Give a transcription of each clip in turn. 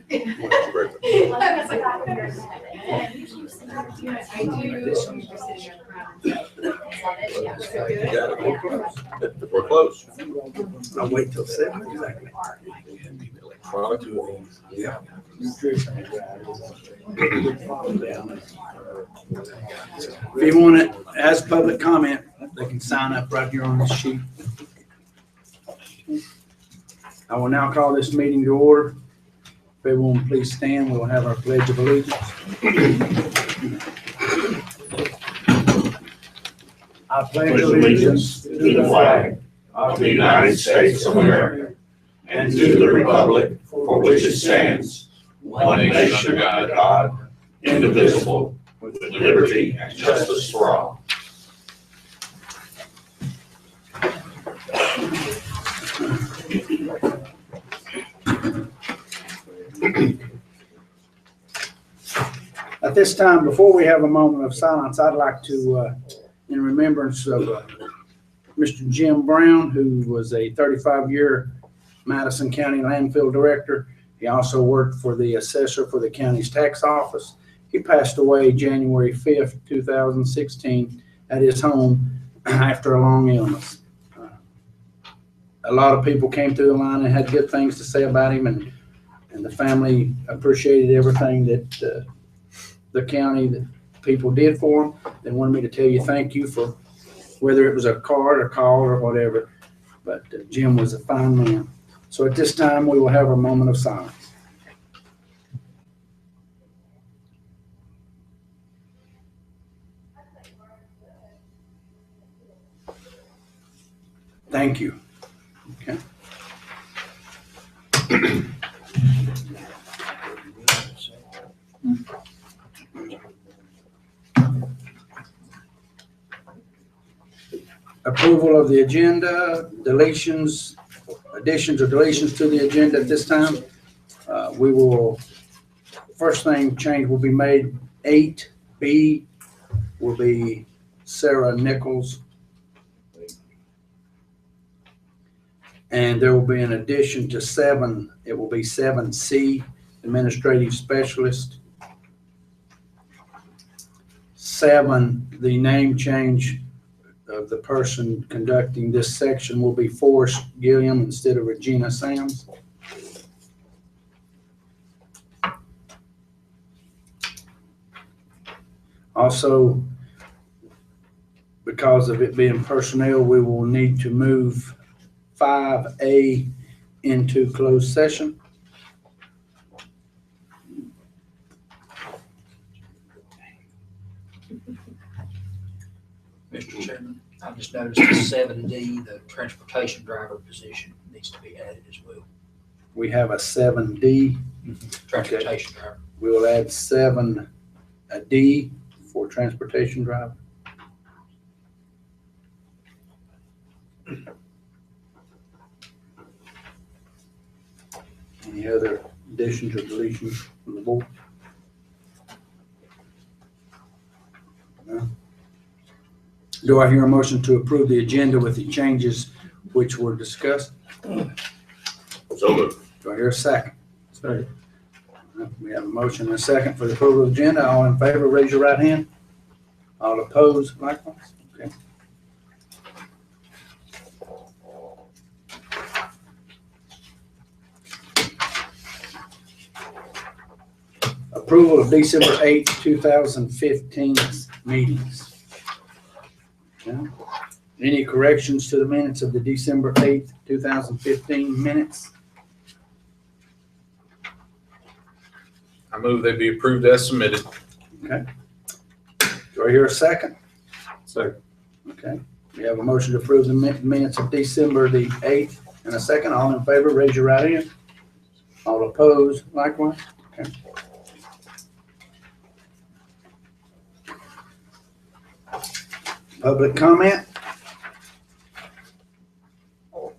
We're close. I'll wait till 7, exactly. Yeah. If you want it as public comment, they can sign up right here on this sheet. I will now call this meeting to order. If everyone please stand, we'll have our pledge of allegiance. I pledge allegiance to the flag of the United States of America and to the republic for which it stands, one nation under God, indivisible, with liberty and justice for all. At this time, before we have a moment of silence, I'd like to, in remembrance of Mr. Jim Brown, who was a 35-year Madison County Landfill Director. He also worked for the assessor for the county's tax office. He passed away January 5th, 2016 at his home after a long illness. A lot of people came through the line and had good things to say about him, and the family appreciated everything that the county, that people did for him. They wanted me to tell you thank you for whether it was a card or call or whatever, but Jim was a fine man. So at this time, we will have a moment of silence. Thank you. Okay. Approval of the agenda, deletions, additions or deletions to the agenda at this time. We will, first thing change will be made, 8B will be Sarah Nichols. And there will be an addition to 7, it will be 7C, Administrative Specialist. 7, the name change of the person conducting this section will be Forrest Gilliam instead of Regina Sams. Also, because of it being personnel, we will need to move 5A into closed session. Mr. Chairman, I just noticed the 7D, the transportation driver position needs to be added as well. We have a 7D. Transportation driver. We will add 7D for transportation driver. Any other additions or deletions from the board? No? Do I hear a motion to approve the agenda with the changes which were discussed? So moved. Do I hear a second? Second. We have a motion and a second for the approval of the agenda. All in favor, raise your right hand. All opposed, likewise. Okay. Approval of December 8th, 2015 meetings. Okay. Any corrections to the minutes of the December 8th, 2015 minutes? I move they be approved as submitted. Okay. Do I hear a second? Second. Okay. We have a motion to approve the minutes of December the 8th and a second. All in favor, raise your right hand. All opposed, likewise. Okay. Public comment?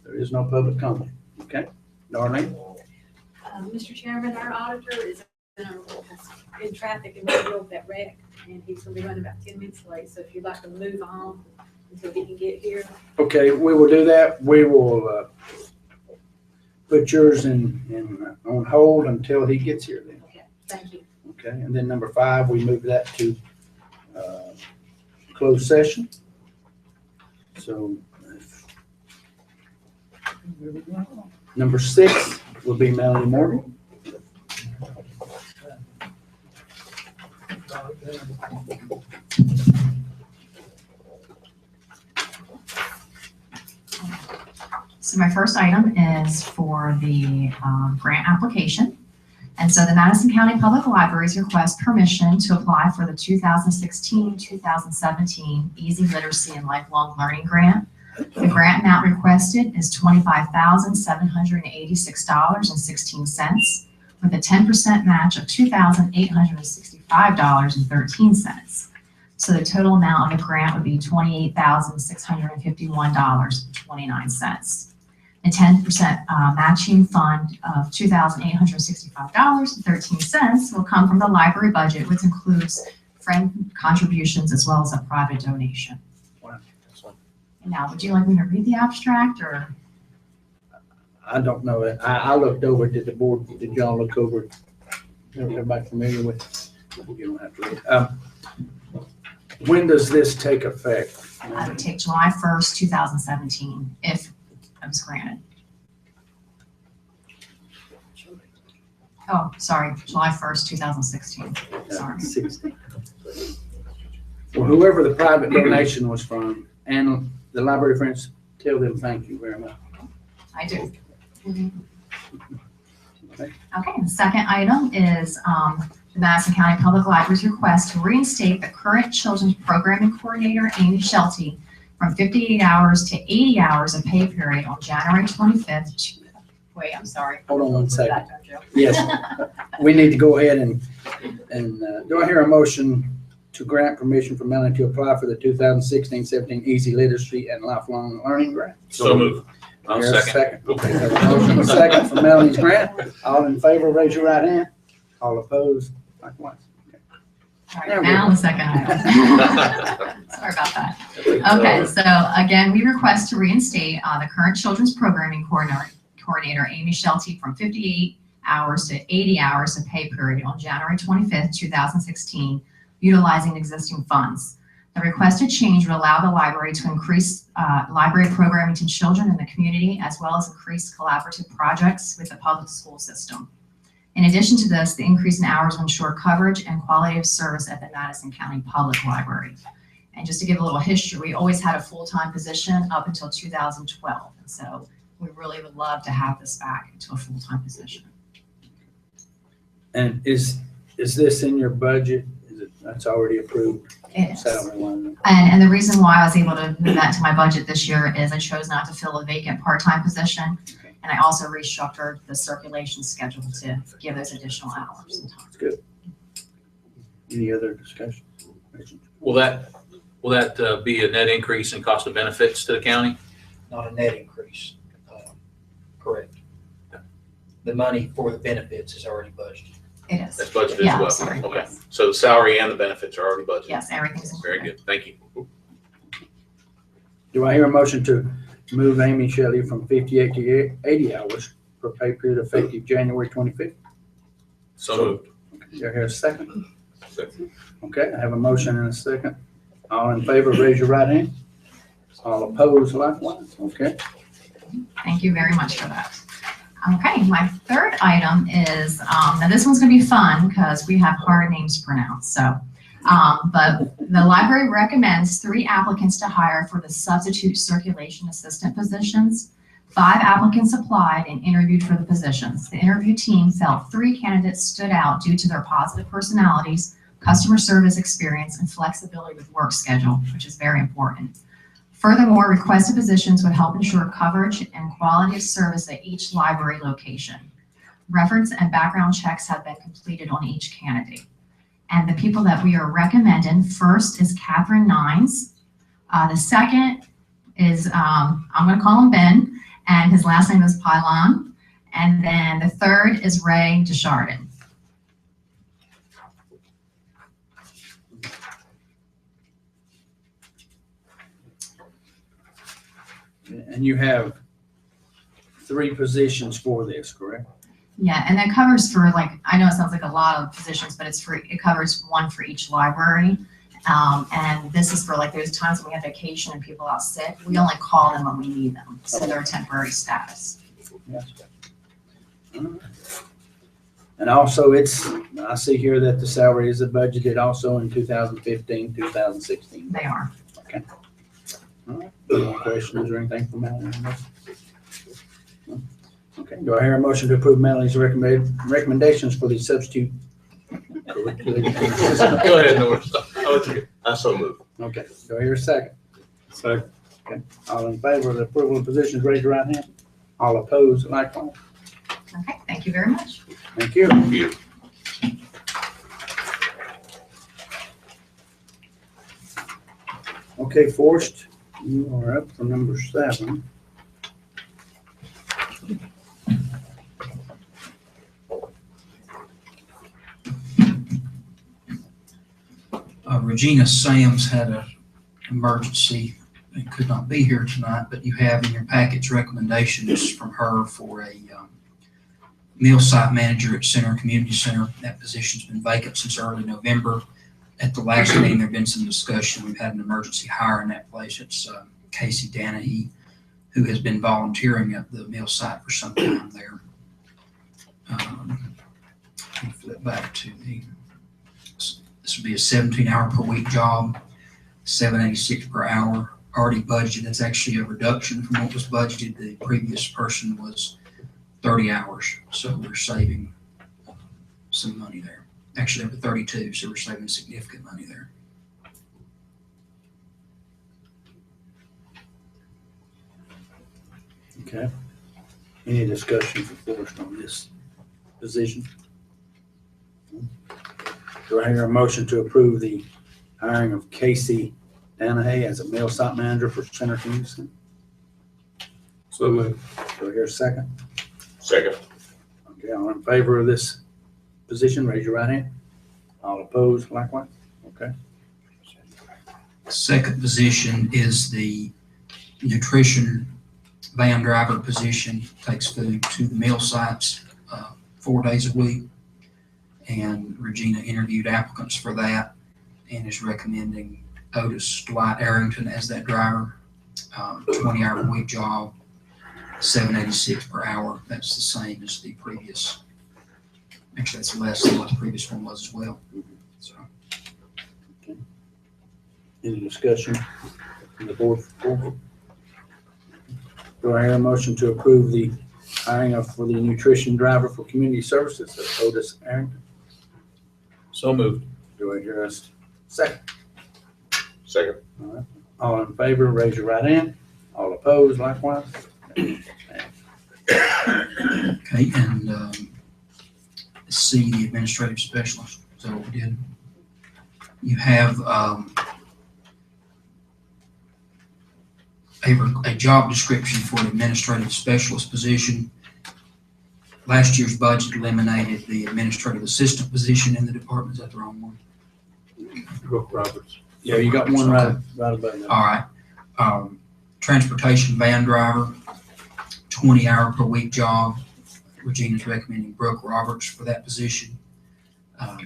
There is no public comment. Okay. Darlyne? Mr. Chairman, our auditor is in traffic in the middle of that wreck, and he's going to be running about 10 minutes late. So if you'd like to move on until he can get here. Okay, we will do that. We will put yours on hold until he gets here then. Okay, thank you. Okay, and then number 5, we move that to closed session. So number 6 will be Melanie Morgan. So my first item is for the grant application. And so the Madison County Public Libraries request permission to apply for the 2016-2017 Easy Literacy and Lifelong Learning Grant. The grant amount requested is $25,786.16 with a 10% match of $2,865.13. So the total amount of the grant would be $28,651.29. A 10% matching fund of $2,865.13 will come from the library budget, which includes friend contributions as well as a private donation. Wow. And now, would you like me to read the abstract or? I don't know. I looked over, did y'all look over? Everybody familiar with it? You don't have to read it. When does this take effect? It would take July 1st, 2017, if it was granted. Oh, sorry, July 1st, 2016. Sorry. 60. Well, whoever the private donation was from and the library friends, tell them thank you very much. I do. Okay. Okay, the second item is the Madison County Public Library's request to reinstate the current children's programming coordinator, Amy Shelty, from 58 hours to 80 hours of pay period on January 25th. Wait, I'm sorry. Hold on one second. That, don't you? Yes, we need to go ahead and do I hear a motion to grant permission for Melanie to apply for the 2016-17 Easy Literacy and Lifelong Learning Grant? So moved. I'll Here's a second. Okay, have a motion and a second for Melanie's grant. All in favor, raise your right hand. All opposed, likewise. All There right, we now go. the second item. Sorry about that. Okay, so again, we request to reinstate the current children's programming coordinator, Amy Shelty, from 58 hours to 80 hours of pay period on January 25th, 2016, utilizing existing funds. The requested change would allow the library to increase library programming to children in the community, as well as increase collaborative projects with the public school system. In addition to this, the increase in hours will ensure coverage and quality of service at the Madison County Public Library. And just to give a little history, we always had a full-time position up until 2012. And so we really would love to have this back into a full-time position. And is this in your budget? That's already approved? It is. Salary line? And the reason why I was able to move that to my budget this year is I chose not to fill a vacant part-time position. And I also restructured the circulation schedule to give those additional hours and time. That's good. Any other discussion? Will that be a net increase in cost of benefits to the county? Not a net increase. Correct. The money for the benefits is already budgeted. It is. That's budgeted Yeah, as well? sorry. Okay, so the salary and the benefits are already budgeted? Yes, everything's Very included. good, thank you. Do I hear a motion to move Amy Shelley from 58 to 80 hours per pay period effective January 25th? So moved. Do I hear a second? Second. Okay, I have a motion and a second. All in favor, raise your right hand. All opposed, likewise. Okay. Thank you very much for that. Okay, my third item is, now this one's gonna be fun because we have hard names to pronounce, so. But the library recommends 3 applicants to hire for the substitute circulation assistant positions. 5 applicants applied and interviewed for the positions. The interview team felt 3 candidates stood out due to their positive personalities, customer service experience, and flexibility with work schedule, which is very important. Furthermore, requested positions would help ensure coverage and quality of service at each library location. Reference and background checks have been completed on each candidate. And the people that we are recommending, first is Catherine Nines. The second is, I'm gonna call him Ben, and his last name is Pylon. And then the third is Ray Desjardins. And you have 3 positions for this, correct? Yeah, and that covers for like, I know it sounds like a lot of positions, but it covers one for each library. And this is for like, there's times when we have vacation and people out sick, we only call them when we need them. So they're temporary status. Yes. And also I see here that the salary is budgeted also in 2015, 2016. They are. Okay. All right. Any more questions or anything from Melanie on this? No? Okay, do I hear a motion to approve Melanie's recommendations for the substitute? Go ahead, Norris. I so move. Okay, do I hear a second? Second. Okay, all in favor of the approval of positions, raise your right hand. All opposed, likewise. Okay, thank you very much. Thank you. Thank you. Okay, Forrest, you are up for number 7. Regina Sams had an emergency and could not be here tonight, but you have in your package recommendations from her for a meal site manager at Center Community Center. That position's been vacant since early November. At the last meeting, there'd been some discussion. We've had an emergency hire in that place. It's Casey Donny, who has been volunteering at the meal site for some time there. Let me flip back to this would be a 17-hour per week job, $7.86 per hour. Already budgeted. That's actually a reduction from what was budgeted. The previous person was 30 hours, so we're saving some money there. Actually, over 32, so we're saving significant money there. Okay. Any discussion for Forrest on this position? Do I hear a motion to approve the hiring of Casey Donny as a mail site manager for Center Community Center? So moved. Do I hear a second? Second. Okay, all in favor of this position, raise your right hand. All opposed, likewise? Okay. Second position is the nutrition van driver position. Takes food to the meal sites 4 days a week. And Regina interviewed applicants for that and is recommending Otis Dwight Arrington as that driver. 20-hour a week job, $7.86 per hour. That's the same as the previous. Actually, that's less than what the previous one was as well. So. Okay. Any discussion from the board? Do I hear a motion to approve the hiring for the nutrition driver for community services of Otis Arrington? So moved. Do I hear a second? Second. All right. All in favor, raise your right hand. All opposed, likewise. Okay, and C, the administrative specialist. Is that what we did? You have a job description for an administrative specialist position. Last year's budget eliminated the administrative assistant position in the department. Is that the wrong one? Brooke Roberts. Yeah, you got one right above that. All right. Transportation van driver, 20-hour per week job. Regina's recommending Brooke Roberts for that position.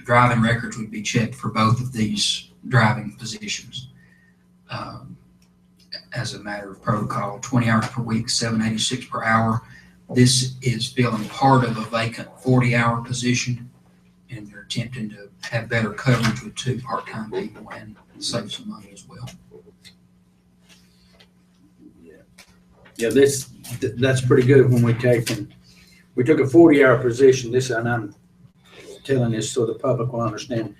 Driving records would be checked for both of these driving positions. As a matter of protocol, 20 hours per week, $7.86 per hour. This is filling part of a vacant 40-hour position, and they're attempting to have better coverage with 2 part-time people and save some money as well. Yeah, that's pretty good when we took a 40-hour position. And I'm telling this so the public will understand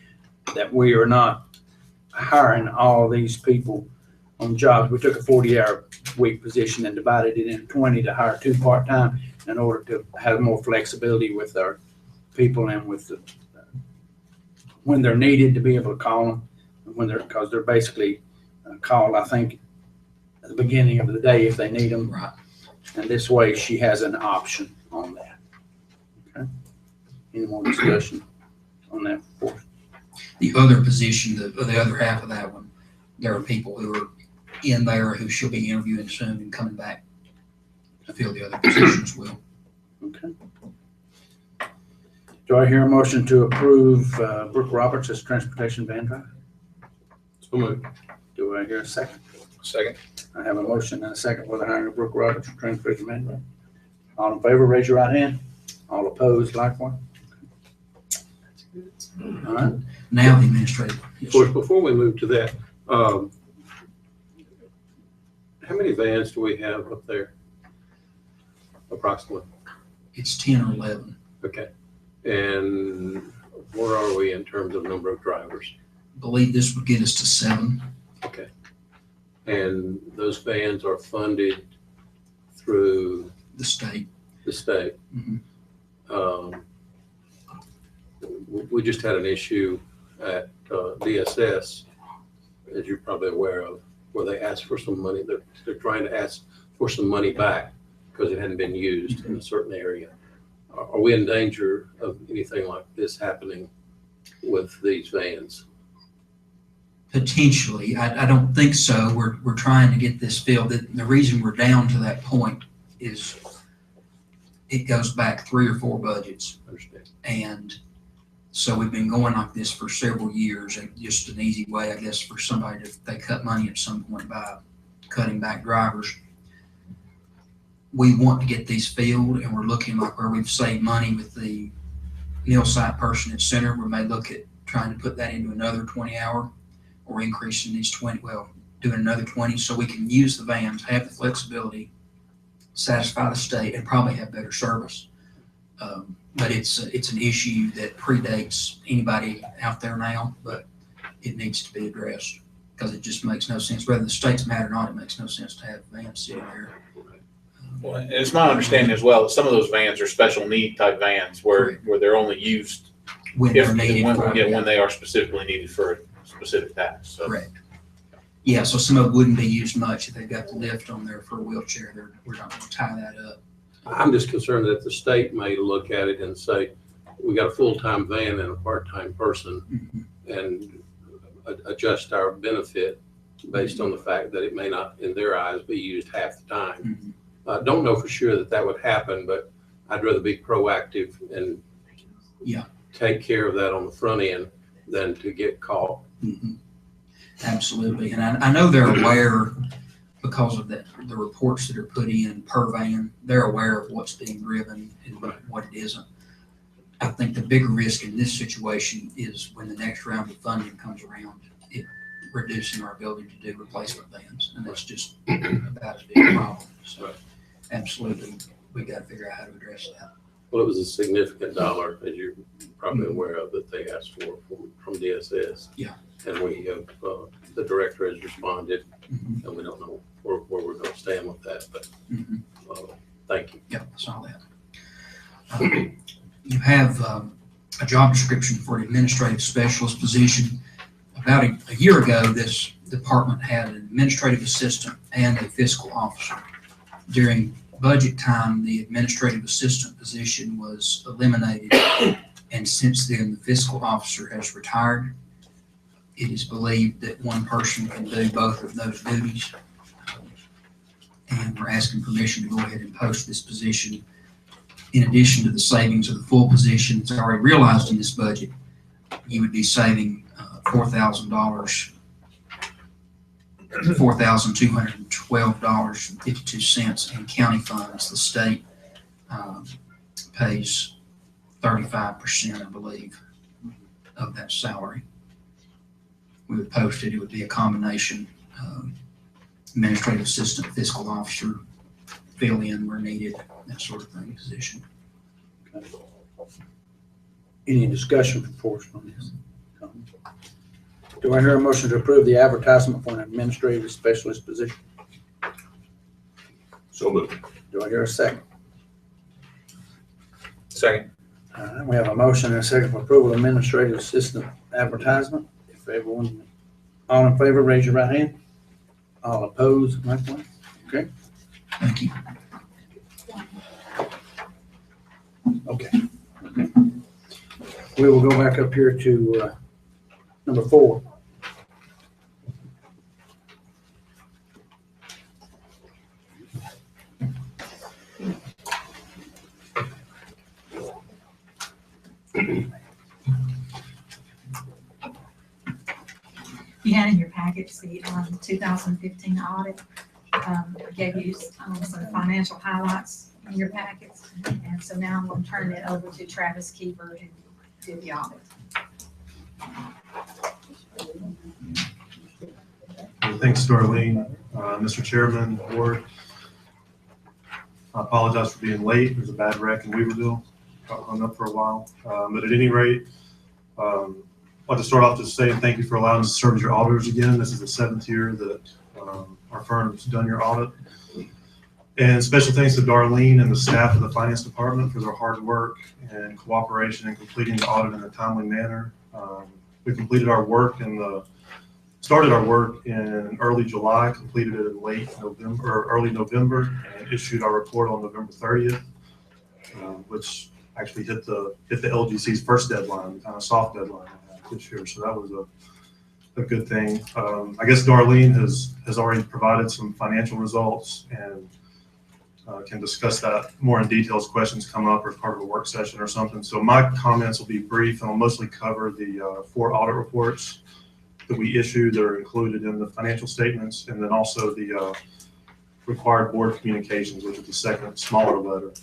that we are not hiring all these people on jobs. We took a 40-hour week position and divided it into 20 to hire 2 part-time in order to have more flexibility with our people and with when they're needed to be able to call them because they're basically called, I think, at the beginning of the day if they need them. Right. And this way she has an option on that. Okay. Any more discussion on that before? The other position, the other half of that one, there are people who are in there who she'll be interviewing soon and coming back to fill the other positions will. Okay. Do I hear a motion to approve Brooke Roberts as transportation van driver? So moved. Do I hear a second? Second. I have a motion and a second for the hiring of Brooke Roberts as transportation van driver. All in favor, raise your right hand. All opposed, likewise. All right. Now the administrative. Yes, sir. Forrest, before we move to that, how many vans do we have up there? Approximately. It's 10 or 11. Okay. And where are we in terms of number of drivers? I believe this would get us to 7. Okay. And those vans are funded through The state. the state. Mhm. We just had an issue at DSS, as you're probably aware of, where they asked for some money. They're trying to ask for some money back because it hadn't been used in a certain area. Are we in danger of anything like this happening with these vans? Potentially. I don't think so. We're trying to get this filled. The reason we're down to that point is it goes back 3 or 4 budgets. Understand? And so we've been going like this for several years, and just an easy way, I guess, for somebody to, they cut money at some point by cutting back drivers. We want to get these filled, and we're looking like where we've saved money with the mill site person at center. We may look at trying to put that into another 20-hour or increasing these 20, well, doing another 20 so we can use the vans, have the flexibility, satisfy the state, and probably have better service. But it's an issue that predates anybody out there now, but it needs to be addressed because it just makes no sense. Whether the state's mad or not, it makes no sense to have vans sitting there. Well, and it's my understanding as well that some of those vans are special need type vans where they're only used When if they're needed. when they are specifically needed for a specific task. So Correct. Yeah, so some of it wouldn't be used much if they've got the lift on there for a wheelchair. We're not going to tie that up. I'm just concerned that the state may look at it and say, we got a full-time van and a part-time person, and adjust our benefit based on the fact that it may not, in their eyes, be used half the time. I don't know for sure that that would happen, but I'd rather be proactive and take care of that on the front end than to get caught. Absolutely. And I know they're aware because of the reports that are put in per van. They're aware of what's being driven and what it isn't. I think the bigger risk in this situation is when the next round of funding comes around, it reducing our ability to do replacement vans. And that's just about as big a problem. So absolutely, we got to figure out how to address that. Well, it was a significant dollar, as you're probably aware of, that they asked for from DSS. Yeah. And we have, the director has responded, and we don't know where we're going to stand with that, but thank you. Yeah, I saw that. You have a job description for an administrative specialist position. About a year ago, this department had an administrative assistant and a fiscal officer. During budget time, the administrative assistant position was eliminated, and since then, the fiscal officer has retired. It is believed that one person can do both of those duties. And we're asking permission to go ahead and post this position. In addition to the savings of the full position that's already realized in this budget, you would be saving $4,000, $4,212.52 in county funds. The state pays 35%, I believe, of that salary. We would post it. It would be a combination administrative assistant, fiscal officer, fill in where needed, that sort of thing position. Okay. Any discussion for Forrest on this? Do I hear a motion to approve the advertisement for an administrative specialist position? So moved. Do I hear a second? second. All right, we have a motion and a second for approval of administrative assistant advertisement. If everyone, all in favor, raise your right hand. All opposed, likewise. Okay. Thank you. Okay. We will go back up here to number 4. You had in your package the 2015 audit. I gave you some financial highlights in your packets. And so now I'm going to turn it over to Travis Keeper who did the audit. Thanks, Darlyne. Mr. Chairman, Board. I apologize for being late. There's a bad wreck in Weaverville. Got hung up for a while. But at any rate, I'd like to start off just saying thank you for allowing us to serve as your auditors again. This is the 7th year that our firm's done your audit. And special thanks to Darlyne and the staff of the Finance Department for their hard work and cooperation in completing the audit in a timely manner. We completed our work started our work in early July, completed it in late November or early November, and issued our report on November 30th, which actually hit the LGC's first deadline, kind of soft deadline this year. So that was a good thing. I guess Darlyne has already provided some financial results and can discuss that more in detail as questions come up or as part of a work session or something. So my comments will be brief and I'll mostly cover the 4 audit reports that we issued that are included in the financial statements, and then also the required board communications, which is the second smaller letter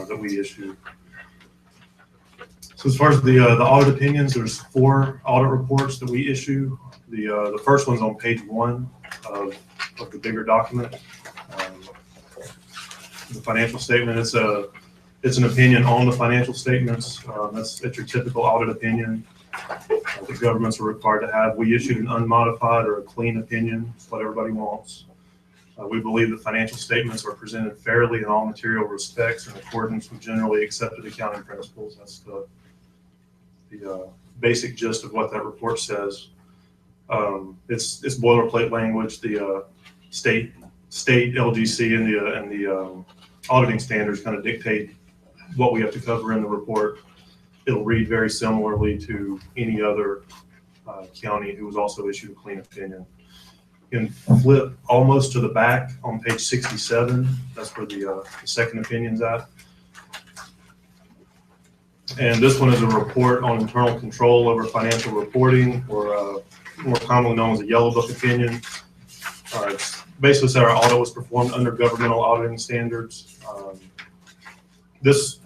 that we issued. So as far as the audit opinions, there's 4 audit reports that we issue. The first one's on page 1 of the bigger document. The financial statement, it's an opinion on the financial statements. That's your typical audit opinion the governments are required to have. We issued an unmodified or a clean opinion. It's what everybody wants. We believe that financial statements are presented fairly in all material respects in accordance with generally accepted accounting principles. That's the basic gist of what that report says. It's boilerplate language. The state LGC and the auditing standards kind of dictate what we have to cover in the report. It'll read very similarly to any other county who was also issued a clean opinion. You can flip almost to the back on page 67. That's where the second opinion's at. And this one is a report on internal control over financial reporting, or more commonly known as a yellow book opinion. It's basically said our audit was performed under governmental auditing standards.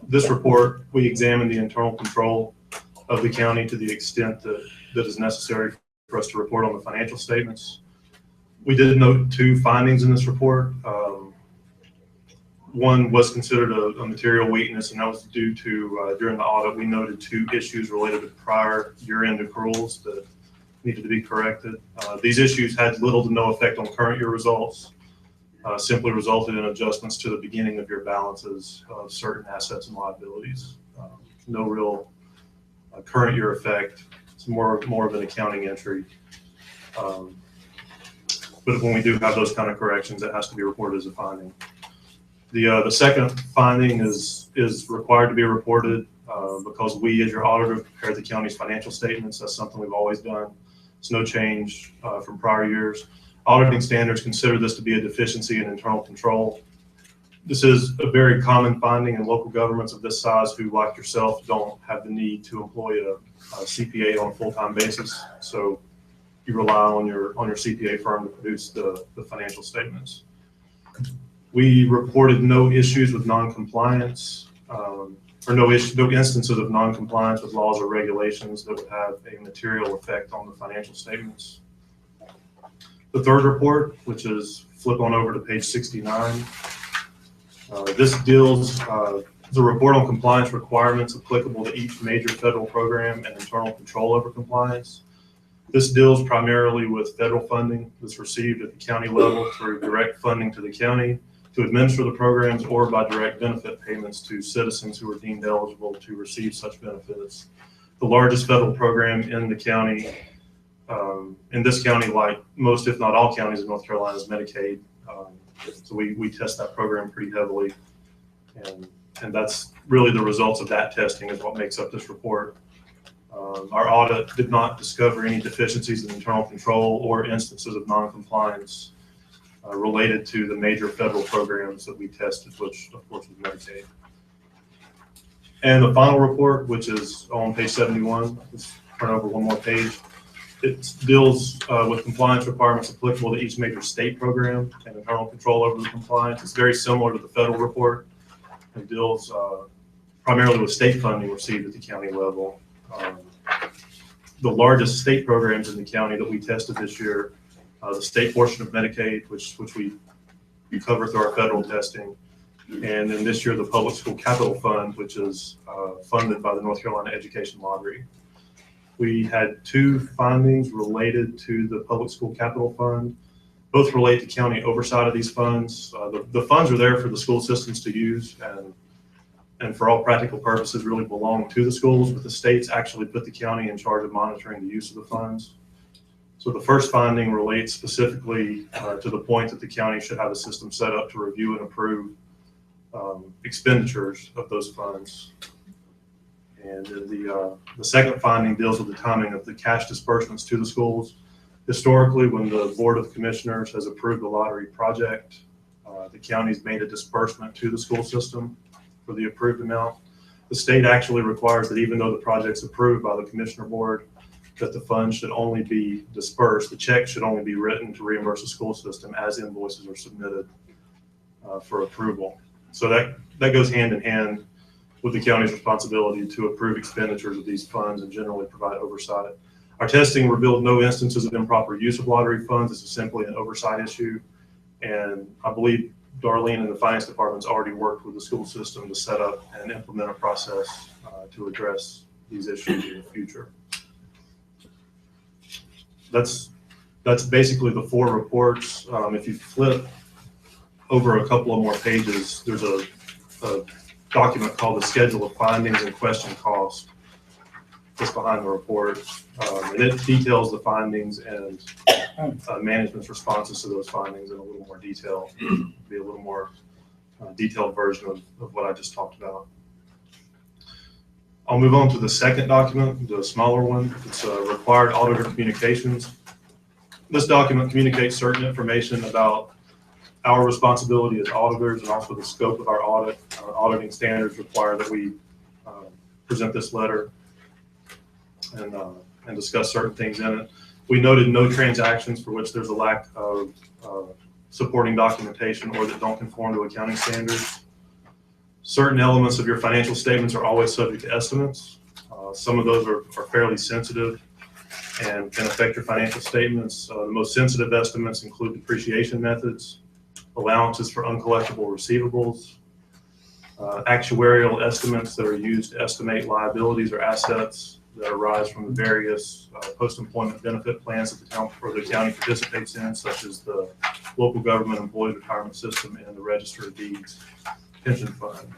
This report, we examined the internal control of the county to the extent that is necessary for us to report on the financial statements. We did note 2 findings in this report. One was considered a material weakness, and that was due to, during the audit, we noted 2 issues related to prior year-end accruals that needed to be corrected. These issues had little to no effect on current year results, simply resulted in adjustments to the beginning of year balances of certain assets and liabilities. No real current year effect. It's more of an accounting entry. But when we do have those kind of corrections, it has to be reported as a finding. The second finding is required to be reported because we, as your auditor, prepared the county's financial statements. That's something we've always done. It's no change from prior years. Auditing standards consider this to be a deficiency in internal control. This is a very common finding in local governments of this size who, like yourself, don't have the need to employ a CPA on a full-time basis. So you rely on your CPA firm to produce the financial statements. We reported no issues with non-compliance, or no instances of non-compliance with laws or regulations that would have a material effect on the financial statements. The third report, which is flip on over to page 69, this deals the report on compliance requirements applicable to each major federal program and internal control over compliance. This deals primarily with federal funding that's received at the county level through direct funding to the county to administer the programs, or by direct benefit payments to citizens who are deemed eligible to receive such benefits. The largest federal program in the county, in this county, like most, if not all counties in North Carolina, is Medicaid. So we test that program pretty heavily. And that's really the results of that testing is what makes up this report. Our audit did not discover any deficiencies in internal control or instances of non-compliance related to the major federal programs that we tested, which of course was Medicaid. And the final report, which is on page 71, let's turn over one more page. It deals with compliance requirements applicable to each major state program and internal control over the compliance. It's very similar to the federal report. It deals primarily with state funding received at the county level. The largest state programs in the county that we tested this year, the state portion of Medicaid, which we cover through our federal testing, and then this year the Public School Capital Fund, which is funded by the North Carolina Education Lottery. We had 2 findings related to the Public School Capital Fund. Both relate to county oversight of these funds. The funds are there for the school systems to use and for all practical purposes really belong to the schools, but the states actually put the county in charge of monitoring the use of the funds. So the first finding relates specifically to the point that the county should have a system set up to review and approve expenditures of those funds. And the second finding deals with the timing of the cash disbursements to the schools. Historically, when the Board of Commissioners has approved the lottery project, the county's made a disbursement to the school system for the approved amount. The state actually requires that even though the project's approved by the Commissioner Board, that the funds should only be dispersed, the check should only be written to reimburse the school system as invoices are submitted for approval. So that goes hand in hand with the county's responsibility to approve expenditures of these funds and generally provide oversight. Our testing revealed no instances of improper use of lottery funds. This is simply an oversight issue. And I believe Darlyne and the finance department's already worked with the school system to set up and implement a process to address these issues in the future. That's basically the 4 reports. If you flip over a couple of more pages, there's a document called the Schedule of Findings and Question Cost just behind the report. And it details the findings and management's responses to those findings in a little more detail. Be a little more detailed version of what I just talked about. I'll move on to the second document, the smaller one. It's required auditor communications. This document communicates certain information about our responsibility as auditors and also the scope of our audit. Auditing standards require that we present this letter and discuss certain things in it. We noted no transactions for which there's a lack of supporting documentation or that don't conform to accounting standards. Certain elements of your financial statements are always subject to estimates. Some of those are fairly sensitive and can affect your financial statements. The most sensitive estimates include depreciation methods, allowances for uncollectible receivables, actuarial estimates that are used to estimate liabilities or assets that arise from the various post-employment benefit plans that the town or the county participates in, such as the local government employee retirement system and the Register of Deeds pension fund.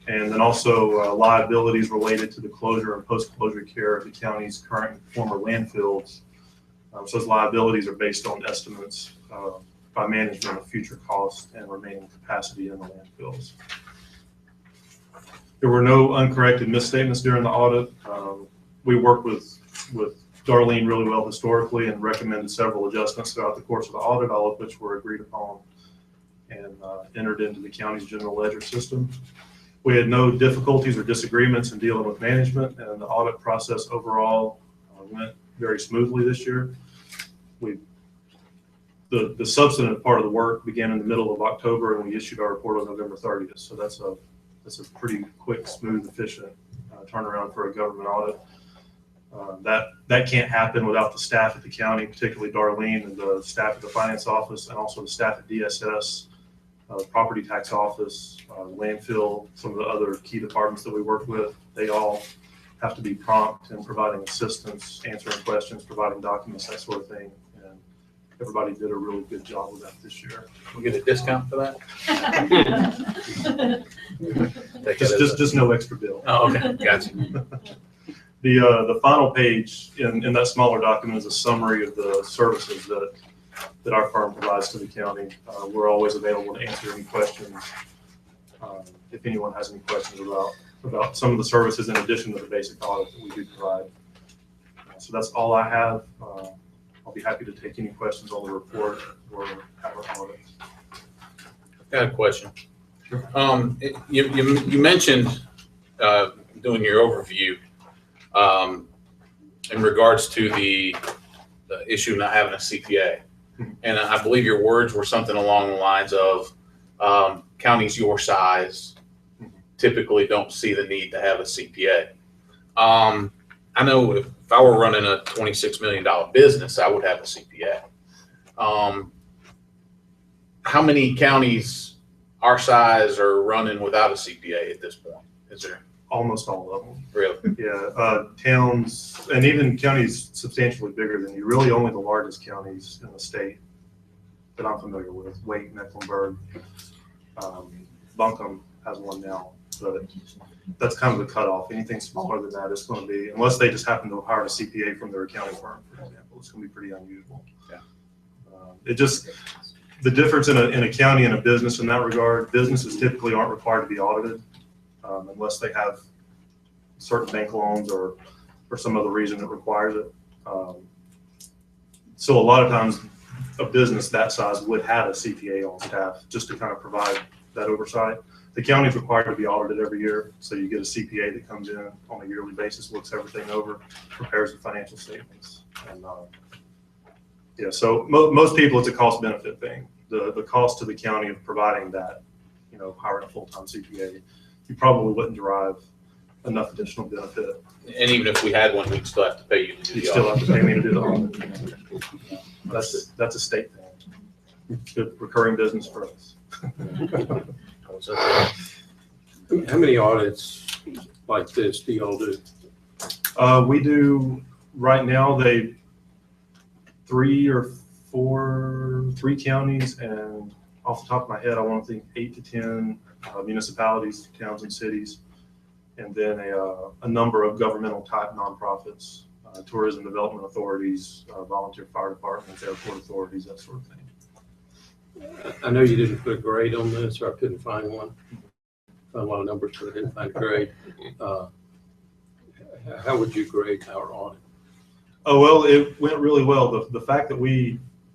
And then also liabilities related to the closure and post-closure care of the county's current and former landfills. So those liabilities are based on estimates by management of future costs and remaining capacity in the landfills. There were no uncorrected misstatements during the audit. We worked with Darlyne really well historically and recommended several adjustments throughout the course of the audit, all of which were agreed upon and entered into the county's general ledger system. We had no difficulties or disagreements in dealing with management, and the audit process overall went very smoothly this year. The substantive part of the work began in the middle of October, and we issued our report on November 30th. So that's a pretty quick, smooth, efficient turnaround for a government audit. That can't happen without the staff at the county, particularly Darlyne and the staff at the finance office, and also the staff at DSS, property tax office, landfill, some of the other key departments that we work with. They all have to be prompt in providing assistance, answering questions, providing documents, that sort of thing. And everybody did a really good job with that this year. We get a discount for that? Just no extra bill. Oh, okay, gotcha. The final page in that smaller document is a summary of the services that our firm provides to the county. We're always available to answer any questions if anyone has any questions about some of the services in addition to the basic audit that we do provide. So that's all I have. I'll be happy to take any questions on the report or our audit. Got a question. You mentioned doing your overview, in regards to the issue of not having a CPA. And I believe your words were something along the lines of, counties your size typically don't see the need to have a CPA. I know if I were running a $26 million business, I would have a CPA. How many counties our size are running without a CPA at this point? Is there? Almost all of them. Really? Yeah, towns and even counties substantially bigger than you, really only the largest counties in the state that I'm familiar with, Wake, Mecklenburg, Buncombe has one now, but that's kind of the cutoff. Anything smaller than that is going to be, unless they just happen to hire a CPA from their accounting firm, for example, it's going to be pretty unusual. Yeah. The difference in a county and a business in that regard, businesses typically aren't required to be audited unless they have certain bank loans or some other reason that requires it. So a lot of times a business that size would have a CPA on staff just to kind of provide that oversight. The county is required to be audited every year, so you get a CPA that comes in on a yearly basis, looks everything over, prepares the financial statements. And yeah, so most people, it's a cost benefit thing. The cost to the county of providing that, hiring a full-time CPA, you probably wouldn't derive enough additional benefit. And even if we had one, we'd still have to pay you to do the You still audit. have to pay me to do the audit. That's a state thing. Good recurring business for us. How many audits like this do y'all do? We do, right now, three counties, and off the top of my head, I want to think 8 to 10 municipalities, towns and cities, and then a number of governmental type nonprofits, tourism development authorities, volunteer fire departments, airport authorities, that sort of thing. I know you didn't put a grade on this, or I couldn't find one. Found a lot of numbers, but I didn't find a grade. How would you grade our audit? Oh, well, it went really well. The fact that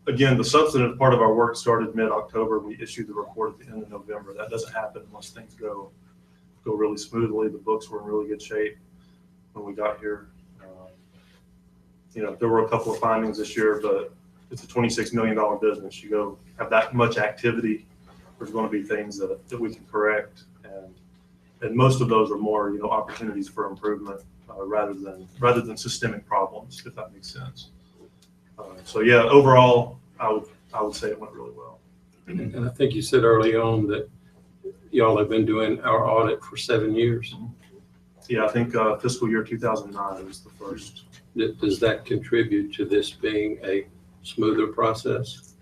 again, the substantive part of our work started mid-October. We issued the report at the end of November. That doesn't happen unless things go really smoothly. The books were in really good shape when we got here. There were a couple of findings this year, but it's a $26 million business. You go have that much activity, there's going to be things that we can correct. And most of those are more, opportunities for improvement rather than systemic problems, if that makes sense. So yeah, overall, I would say it went really well. And I think you said early on that y'all have been doing our audit for 7 years. Yeah, I think fiscal year 2009 was the first. Does that contribute to this being a smoother process?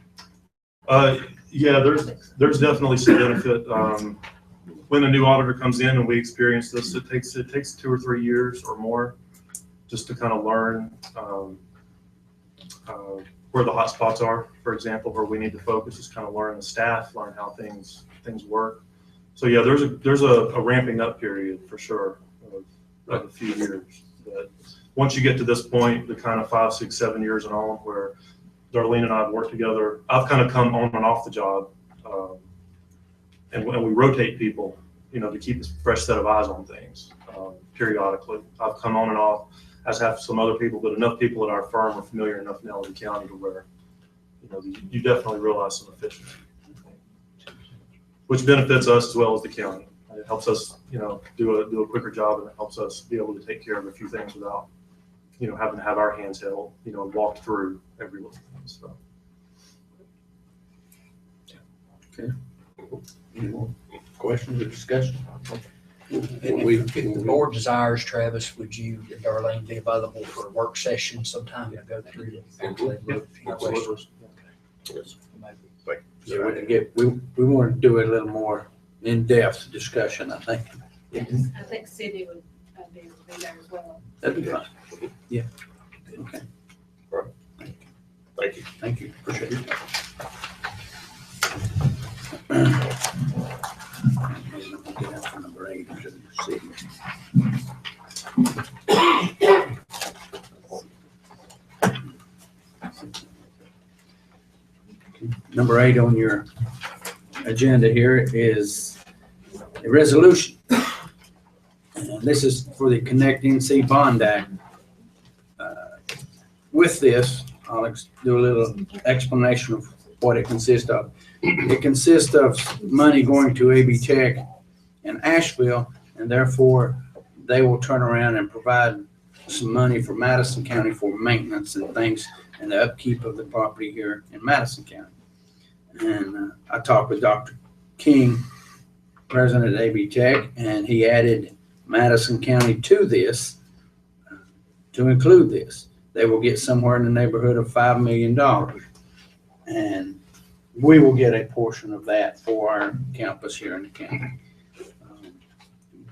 Yeah, there's definitely some benefit. When a new auditor comes in and we experience this, it takes 2 or 3 years or more just to kind of learn where the hot spots are, for example, where we need to focus, is kind of learn the staff, learn how things work. So yeah, there's a ramping up period for sure of a few years. But once you get to this point, the kind of 5, 6, 7 years and on, where Darlyne and I have worked together, I've kind of come on and off the job, and we rotate people, to keep a fresh set of eyes on things periodically. I've come on and off, as have some other people, but enough people at our firm are familiar enough now with the county to where, you definitely realize some efficiency, which benefits us as well as the county. It helps us, do a quicker job, and it helps us be able to take care of a few things without, having to have our hands held, walked through every little thing. So. Okay. Any more questions or discussion? If the board desires, Travis, would you and Darlyne be available for a work session sometime to go through it? Absolutely. Yes. Yeah, we want to do a little more in-depth discussion, I think. I think Sydney would be able to be there as well. That'd be fine. Yeah. Okay. Thank you. Thank you. Appreciate it. Number 8 to see. Number 8 on your agenda here is a resolution. And This is for the Connect NC Bond Act. With this, I'll do a little explanation of what it consists of. It consists of money going to AB Tech in Asheville, and therefore they will turn around and provide some money for Madison County for maintenance and things and the upkeep of the property here in Madison County. And I talked with Dr. King, president of AB Tech, and he added Madison County to this to include this. They will get somewhere in the neighborhood of $5 million. And we will get a portion of that for our campus here in the county.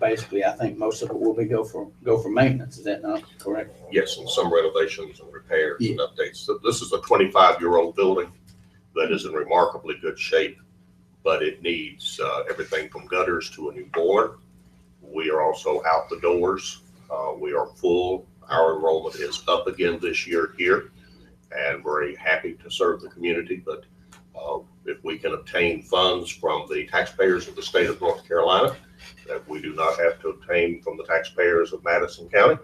Basically, I think most of it will be go for maintenance. Is that not correct? Yes, and some renovations and repairs and updates. So this is a 25-year-old building that is in remarkably good shape, but it needs everything from gutters to a new boiler. We are also out the doors. We are full. Our enrollment is up again this year here, and very happy to serve the community. But if we can obtain funds from the taxpayers of the state of North Carolina that we do not have to obtain from the taxpayers of Madison County,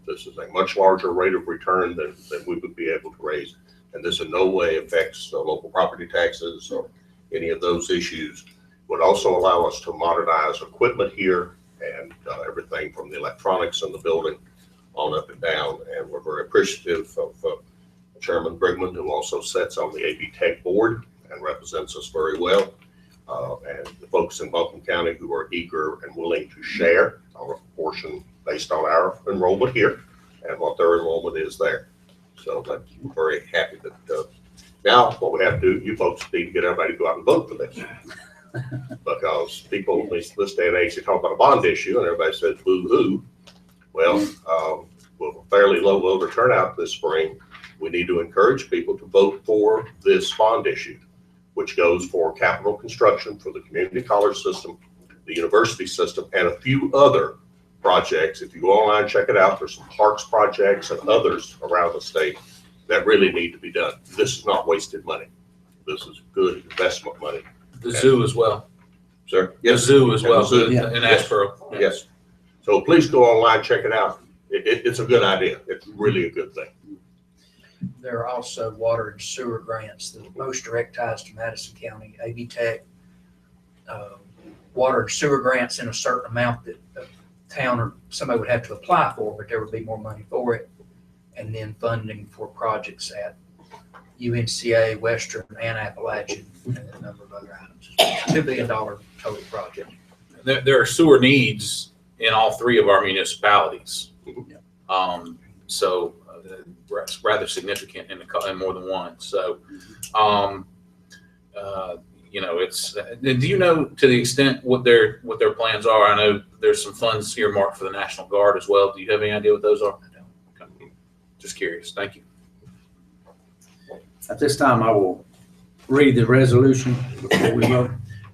this is a much larger rate of return than we would be able to raise. And this in no way affects local property taxes or any of those issues. Would also allow us to modernize equipment here and everything from the electronics in the building on up and down. And we're very appreciative of Chairman Brigman, who also sits on the AB Tech board and represents us very well. And the folks in Buncombe County who are eager and willing to share our portion based on our enrollment here and what their enrollment is there. So I'm very happy that now what we have to do, you folks need to get everybody to go out and vote for this. Because people, this day and age, they talk about a bond issue and everybody says boo-hoo. Well, with a fairly low voter turnout this spring, we need to encourage people to vote for this bond issue, which goes for capital construction for the community college system, the university system, and a few other projects. If you go online, check it out. There's some parks projects and others around the state that really need to be done. This is not wasted money. This is good investment money. The zoo as well. Sir? The zoo as well, zoo. in Asheboro. Yes. So please go online, check it out. It's a good idea. It's really a good thing. There are also water and sewer grants. The most direct ties to Madison County, AB Tech, water and sewer grants in a certain amount that a town or somebody would have to apply for, but there would be more money for it. And then funding for projects at UNCA, Western, and Appalachian, and a number of other items. $2 billion total project. There are sewer needs in all three of our municipalities. So rather significant in more than one. So, it's, do you know to the extent what their plans are? I know there's some funds earmarked for the National Guard as well. Do you have any idea what those are? I don't. Okay. Just curious. Thank you. At this time, I will read the resolution before we vote.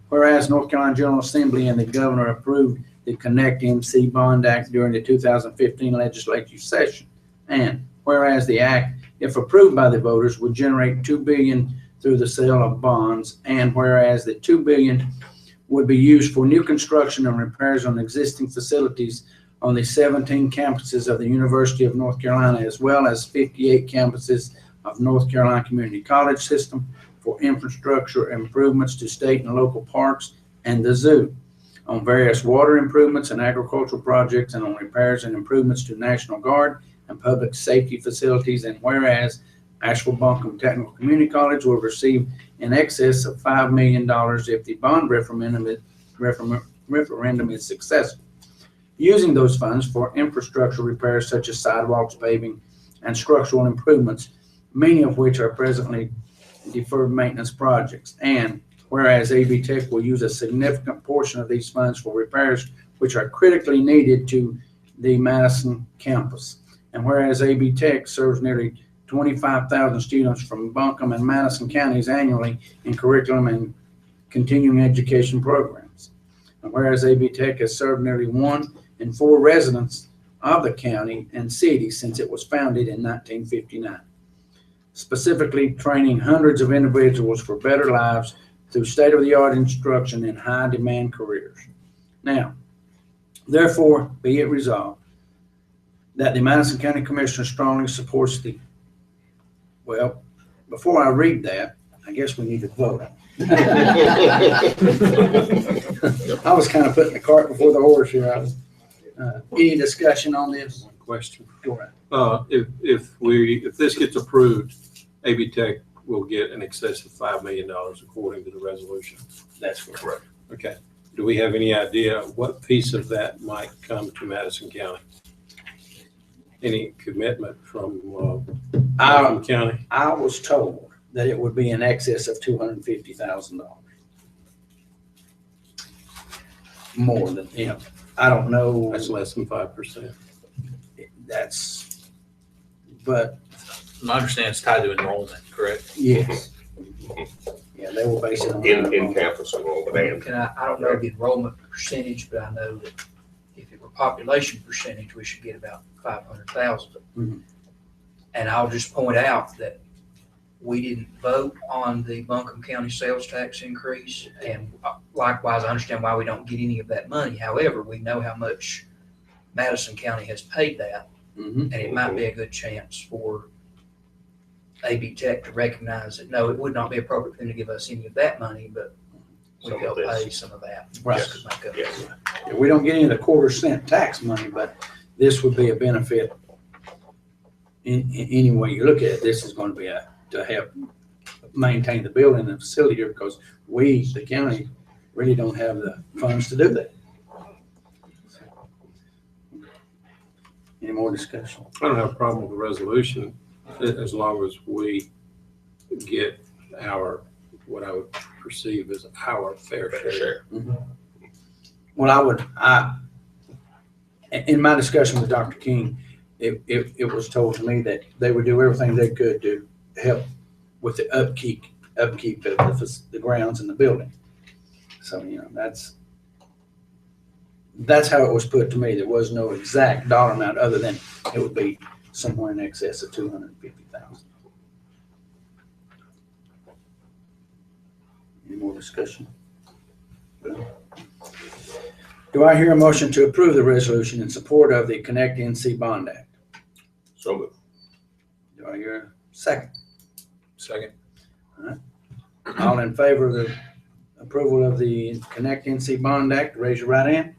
Whereas North Carolina General Assembly and the governor approved the Connect NC Bond Act during the 2015 legislative session. And whereas the act, if approved by the voters, would generate $2 billion through the sale of bonds, and whereas the $2 billion would be used for new construction and repairs on existing facilities on the 17 campuses of the University of North Carolina, as well as 58 campuses of North Carolina Community College System for infrastructure improvements to state and local parks and the zoo, on various water improvements and agricultural projects, and on repairs and improvements to National Guard and public safety facilities. And whereas Asheville Buncombe Technical Community College will receive in excess of $5 million if the bond referendum is successful, using those funds for infrastructure repairs such as sidewalks, paving, and structural improvements, many of which are presently deferred maintenance projects. And whereas AB Tech will use a significant portion of these funds for repairs which are critically needed to the Madison campus. And whereas AB Tech serves nearly 25,000 students from Buncombe and Madison counties annually in curriculum and continuing education programs. And whereas AB Tech has served nearly 1 in 4 residents of the county and city since it was founded in 1959, specifically training hundreds of individuals for better lives through state-of-the-art instruction in high-demand careers. Now, Therefore, be it resolved that the Madison County Commissioner strongly supports the, well, before I read that, I guess we need to vote on it. I was kind of putting the cart before the horse here. Any discussion on this? One question. Go ahead. If this gets approved, AB Tech will get in excess of $5 million according to the resolution. That's correct. Okay. Do we have any idea what piece of that might come to Madison County? Any commitment from county? I was told that it would be in excess of $250,000. More than, I don't know. That's less than 5%. But My understanding it's tied to enrollment, correct? yes. Yeah, they will base it on. In campus enrollment and I don't know the enrollment percentage, but I know that if it were population percentage, we should get about 500,000. Mhm. And I'll just point out that we didn't vote on the Buncombe County sales tax increase. And likewise, I understand why we don't get any of that money. However, we know how much Madison County has paid that. Mhm. And it might be a good chance for AB Tech to recognize that, no, it would not be appropriate for them to give us any of that money, but we Some could of this. pay some of that. Right. This could make up. Yes. We don't get any of the quarter-cent tax money, but this would be a benefit. In any way you look at it, this is going to be to help maintain the building and facility here, because we, the county, really don't have the funds to do that. Any more discussion? I don't have a problem with the resolution as long as we get what I would perceive as our fair share. Well, in my discussion with Dr. King, it was told to me that they would do everything they could to help with the upkeep of the grounds and the building. So, that's how it was put to me. There was no exact dollar amount other than it would be somewhere in excess of $250,000. Any more discussion? Do I hear a motion to approve the resolution in support of the Connect NC Bond Act? So moved. Do I hear a second? Second. All in favor of the approval of the Connect NC Bond Act, raise your right hand.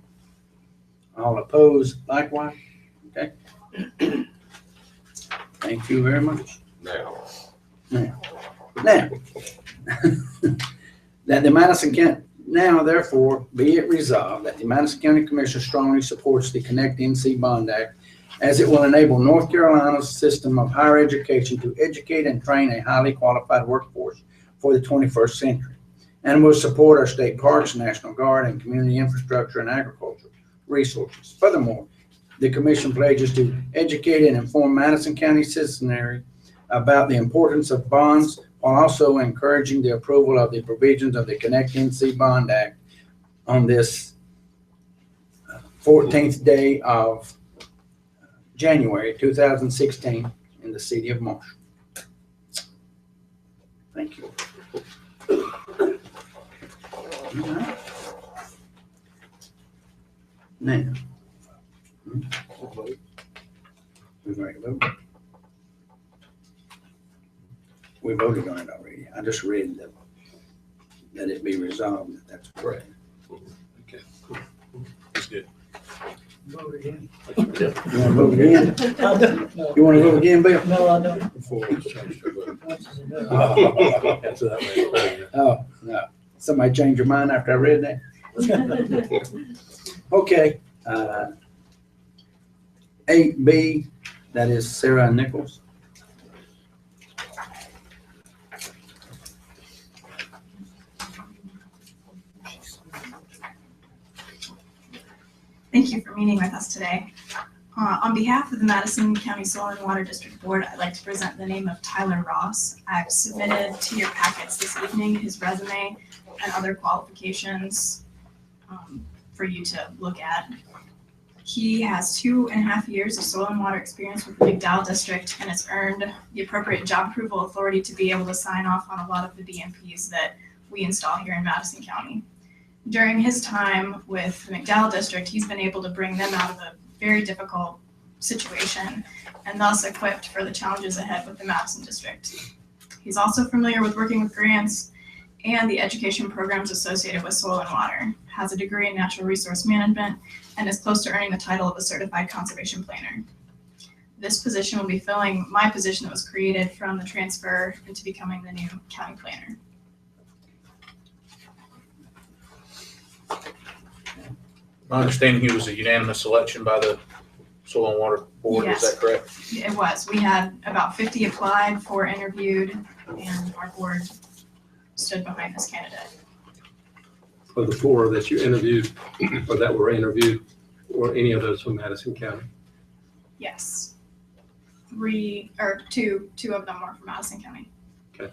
All opposed likewise? Okay. Thank you very much. Now, That the Madison County, now therefore be it resolved that the Madison County Commission strongly supports the Connect NC Bond Act, as it will enable North Carolina's system of higher education to educate and train a highly qualified workforce for the 21st century, and will support our state parks, National Guard, and community infrastructure and agriculture resources. Furthermore, the commission pledges to educate and inform Madison County citizenry about the importance of bonds, while also encouraging the approval of the provisions of the Connect NC Bond Act on this 14th day of January 2016 in the city of Marshall. Thank you. All right. Now, we've already voted. We voted on it already. I just read that it be resolved that that's correct. Okay. That's good. Vote again. You want to vote again? You want to vote again, Bill? No, I don't. Before we change the vote. Oh, So that way, oh, no. Somebody changed your mind after I read that? Okay. 8B, that is Sarah Nichols. Thank you for meeting with us today. On behalf of the Madison County Soil and Water District Board, I'd like to present the name of Tyler Ross. I've submitted to your packets this evening his resume and other qualifications for you to look at. He has 2.5 years of soil and water experience with the McDowell District and has earned the appropriate job approval authority to be able to sign off on a lot of the BMPs that we install here in Madison County. During his time with the McDowell District, he's been able to bring them out of a very difficult situation and thus equipped for the challenges ahead with the Madison District. He's also familiar with working with grants and the education programs associated with soil and water, has a degree in natural resource management, and is close to earning the title of a certified conservation planner. This position will be filling my position that was created from the transfer into becoming the new county planner. My understanding, he was a unanimous selection by the Soil and Water Board, is Yes. that correct? It was. We had about 50 applied, 4 interviewed, and our board stood behind this candidate. Of the 4 that you interviewed, or that were interviewed, or any of those from Madison County? Yes. 2 of them were from Madison County. Okay.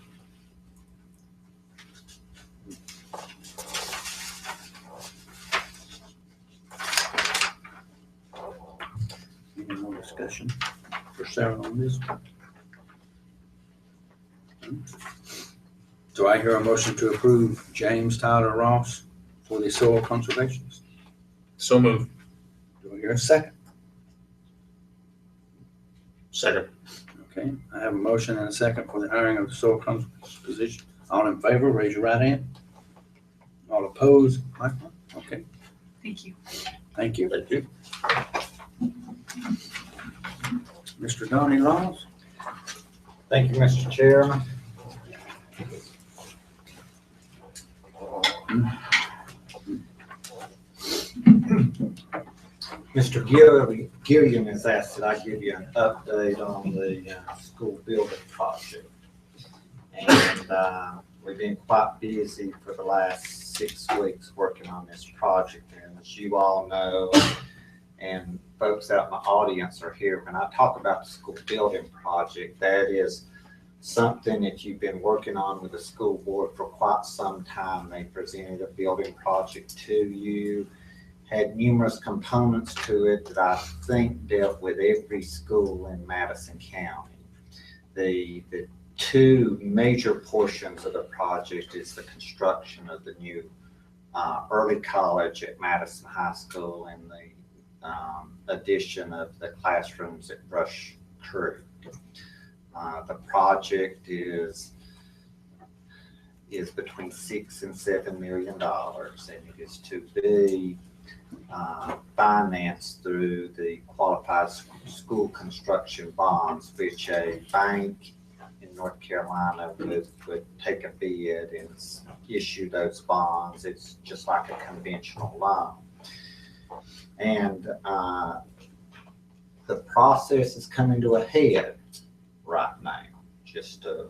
Any more discussion for Sarah on this one? Do I hear a motion to approve James Tyler Ross for the soil conservationist? So moved. Do I hear a second? Second. Okay, I have a motion and a second for the hiring of the soil conservationist position. All in favor, raise your right hand. All opposed, likewise. Okay, Thank you. thank you. Thank you. Mr. Donny Laws? Thank you, Mr. Chairman. Mr. Gilliam has asked that I give you an update on the school building project. And we've been quite busy for the last 6 weeks working on this project. And as you all know, and folks out in the audience are here, when I talk about the school building project, that is something that you've been working on with the school board for quite some time. They presented a building project to you, had numerous components to it that I think dealt with every school in Madison County. The 2 major portions of the project is the construction of the new early college at Madison High School and the addition of the classrooms at Brush Creek. The project is between $6 and $7 million, and it is to be financed through the qualified school construction bonds, which a bank in North Carolina would take a bid and issue those bonds. It's just like a conventional loan. And the process is coming to a head right now, just to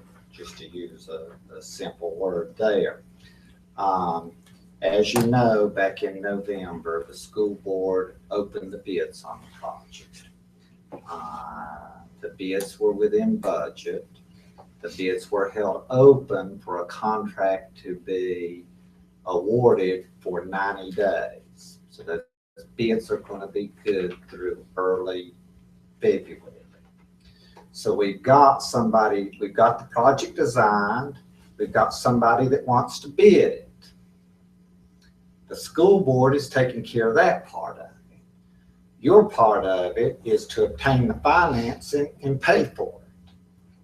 use a simple word there. As you know, back in November, the school board opened the bids on the project. The bids were within budget. The bids were held open for a contract to be awarded for 90 days. So the bids are going to be good through early February. So we've got the project designed, we've got somebody that wants to bid it. The school board is taking care of that part of it. Your part of it is to obtain the financing and pay for it.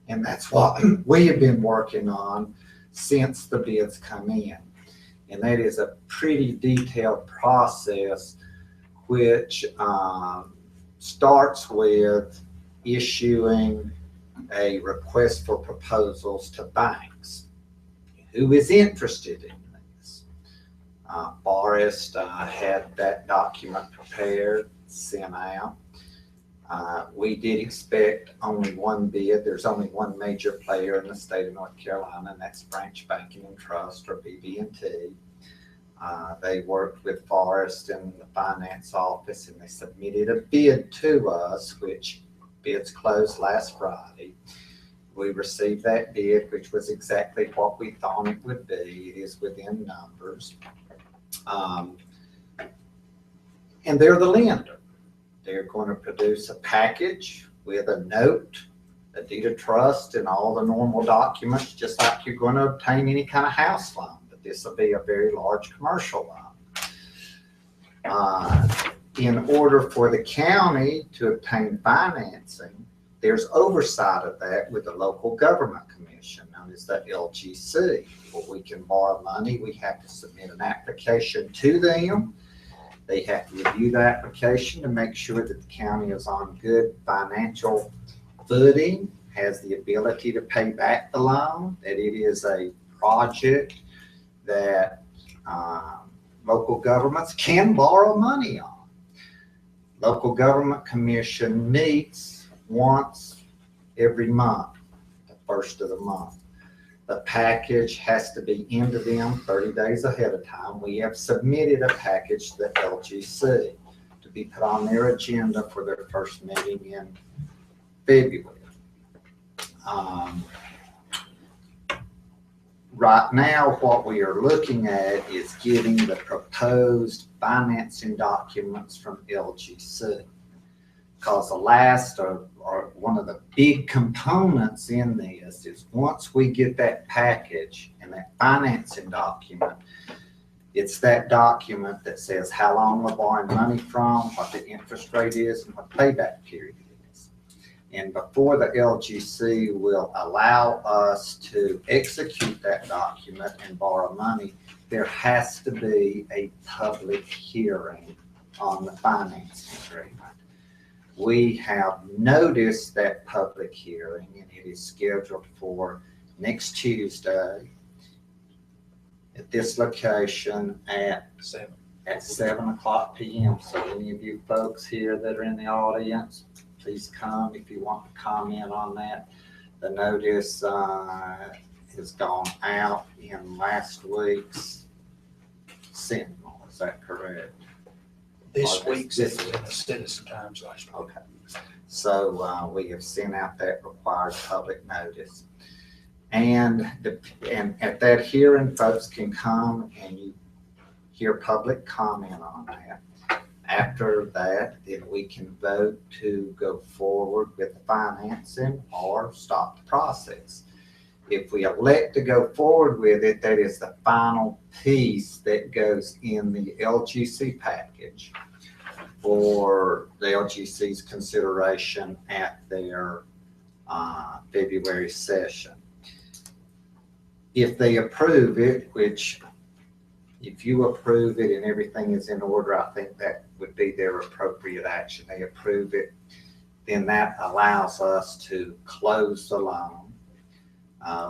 And that's what we have been working on since the bids come in. And that is a pretty detailed process, which starts with issuing a request for proposals to banks. Who is interested in this? Forrest had that document prepared, sent out. We did expect only one bid. There's only one major player in the state of North Carolina, and that's Branch Banking and Trust, or BB&T. They worked with Forrest in the finance office, and they submitted a bid to us, which bids closed last Friday. We received that bid, which was exactly what we thought it would be. It is within numbers. And they're the lender. They're going to produce a package with a note, a deed of trust, and all the normal documents, just like you're going to obtain any kind of house loan. But this will be a very large commercial loan. In order for the county to obtain financing, there's oversight of that with the local government commission, known as the LGC. Before we can borrow money, we have to submit an application to them. They have to review the application to make sure that the county is on good financial footing, has the ability to pay back the loan, that it is a project that local governments can borrow money on. Local government commission meets once every month, the first of the month. The package has to be into them 30 days ahead of time. We have submitted a package to the LGC to be put on their agenda for their first meeting in February. Right now, what we are looking at is getting the proposed financing documents from LGC. Because the last or one of the big components in this is once we get that package and that financing document, it's that document that says how long we're borrowing money from, what the interest rate is, and what the payback period is. And before the LGC will allow us to execute that document and borrow money, there has to be a public hearing on the financing agreement. We have noticed that public hearing, and it is scheduled for next Tuesday at this location at 7 o'clock p.m. So any of you folks here that are in the audience, please come if you want to comment on that. The notice has gone out in last week's Sentinel. Is that correct? This week's in the Citizen Times last week. Okay. So we have sent out that required public notice. And at that hearing, folks can come and you hear public comment on that. After that, then we can vote to go forward with the financing or stop the process. If we elect to go forward with it, that is the final piece that goes in the LGC package for the LGC's consideration at their February session. If they approve it, which if you approve it and everything is in order, I think that would be their appropriate action. They approve it, then that allows us to close the loan.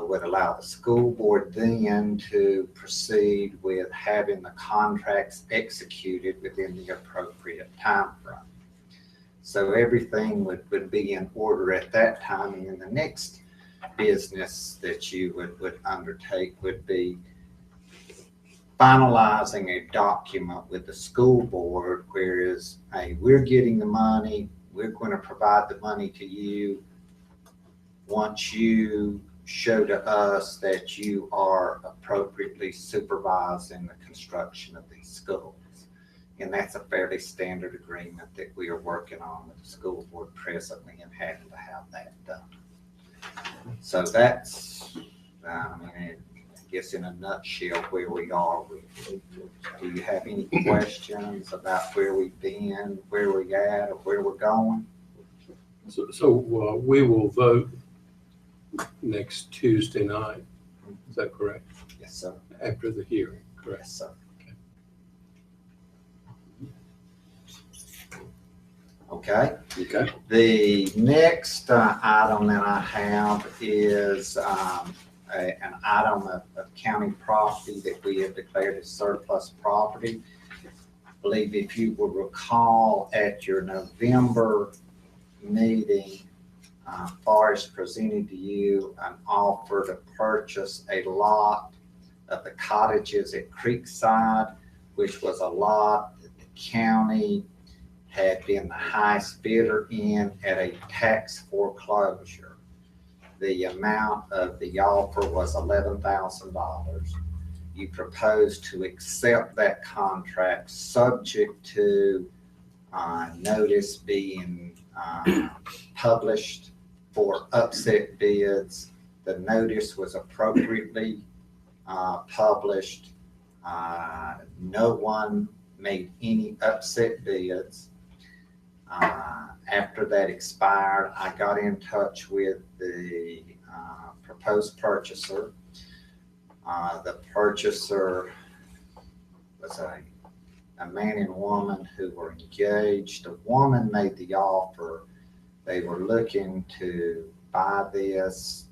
Would allow the school board then to proceed with having the contracts executed within the appropriate time frame. So everything would be in order at that time, and then the next business that you would undertake would be finalizing a document with the school board, whereas, hey, we're getting the money, we're going to provide the money to you once you show to us that you are appropriately supervising the construction of these schools. And that's a fairly standard agreement that we are working on with the school board presently and having to have that done. So that's, I guess in a nutshell where we are with it. Do you have any questions about where we've been, where we're at, or where we're going? So we will vote next Tuesday night. Is that correct? Yes, sir. After the hearing, correct? Yes, sir. Okay. Okay. The next item that I have is an item of county property that we have declared as surplus property. I believe if you will recall at your November meeting, Forrest presented to you an offer to purchase a lot of the cottages at Creekside, which was a lot that the county had been the highest bidder in at a tax foreclosure. The amount of the offer was $11,000. You proposed to accept that contract subject to notice being published for upset bids. The notice was appropriately published. No one made any upset bids. After that expired, I got in touch with the proposed purchaser. The purchaser was a man and woman who were engaged. The woman made the offer. They were looking to buy this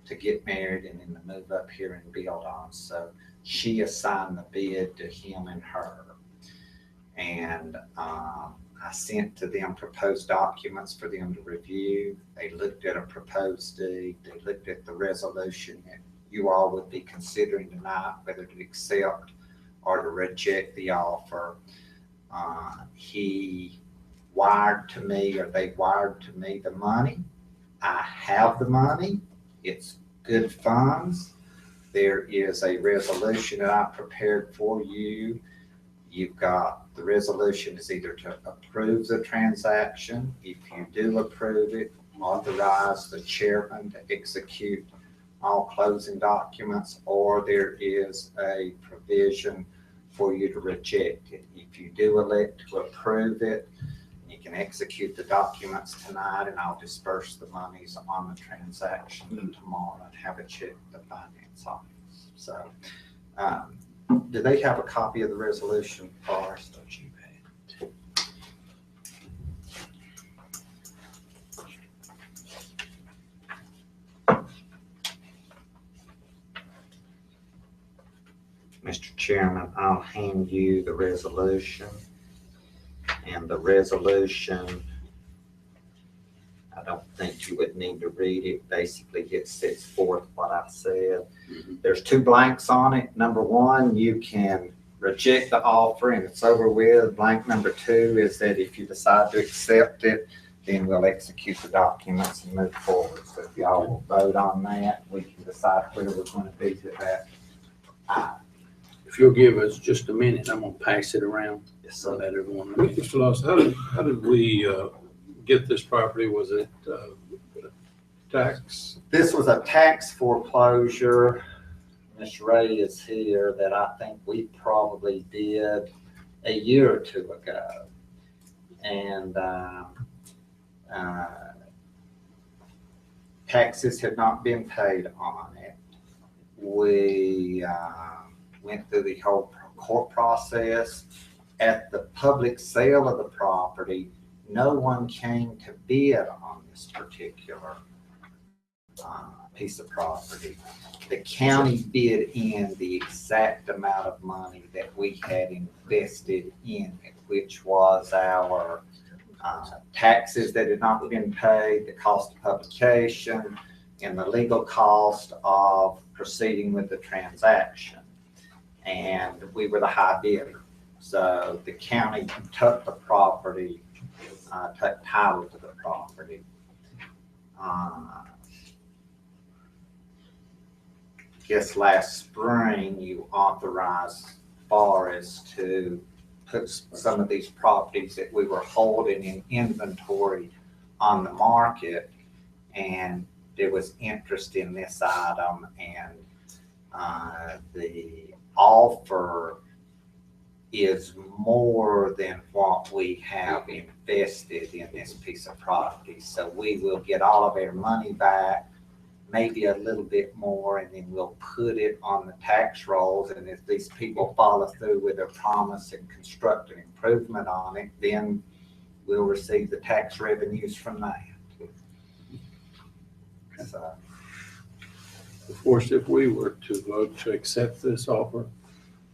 to get married and then to move up here and build on. So she assigned the bid to him and her. And I sent to them proposed documents for them to review. They looked at a proposed deed. They looked at the resolution that you all would be considering tonight, whether to accept or to reject the offer. He wired to me, or they wired to me the money. I have the money. It's good funds. There is a resolution that I prepared for you. You've got, the resolution is either to approve the transaction. If you do approve it, authorize the chairman to execute all closing documents, or there is a provision for you to reject it. If you do elect to approve it, you can execute the documents tonight, and I'll disperse the monies on the transaction tomorrow and have a check with the finance office. So, do they have a copy of the resolution, Forrest? Mr. Chairman, I'll hand you the resolution. And the resolution, I don't think you would need to read it. Basically, it sets forth what I said. There's 2 blanks on it. Number 1, you can reject the offer and it's over with. Blank number 2 is that if you decide to accept it, then we'll execute the documents and move forward. So if y'all will vote on that, we can decide where we're going to be with that. If you'll give us just a minute, I'm gonna pass it around. Yes, So sir. that everyone. Mr. Lawson, how did we get this property? Was it tax? This was a tax foreclosure. Ms. Ray is here, that I think we probably did a year or 2 ago. And taxes had not been paid on it. We went through the whole court process. At the public sale of the property, no one came to bid on this particular piece of property. The county bid in the exact amount of money that we had invested in it, which was our taxes that had not been paid, the cost of publication, and the legal cost of proceeding with the transaction. And we were the high bidder. So the county took the property, took title to the property. Guess last spring you authorized Forrest to put some of these properties that we were holding in inventory on the market, and there was interest in this item, and the offer is more than what we have invested in this piece of property. So we will get all of our money back, maybe a little bit more, and then we'll put it on the tax rolls. And if these people follow through with their promise and construct an improvement on it, then we'll receive the tax revenues from that. So, Forrest, if we were to vote to accept this offer,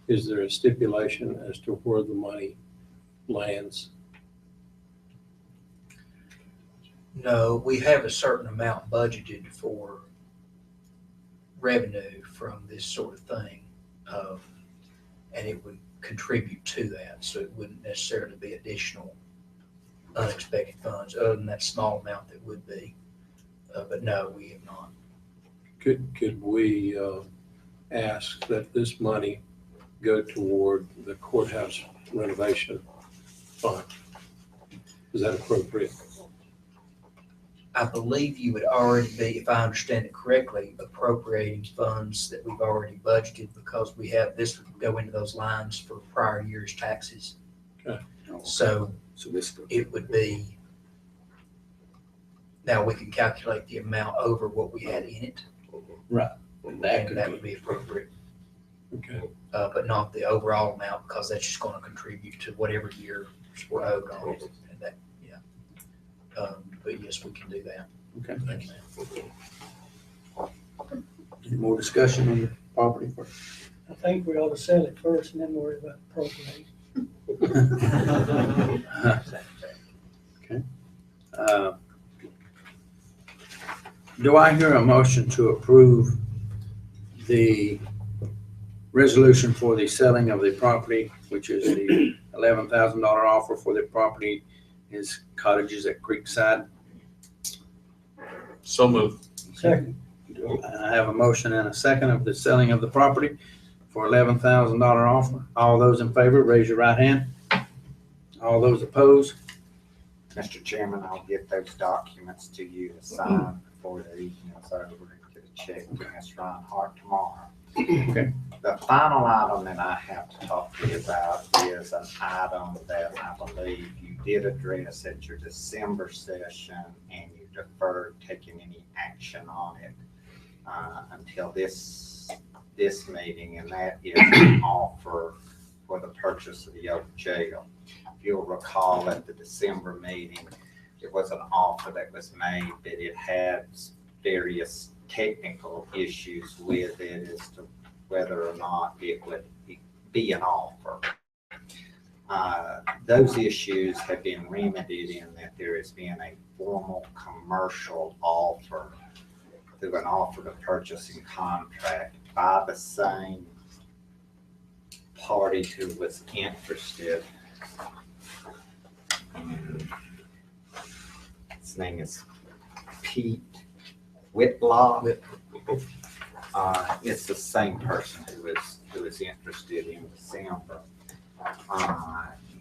is there a stipulation as to where the money lands? No, we have a certain amount budgeted for revenue from this sort of thing. And it would contribute to that. So it wouldn't necessarily be additional unexpected funds other than that small amount that would be. But no, we have not. Could we ask that this money go toward the courthouse renovation fund? Is that appropriate? I believe you would already be, if I understand it correctly, appropriating funds that we've already budgeted because we have, this would go into those lines for prior year's taxes. Okay. So So this, it would be, now we can calculate the amount over what we had in it, and that and could that would be, be appropriate, Okay. but not the overall amount because that's just gonna contribute to whatever year we're owed on it. And that, yeah. But yes, we can do that. okay. Thank you. Any more discussion on the property first? I think we ought to sell it first and then worry about appropriating. Okay. Do I hear a motion to approve the resolution for the selling of the property, which is the $11,000 offer for the property is Cottages at Creekside? So moved. Second. I have a motion and a second of the selling of the property for $11,000 offer. All those in favor, raise your right hand. All those opposed? Mr. Chairman, I'll get those documents to you to sign before the evening's over and get a check from Ms. Rhinehart tomorrow. Okay. The final item that I have to talk to you about is an item that I believe you did address at your December session and you deferred taking any action on it until this meeting, and that is an offer for the purchase of the old jail. If you'll recall at the December meeting, it was an offer that was made, but it had various technical issues with it as to whether or not it would be an offer. Those issues have been remedied in that there has been a formal commercial offer through an offer to purchase and contract by the same party who was interested. His name is Pete Whitlock. It's the same person who is interested in December.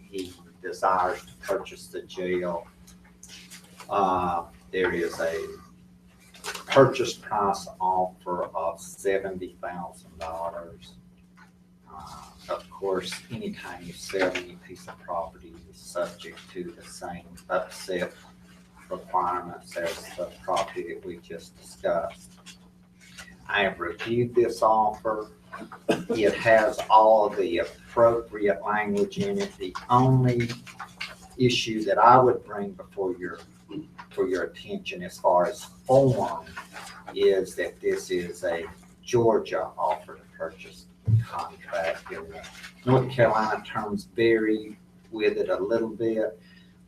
He desires to purchase the jail. There is a purchase price offer of $70,000. Of course, anytime you sell any piece of property, it's subject to the same upset requirements as the property that we just discussed. I have reviewed this offer. It has all of the appropriate language in it. The only issue that I would bring before your attention as far as form is that this is a Georgia offer to purchase contract, and the North Carolina terms vary with it a little bit.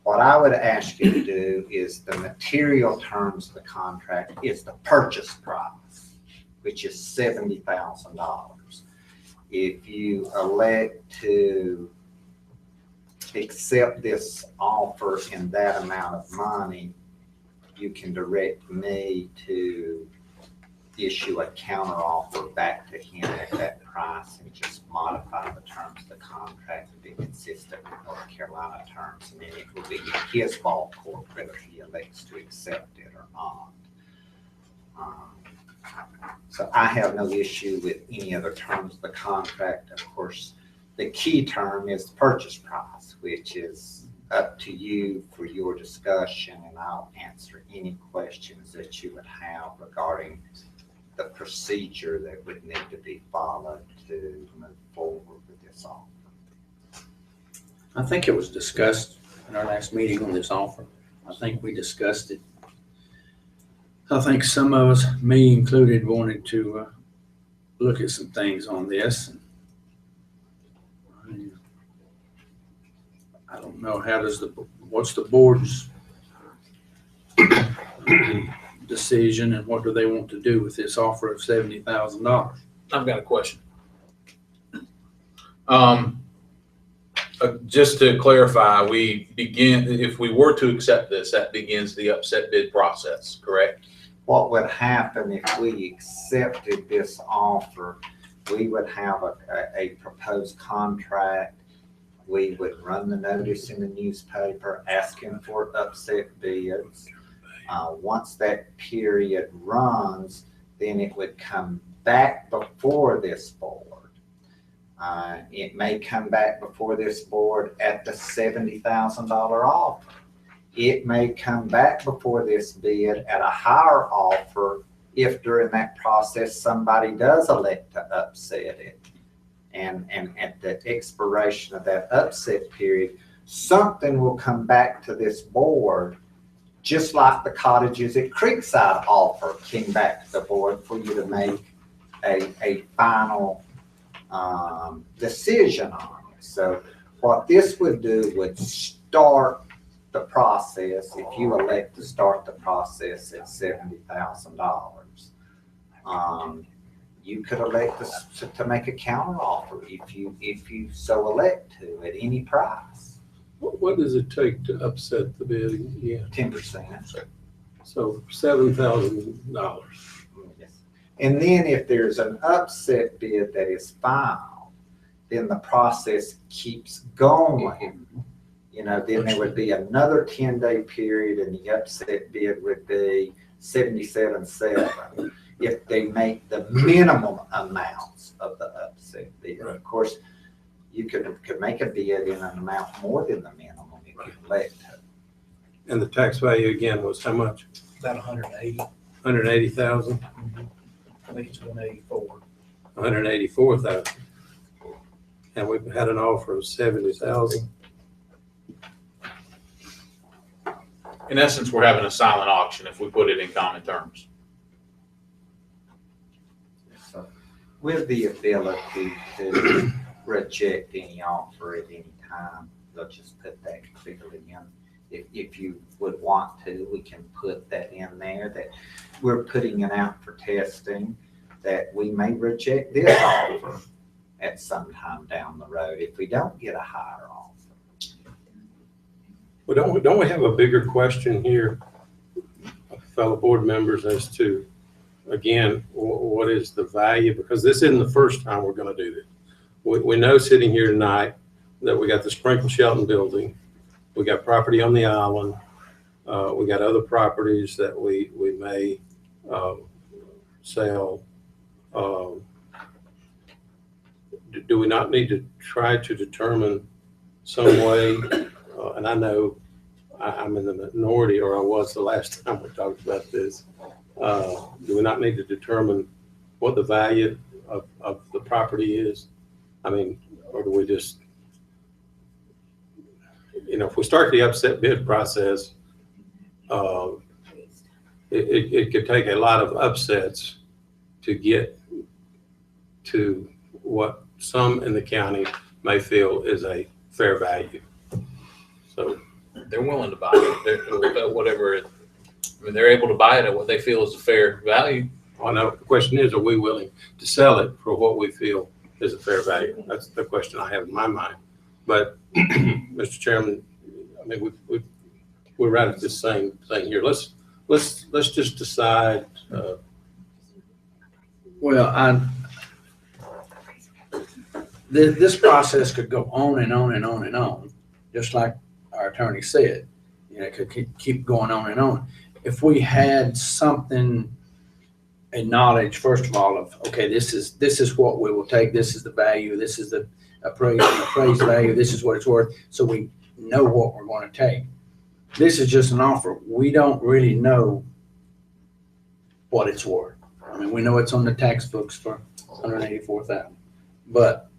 What I would ask you to do is the material terms of the contract is the purchase price, which is $70,000. If you elect to accept this offer in that amount of money, you can direct me to issue a counter offer back to him at that price and just modify the terms of the contract to be consistent with North Carolina terms, and then it will be his ball court whether he elects to accept it or not. So I have no issue with any other terms of the contract. Of course, the key term is the purchase price, which is up to you for your discussion, and I'll answer any questions that you would have regarding the procedure that would need to be followed to move forward with this offer. I think it was discussed in our last meeting on this offer. I think we discussed it. I think some of us, me included, wanted to look at some things on this. I don't know, what's the board's decision and what do they want to do with this offer of $70,000? I've got a question. Just to clarify, if we were to accept this, that begins the upset bid process, correct? What would happen if we accepted this offer, we would have a proposed contract. We would run the notice in the newspaper asking for upset bids. Once that period runs, then it would come back before this board. It may come back before this board at the $70,000 offer. It may come back before this bid at a higher offer if during that process somebody does elect to upset it. And at the expiration of that upset period, something will come back to this board, just like the Cottages at Creekside offer came back to the board for you to make a final decision on it. So what this would do would start the process, if you elect to start the process at $70,000. You could elect to make a counter offer if you so elect to at any price. What does it take to upset the bid again? 10%. So $7,000. Yes. And then if there's an upset bid that is final, then the process keeps going. You know, then there would be another 10-day period and the upset bid would be 77.7 if they make the minimum amounts of the upset bid. Right. Of course, you could make a bid in an amount more than the minimum if you elect to. And the tax value again was how much? About 180. 180,000? I think it's 184. 184,000. And we've had an offer of 70,000. In essence, we're having a silent auction if we put it in common terms. So, with the ability to reject any offer at any time, they'll just put that clearly in. If you would want to, we can put that in there, that we're putting it out for testing, that we may reject this offer at some time down the road if we don't get a higher offer. Well, don't we have a bigger question here, fellow board members, as to, again, what is the value? Because this isn't the first time we're going to do this. We know sitting here tonight that we got the Sprinkle Shelton building, we got property on the island, we got other properties that we may sell. Do we not need to try to determine some way, and I know I'm in the minority, or I was the last time we talked about this, do we not need to determine what the value of the property is? I mean, or do we just, you know, if we start the upset bid process, it could take a lot of upsets to get to what some in the county may feel is a fair value. So They're willing to buy it. They're, whatever it, I mean, they're able to buy it at what they feel is a fair value. I know the question is, are we willing to sell it for what we feel is a fair value? That's the question I have in my mind. But Mr. Chairman, I mean, we're right at this same thing here. Let's just decide. Well, this process could go on and on and on and on, just like our attorney said. You know, it could keep going on and on. If we had something, a knowledge, first of all, of, okay, this is what we will take, this is the value, this is the appraised value, this is what it's worth, so we know what we're going to take. This is just an offer. We don't really know what it's worth. I mean, we know it's on the tax books for $184,000, but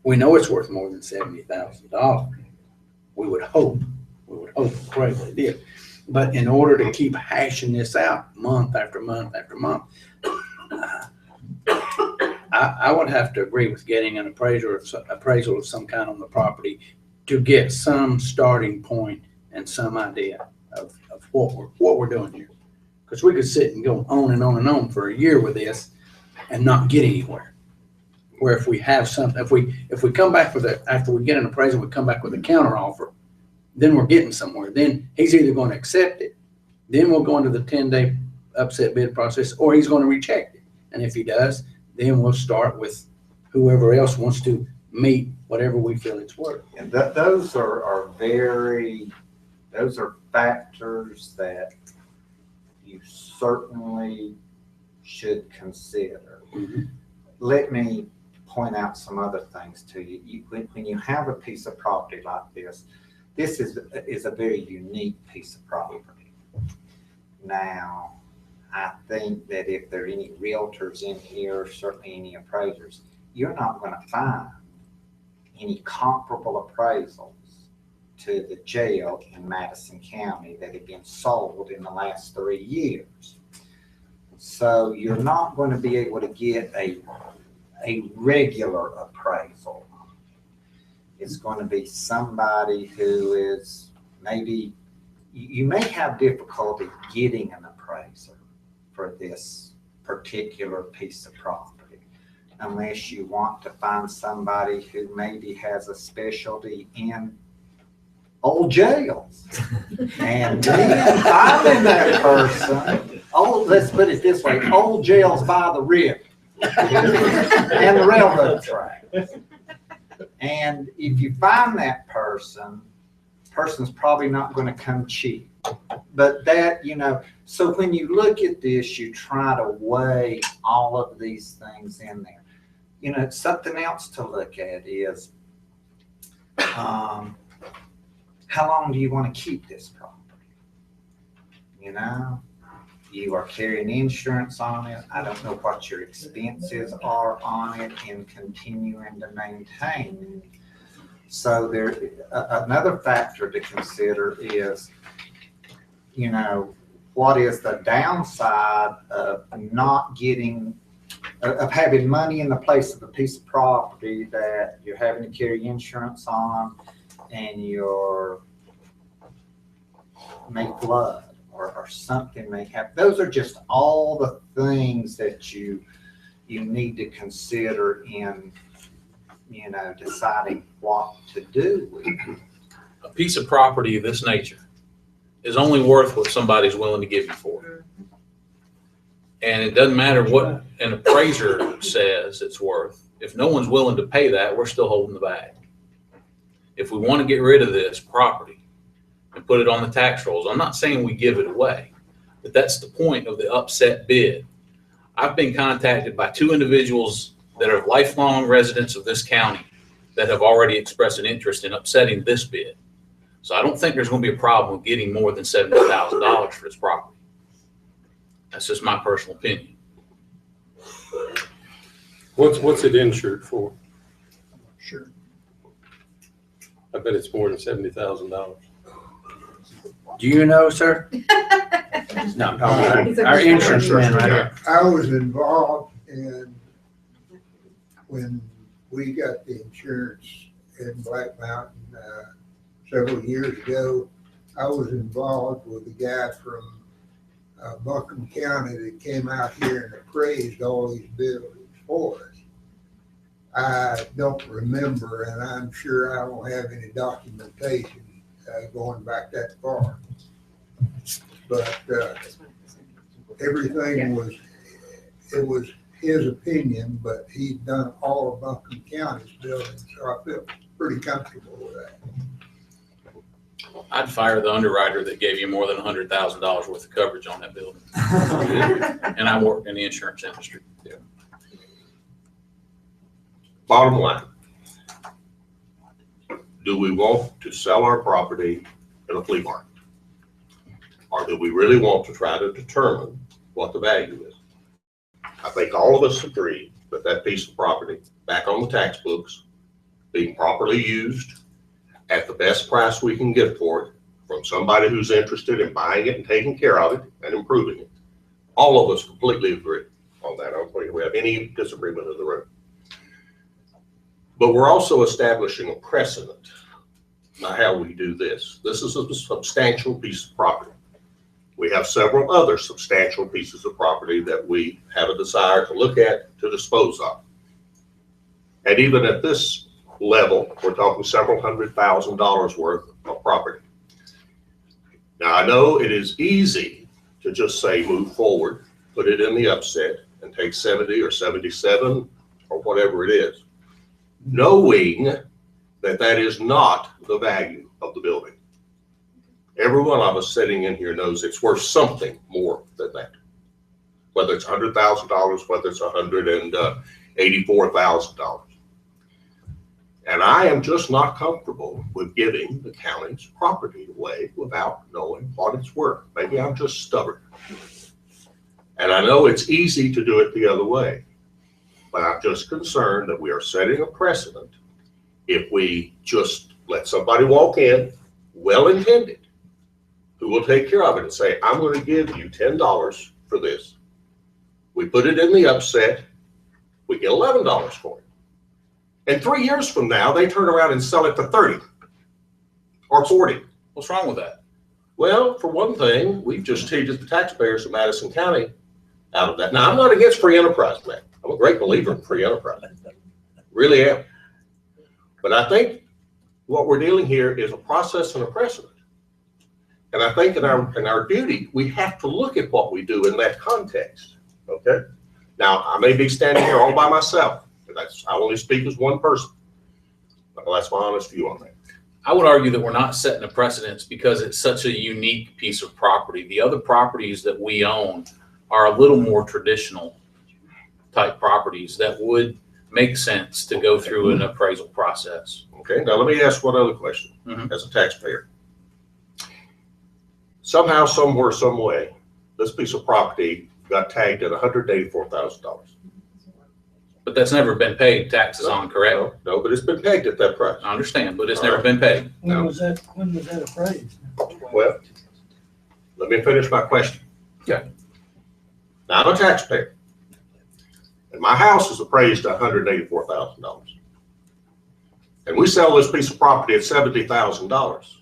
we know it's worth more than $70,000. We would hope greatly did. But in order to keep hashing this out month after month after month, I would have to agree with getting an appraisal of some kind on the property to get some starting point and some idea of what we're doing here. Because we could sit and go on and on and on for a year with this and not get anywhere. Where if we have something, if we come back with after we get an appraisal, we come back with a counter offer, then we're getting somewhere. Then he's either going to accept it, then we'll go into the 10-day upset bid process, or he's going to reject it. And if he does, then we'll start with whoever else wants to meet whatever we feel it's worth. And those are factors that you certainly should consider. Let me point out some other things to you. When you have a piece of property like this, this is a very unique piece of property. Now, I think that if there are any realtors in here, certainly any appraisers, you're not going to find any comparable appraisals to the jail in Madison County that have been sold in the last 3 years. So you're not going to be able to get a regular appraisal. It's going to be somebody who is maybe, you may have difficulty getting an appraiser for this particular piece of property, unless you want to find somebody who maybe has a specialty in old jails. And then finding that person, let's put it this way, old jails by the river and the railroad track. And if you find that person's probably not going to come cheap. But that, so when you look at this, you try to weigh all of these things in there. Something else to look at is how long do you want to keep this property? You are carrying insurance on it. I don't know what your expenses are on it in continuing to maintain it. So there, another factor to consider is, what is the downside of not getting, of having money in the place of a piece of property that you're having to carry insurance on, and may flood or something may happen. Those are just all the things that you need to consider in deciding what to do with it. A piece of property of this nature is only worth what somebody's willing to give you for it. And it doesn't matter what an appraiser says it's worth. If no one's willing to pay that, we're still holding the bag. If we want to get rid of this property and put it on the tax rolls, I'm not saying we give it away, but that's the point of the upset bid. I've been contacted by 2 individuals that are lifelong residents of this county that have already expressed an interest in upsetting this bid. So I don't think there's going to be a problem with getting more than $70,000 for this property. That's just my personal opinion. What's it insured for? Sure. I bet it's more than $70,000. Do you know, sir? No, I'm talking about our insurance man right here. I was involved in when we got the insurance in Black Mountain several years ago. I was involved with a guy from Buncombe County that came out here and appraised all these buildings for us. I don't remember, and I'm sure I don't have any documentation going back that far. But everything was his opinion, but he'd done all of Buncombe County's buildings, so I feel pretty comfortable with that. I'd fire the underwriter that gave you more than $100,000 worth of coverage on that building. And I work in the insurance industry. Yeah. Bottom line, do we want to sell our property in a flea market? Or do we really want to try to determine what the value is? I think all of us agree that that piece of property back on the tax books, being properly used at the best price we can get for it from somebody who's interested in buying it and taking care of it and improving it. All of us completely agree on that. I don't think we have any disagreement in the room. But we're also establishing a precedent by how we do this. This is a substantial piece of property. We have several other substantial pieces of property that we have a desire to look at, to dispose of. And even at this level, we're talking several $100,000 worth of property. Now, I know it is easy to just say move forward, put it in the upset, and take 70 or 77 or whatever it is, knowing that that is not the value of the building. Every one of us sitting in here knows it's worth something more than that. Whether it's $100,000, whether it's $184,000. And I am just not comfortable with giving the county's property away without knowing what it's worth. Maybe I'm just stubborn. And I know it's easy to do it the other way, but I'm just concerned that we are setting a precedent if we just let somebody walk in, well-intended, who will take care of it and say, I'm going to give you $10 for this. We put it in the upset, we get $11 for it. And 3 years from now, they turn around and sell it for 30 or 40. What's wrong with that? Well, for one thing, we've just cheated the taxpayers of Madison County out of that. Now, I'm not against free enterprise, man. I'm a great believer in free enterprise. Really am. But I think what we're dealing here is a process and a precedent. And I think in our duty, we have to look at what we do in that context. Okay? Now, I may be standing here all by myself. I only speak as one person. But that's my honest view on that. I would argue that we're not setting a precedence because it's such a unique piece of property. The other properties that we own are a little more traditional type properties that would make sense to go through an appraisal process. Okay, now let me ask one other question as a taxpayer. Somehow, somewhere, some way, this piece of property got tagged at $184,000. But that's never been paid taxes on, correct? No, but it's been pegged at that price. I understand, but it's never been paid. When was that appraised? Well, let me finish my question. Okay. Now, I'm a taxpayer, and my house is appraised at $184,000. And we sell this piece of property at $70,000.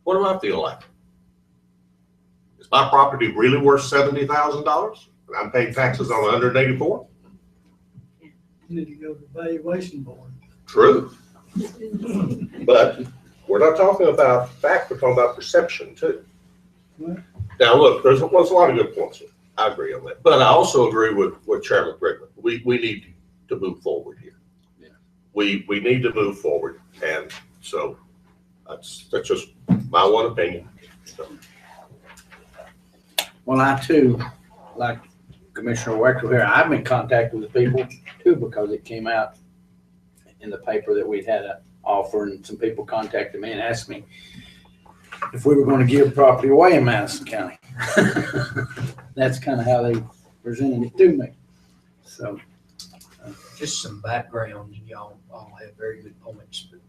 What do I feel like? Is my property really worth $70,000? And I'm paying taxes on $184,000? You need to go to the valuation board. True. But we're not talking about fact, we're talking about perception too. What? Now, look, there's a lot of good points here. I agree on that. But I also agree with Chairman Brigman. We need to move forward here. Yeah. We need to move forward. And so that's just my one opinion. So. Well, I too, like Commissioner Wechter here, I'm in contact with the people too, because it came out in the paper that we'd had an offer, and some people contacted me and asked me if we were going to give property away in Madison County. That's kind of how they presented it to me. So Just some background, and y'all all have very good points, but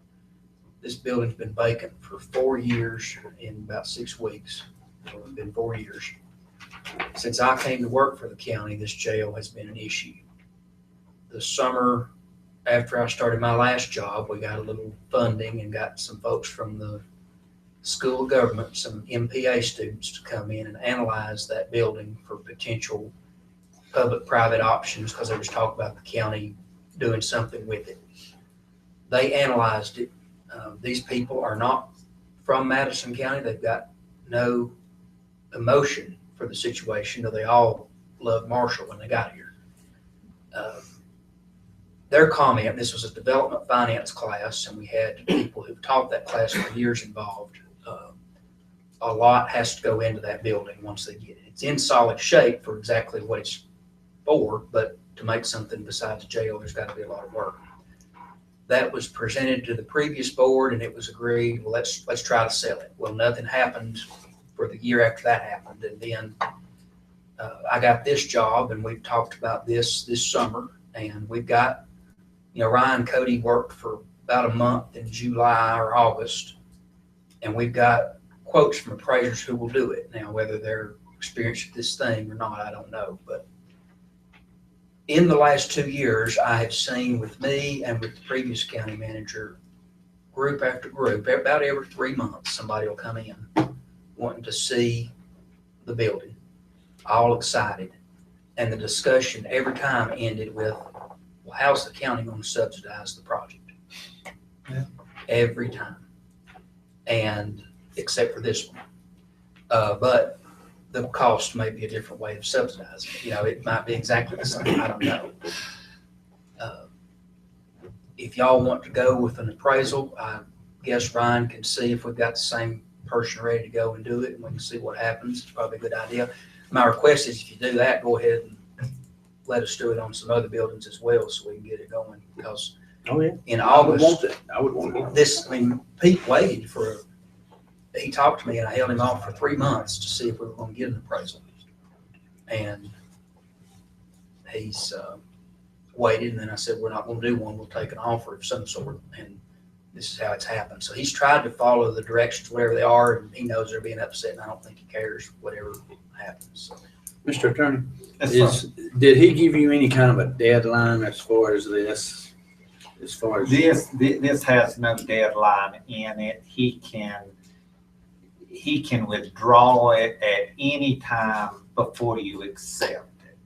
this building's been vacant for 4 years in about 6 weeks. So it's been 4 years. Since I came to work for the county, this jail has been an issue. The summer after I started my last job, we got a little funding and got some folks from the School of Government, some MPA students, to come in and analyze that building for potential public-private options, because there was talk about the county doing something with it. They analyzed it. These people are not from Madison County. They've got no emotion for the situation, though they all loved Marshall when they got here. Their comment, this was a development finance class, and we had people who've taught that class for years involved. A lot has to go into that building once they get it. It's in solid shape for exactly what it's for, but to make something besides jail, there's got to be a lot of work. That was presented to the previous board, and it was agreed, well, let's try to sell it. Well, nothing happened for the year after that happened, and then I got this job, and we've talked about this summer, and we've got, Ryan Cody worked for about a month in July or August, and we've got quotes from appraisers who will do it. Now, whether they're experienced with this thing or not, I don't know, but in the last 2 years, I have seen with me and with the previous county manager, group after group, about every 3 months, somebody will come in wanting to see the building, all excited. And the discussion every time ended with, well, how's the county going to subsidize the project? Yeah. Every time. And except for this one. But the cost may be a different way of subsidizing it. It might be exactly the same. I don't know. If y'all want to go with an appraisal, I guess Ryan can see if we've got the same person ready to go and do it, and we can see what happens. It's probably a good idea. My request is if you do that, go ahead and let us do it on some other buildings as well, so we can get it going, because Oh, yeah. in I would want August, it. I would want it. this, I mean, Pete waited he talked to me and I held him off for 3 months to see if we were gonna get an appraisal. And he's, waited, and then I said, we're not gonna do one, we'll take an offer of some sort, and this is how it's happened. So he's tried to follow the directions, whatever they are, and he knows they're being upset, and I don't think he cares whatever happens, so. Mr. Attorney, did he give you any kind of a deadline as far as this? As far as This has no deadline in it. He can withdraw it at any time before you accept it.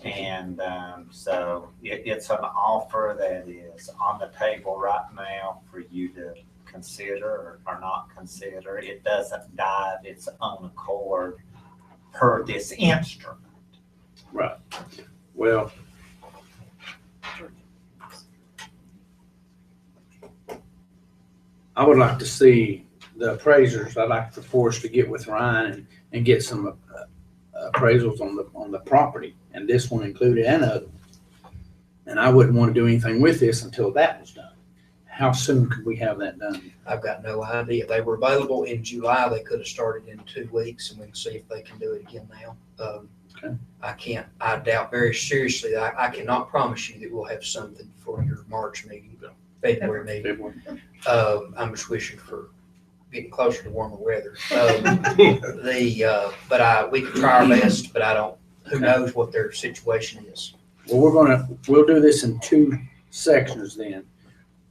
And so it's an offer that is on the table right now for you to consider or not consider. It doesn't die of its own accord per this instrument. Right. Well, I would like to see the appraisers. I'd like for Forrest to get with Ryan and get some appraisals on the property, and this one included and other. And I wouldn't want to do anything with this until that was done. How soon could we have that done? I've got no idea. They were available in July. They could have started in 2 weeks, and we can see if they can do it again now. Okay. I doubt very seriously that I cannot promise you that we'll have something for your March meeting, February meeting. February. I'm just wishing for getting closer to warmer weather. But we can try our best, but who knows what their situation is. Well, we'll do this in 2 sections then.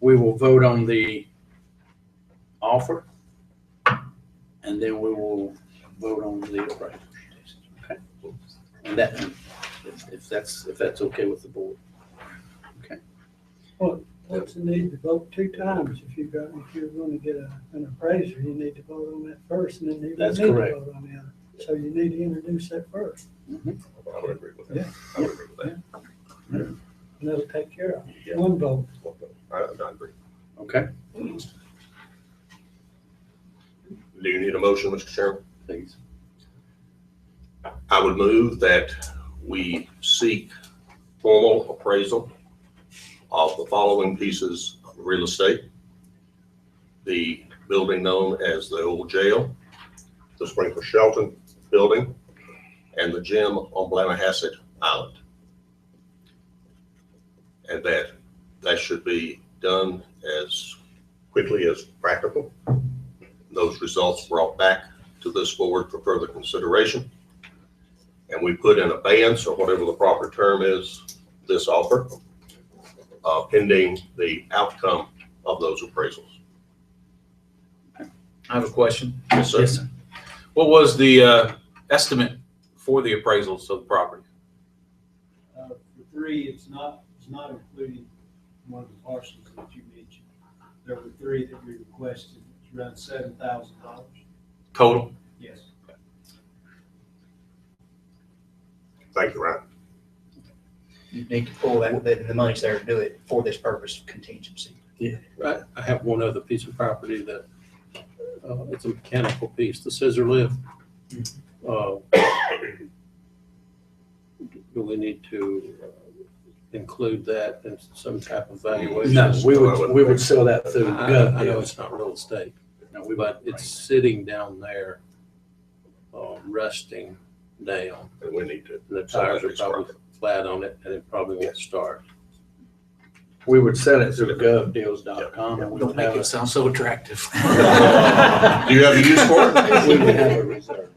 We will vote on the offer, and then we will vote on the appraisal. Okay. And that, if that's okay with the board. Okay. What's the need to vote 2 times? If you're going to get an appraiser, you need to vote on that first, and then you need That's to correct. vote on the other. So you need to introduce that first. Mhm. I would agree with that. Yeah. I would agree with that. And that'll take care of it. Get 1 vote. I agree. Okay, Do you need a motion, Mr. Chairman? please. I would move that we seek formal appraisal of the following pieces of real estate: the building known as the old jail, the Sprinkler Shelton building, and the gym on Blamahasset Island. And that should be done as quickly as practical. Those results brought back to this board for further consideration. And we put in abeyance, or whatever the proper term is, this offer, pending the outcome of those appraisals. I have a question. Yes, sir. Yes, sir. What was the estimate for the appraisals of the property? For 3, it's not including one of the parcels that you mentioned. There were 3 that we requested. It's around $7,000. Total? Yes. Thank you, Ryan. You need to pull that, the money's there to do it for this purpose of contingency. Yeah, right. I have one other piece of property that, it's a mechanical piece, the scissor lift. Do we need to include that in some type of valuation? No, we would sell that through I Gov. know it's not real estate, No, we but it's sitting down there, resting down. And we need to. The tires are probably flat on it, and it probably won't start. We would sell it through govdeals.com, and we Don't would make have it sound so attractive. Do you have a use for it? we would have a reserve.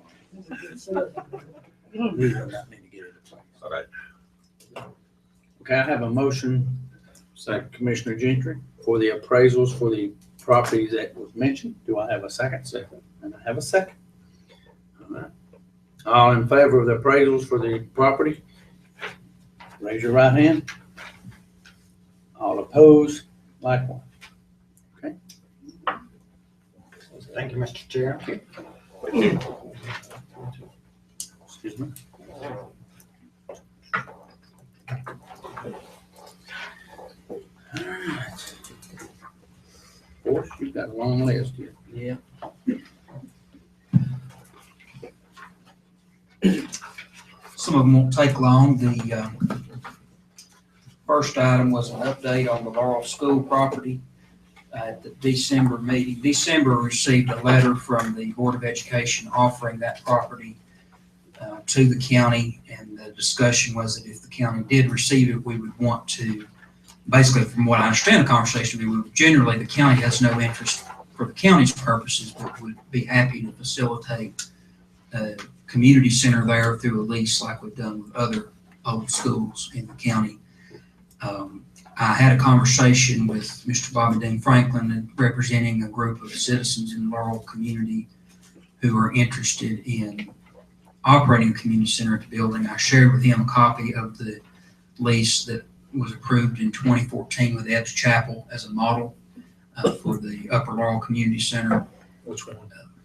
We would not need to get it in place. All right. Okay, I have a motion, second Commissioner Gentry, for the appraisals for the properties that was mentioned. Do I have a second? Second. And I have a second. All right. All in favor of the appraisals for the property? Raise your right hand. All opposed, likewise. Okay. Thank you, Mr. Chair. Excuse me. All right. Forrest, you've got a long list here. Yeah. Some of them won't take long. The first item was an update on the Laurel School property. At the December meeting, December received a letter from the Board of Education offering that property to the county, and the discussion was that if the county did receive it, we would want to, basically from what I understand the conversation, we would generally, the county has no interest for the county's purposes, but would be happy to facilitate a community center there through a lease like we've done with other old schools in the county. I had a conversation with Mr. Bobby Dean Franklin, representing a group of citizens in the Laurel community who are interested in operating a community center at the building. I shared with him a copy of the lease that was approved in 2014 with Ebbs Chapel as a model for the Upper Laurel Community Center. Which one?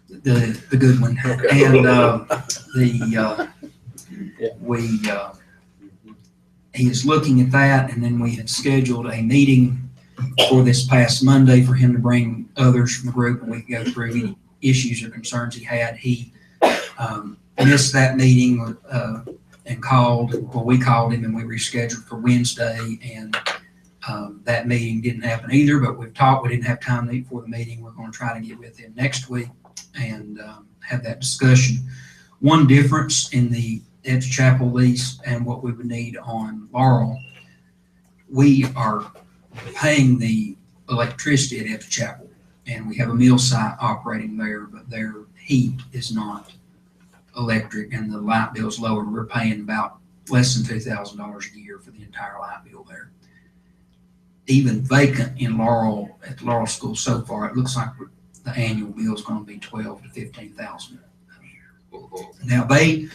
The good one. Okay. And he is looking at that, and then we had scheduled a meeting for this past Monday for him to bring others from the group, and we could go through any issues or concerns he had. He missed that meeting and called, well, we called him and we rescheduled for Wednesday, and that meeting didn't happen either, but we've talked, we didn't have time to meet for the meeting. We're going to try to get with him next week and have that discussion. One difference in the Ebbs Chapel lease and what we would need on Laurel, we are paying the electricity at Ebbs Chapel, and we have a mill site operating there, but their heat is not electric, and the light bill's lower. We're paying about less than $2,000 a year for the entire light bill there. Even vacant in Laurel, at the Laurel School so far, it looks like the annual bill is going to be $12,000 to $15,000. Now they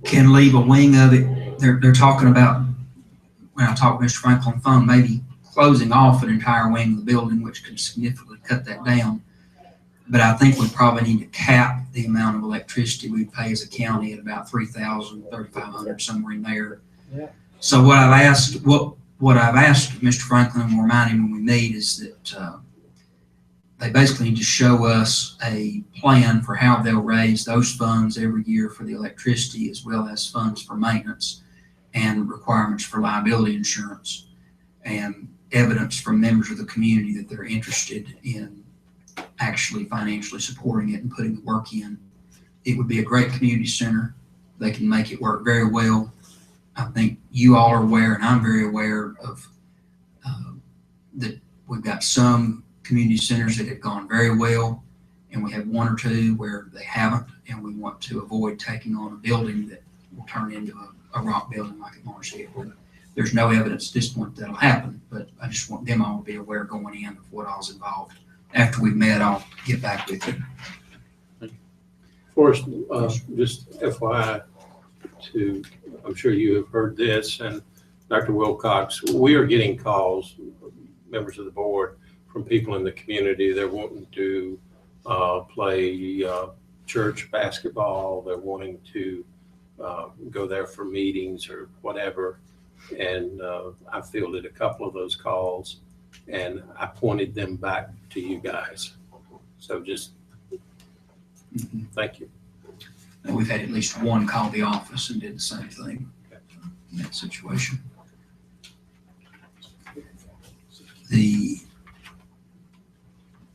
can leave a wing of it. They're talking about, when I talked with Mr. Franklin on the phone, maybe closing off an entire wing of the building, which could significantly cut that down. But I think we probably need to cap the amount of electricity we pay as a county at about $3,000, $3,500, somewhere in there. Yeah. So what I've asked Mr. Franklin, and we'll remind him when we meet, is that they basically need to show us a plan for how they'll raise those funds every year for the electricity, as well as funds for maintenance and requirements for liability insurance, and evidence from members of the community that they're interested in actually financially supporting it and putting the work in. It would be a great community center. They can make it work very well. I think you all are aware, and I'm very aware of that we've got some community centers that have gone very well, and we have one or two where they haven't, and we want to avoid taking on a building that will turn into a rock building like at Marshall. There's no evidence at this point that'll happen, but I just want them all to be aware going in of what all's involved. After we've met, I'll get back with you. Forrest, just FYI, I'm sure you have heard this, and Dr. Wilcox, we are getting calls, members of the board, from people in the community. They're wanting to play church basketball. They're wanting to go there for meetings or whatever. And I fielded a couple of those calls, and I pointed them back to you guys. So just thank you. And we've had at least one call the office and did the same thing in that situation. The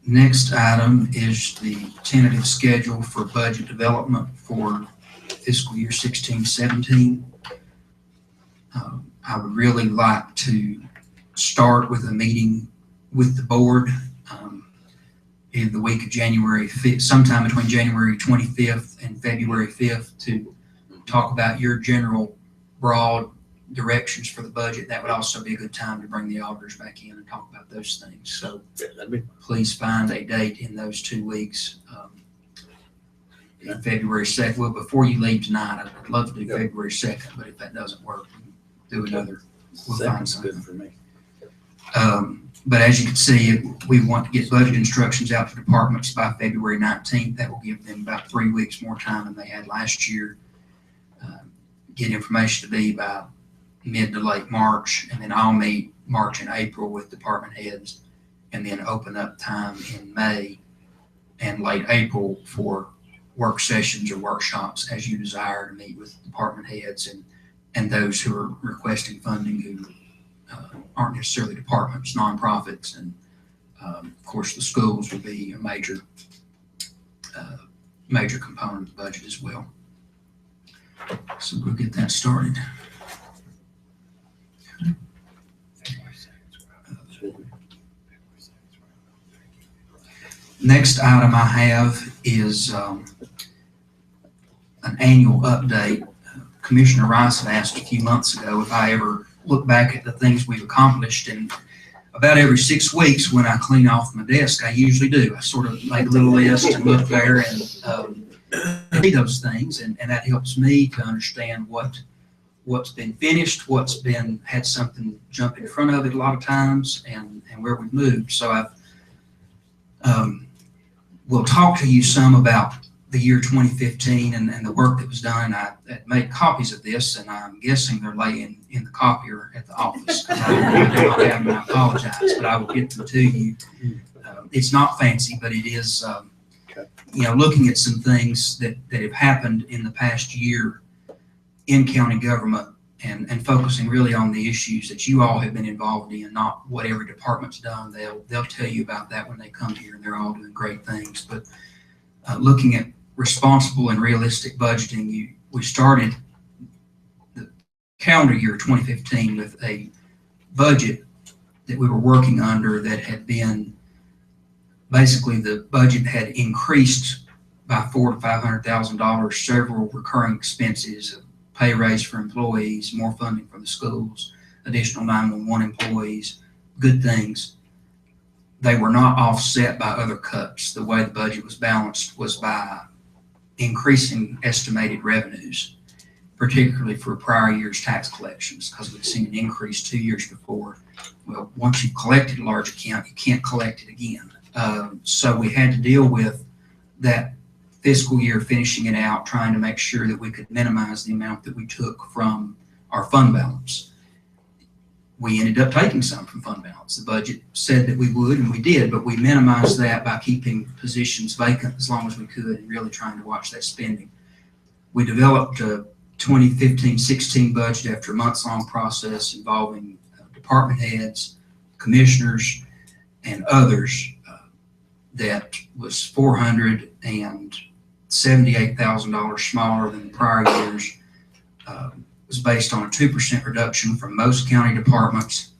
next item is the tentative schedule for budget development for fiscal year 16-17. I would really like to start with a meeting with the board in the week of January 5th, sometime between January 25th and February 5th, to talk about your general broad directions for the budget. That would also be a good time to bring the auditors back in and talk about those things. So please find a date in those 2 weeks. In February 2nd, well, before you leave tonight, I'd love to do February 2nd, but if that doesn't work, do another. We'll find something. Good for me. But as you can see, we want to get budget instructions out to departments by February 19th. That will give them about 3 weeks more time than they had last year. Get information to be by mid to late March, and then I'll meet March and April with department heads, and then open up time in May and late April for work sessions or workshops as you desire to meet with department heads and and those who are requesting funding who aren't necessarily departments, nonprofits, and of course the schools will be a major component of the budget as well. So we'll get that started. Next item I have is an annual update. Commissioner Rice had asked a few months ago if I ever look back at the things we've accomplished, and about every 6 weeks when I clean off my desk, I usually do. I sort of make a little list and look there and see those things, and that helps me to understand what's been finished, what's been had something jump in front of it a lot of times, and where we've moved. So we'll talk to you some about the year 2015 and the work that was done. I made copies of this, and I'm guessing they're laying in the copier at the office. I don't have them, I apologize, but I will get them to you. It's not fancy, but it is, looking at some things that have happened in the past year in county government, and focusing really on the issues that you all have been involved in, not what every department's done. They'll tell you about that when they come here, and they're all doing great things. But looking at responsible and realistic budgeting, we started the calendar year 2015 with a budget that we were working under that had been, basically the budget had increased by $400,000 to $500,000, several recurring expenses, pay raise for employees, more funding for the schools, additional 911 employees, good things. They were not offset by other cuts. The way the budget was balanced was by increasing estimated revenues, particularly for prior year's tax collections, because we'd seen an increase 2 years before. Well, once you've collected a large account, you can't collect it again. So we had to deal with that fiscal year, finishing it out, trying to make sure that we could minimize the amount that we took from our fund balance. We ended up taking some from fund balance. The budget said that we would, and we did, but we minimized that by keeping positions vacant as long as we could and really trying to watch that spending. We developed a 2015-16 budget after a months-long process involving department heads, commissioners, and others that was $478,000 smaller than the prior years. Was based on a 2% reduction from most county departments.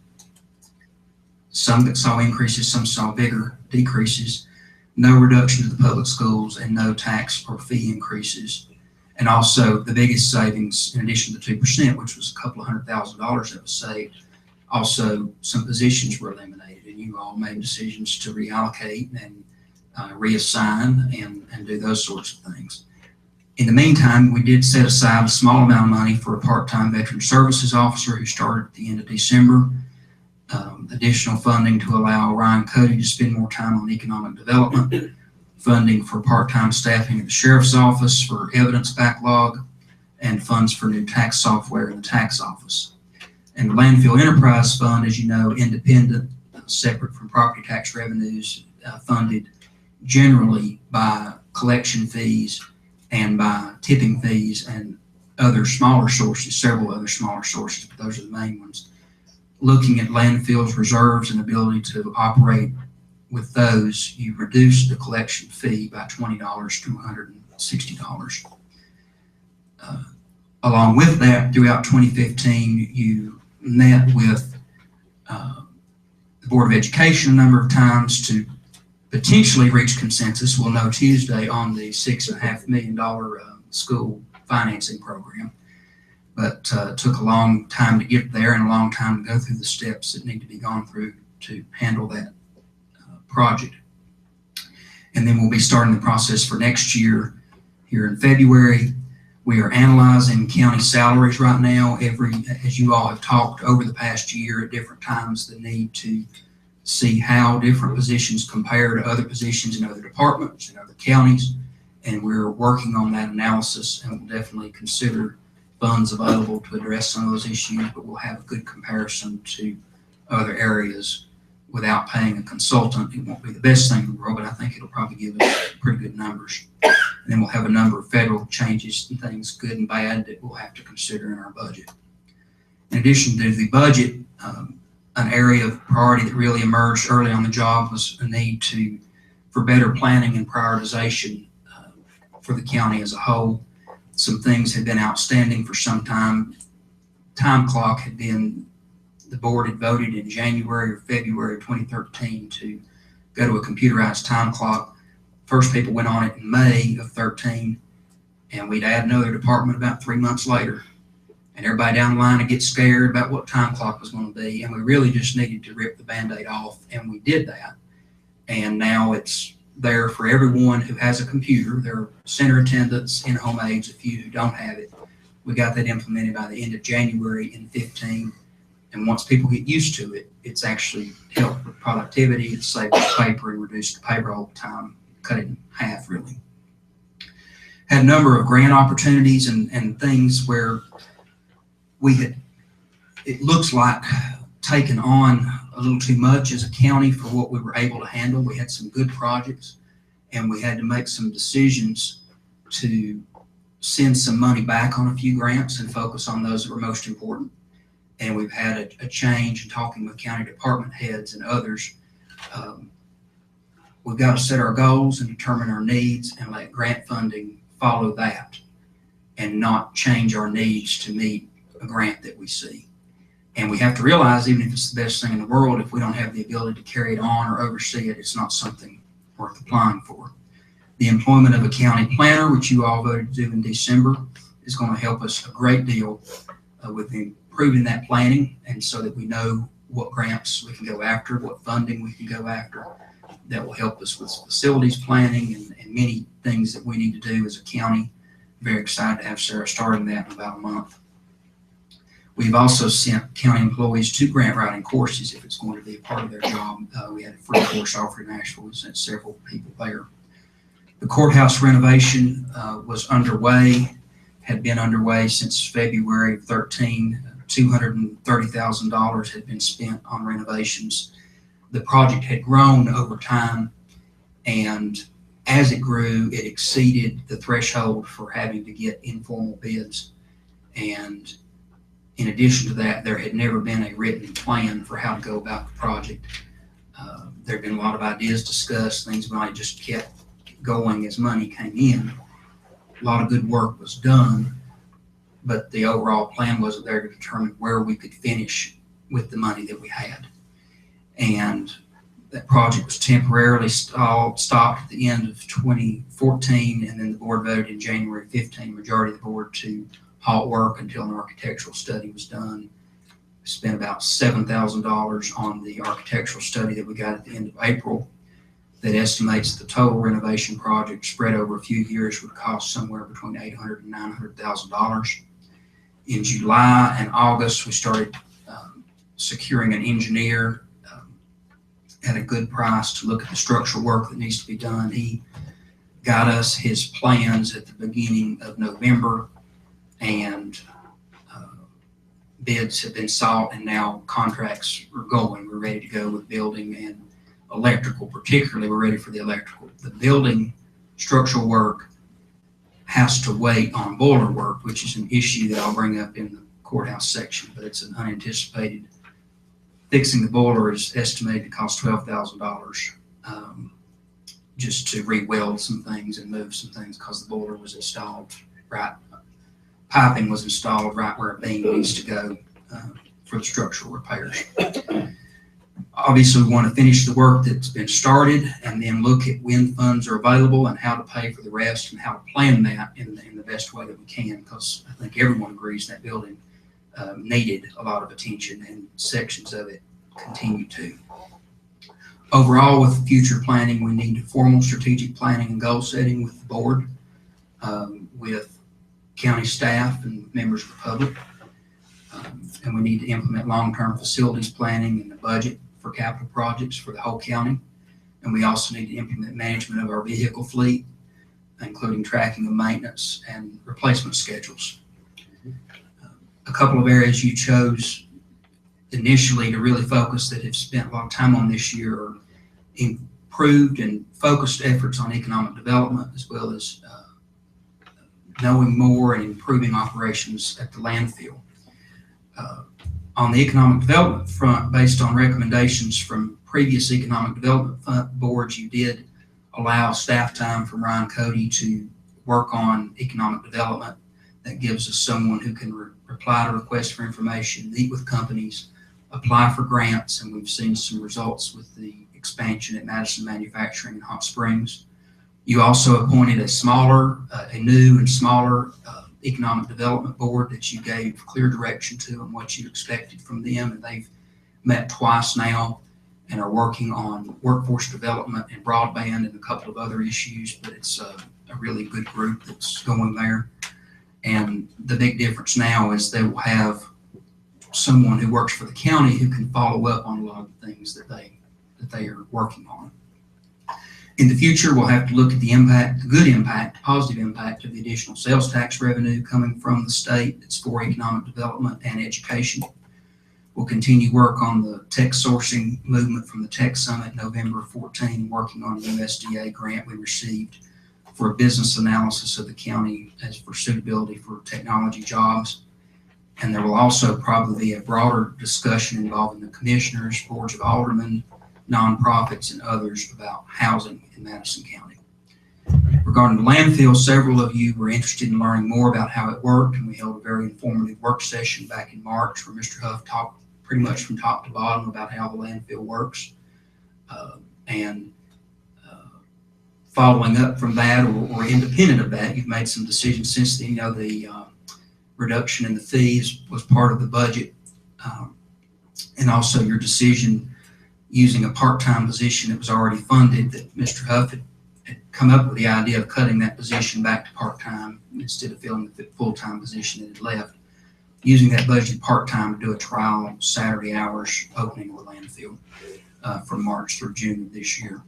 Some that saw increases, some saw bigger decreases. No reduction to the public schools, and no tax or fee increases. And also the biggest savings, in addition to 2%, which was a couple of $100,000 that was saved, also some positions were eliminated, and you all made decisions to reallocate and reassign and do those sorts of things. In the meantime, we did set aside a small amount of money for a part-time veteran services officer who started at the end of December. Additional funding to allow Ryan Cody to spend more time on economic development, funding for part-time staffing at the sheriff's office for evidence backlog, and funds for new tax software in the tax office. And the Landfill Enterprise Fund, as you know, independent, separate from property tax revenues, funded generally by collection fees and by tipping fees and other smaller sources, several other smaller sources, but those are the main ones. Looking at landfill's reserves and ability to operate with those, you reduce the collection fee by $20 to $160. Along with that, throughout 2015, you met with the Board of Education a number of times to potentially reach consensus. We'll know Tuesday on the $6.5 million school financing program, but took a long time to get there and a long time to go through the steps that need to be gone through to handle that project. And then we'll be starting the process for next year here in February. We are analyzing county salaries right now. As you all have talked over the past year at different times, the need to see how different positions compare to other positions in other departments and other counties. And we're working on that analysis, and we'll definitely consider funds available to address some of those issues, but we'll have a good comparison to other areas without paying a consultant. It won't be the best thing in the world, but I think it'll probably give us pretty good numbers. And then we'll have a number of federal changes and things, good and bad, that we'll have to consider in our budget. In addition to the budget, an area of priority that really emerged early on the job was a need for better planning and prioritization for the county as a whole. Some things had been outstanding for some time. Time clock had been, the board had voted in January or February of 2013 to go to a computerized time clock. First people went on it in May of 13, and we'd add another department about 3 months later. And everybody down the line would get scared about what time clock was going to be, and we really just needed to rip the Band-Aid off, and we did that. And now it's there for everyone who has a computer. There are center attendants, in-home aides, a few who don't have it. We got that implemented by the end of January in 15. And once people get used to it, it's actually helped with productivity. It's saved paper and reduced payroll time, cut it in half, really. Had a number of grant opportunities and things where we had, it looks like, taken on a little too much as a county for what we were able to handle. We had some good projects, and we had to make some decisions to send some money back on a few grants and focus on those that were most important. And we've had a change in talking with county department heads and others. We've got to set our goals and determine our needs and let grant funding follow that, and not change our needs to meet a grant that we see. And we have to realize, even if it's the best thing in the world, if we don't have the ability to carry it on or oversee it, it's not something worth applying for. The employment of a county planner, which you all voted to do in December, is going to help us a great deal with improving that planning, and so that we know what grants we can go after, what funding we can go after. That will help us with facilities planning and many things that we need to do as a county. Very excited to have Sarah starting that in about a month. We've also sent county employees to grant writing courses if it's going to be a part of their job. We had a free course offered in Nashville. We sent several people there. The courthouse renovation was underway, had been underway since February of 13. $230,000 had been spent on renovations. The project had grown over time, and as it grew, it exceeded the threshold for having to get informal bids. And in addition to that, there had never been a written plan for how to go about the project. There had been a lot of ideas discussed, things might just kept going as money came in. A lot of good work was done, but the overall plan wasn't there to determine where we could finish with the money that we had. And that project was temporarily stopped at the end of 2014, and then the board voted in January 15, majority of the board, to halt work until an architectural study was done. We spent about $7,000 on the architectural study that we got at the end of April that estimates the total renovation project spread over a few years would cost somewhere between $800,000 and $900,000. In July and August, we started securing an engineer at a good price to look at the structural work that needs to be done. He got us his plans at the beginning of November, and bids have been sought, and now contracts are going. We're ready to go with building and electrical. Particularly, we're ready for the electrical. The building structural work has to wait on boiler work, which is an issue that I'll bring up in the courthouse section, but it's an unanticipated. Fixing the boiler is estimated to cost $12,000 just to re-weld some things and move some things, because the boiler was installed right, piping was installed right where a beam needs to go for the structural repairs. Obviously, we want to finish the work that's been started and then look at when funds are available and how to pay for the rest and how to plan that in the best way that we can, because I think everyone agrees that building needed a lot of attention, and sections of it continue to. Overall, with future planning, we need formal strategic planning and goal setting with the board, with county staff and members of the public. And we need to implement long-term facilities planning and the budget for capital projects for the whole county. And we also need to implement management of our vehicle fleet, including tracking of maintenance and replacement schedules. A couple of areas you chose initially to really focus that have spent a lot of time on this year are improved and focused efforts on economic development, as well as knowing more and improving operations at the landfill. On the economic development front, based on recommendations from previous economic development boards, you did allow staff time from Ryan Cody to work on economic development. That gives us someone who can reply to requests for information, meet with companies, apply for grants, and we've seen some results with the expansion at Madison Manufacturing in Hot Springs. You also appointed a new and smaller economic development board that you gave clear direction to and what you expected from them, and they've met twice now and are working on workforce development and broadband and a couple of other issues, but it's a really good group that's going there. And the big difference now is they will have someone who works for the county who can follow up on a lot of the things that they are working on. In the future, we'll have to look at the impact, the good impact, positive impact of the additional sales tax revenue coming from the state. It's for economic development and education. We'll continue work on the tech sourcing movement from the Tech Summit November 14, working on the USDA grant we received for a business analysis of the county as for suitability for technology jobs. And there will also probably be a broader discussion involving the commissioners, boards of aldermen, nonprofits, and others about housing in Madison County. Regarding the landfill, several of you were interested in learning more about how it worked, and we held a very informative work session back in March where Mr. Huff talked pretty much from top to bottom about how the landfill works. Following up from that, or independent of that, you've made some decisions since then. You know, the reduction in the fees was part of the budget, and also your decision using a part-time position that was already funded, that Mr. Huff had come up with the idea of cutting that position back to part-time instead of filling the full-time position that had left, using that budget part-time to do a trial Saturday hours opening of the landfill from March through June of this year.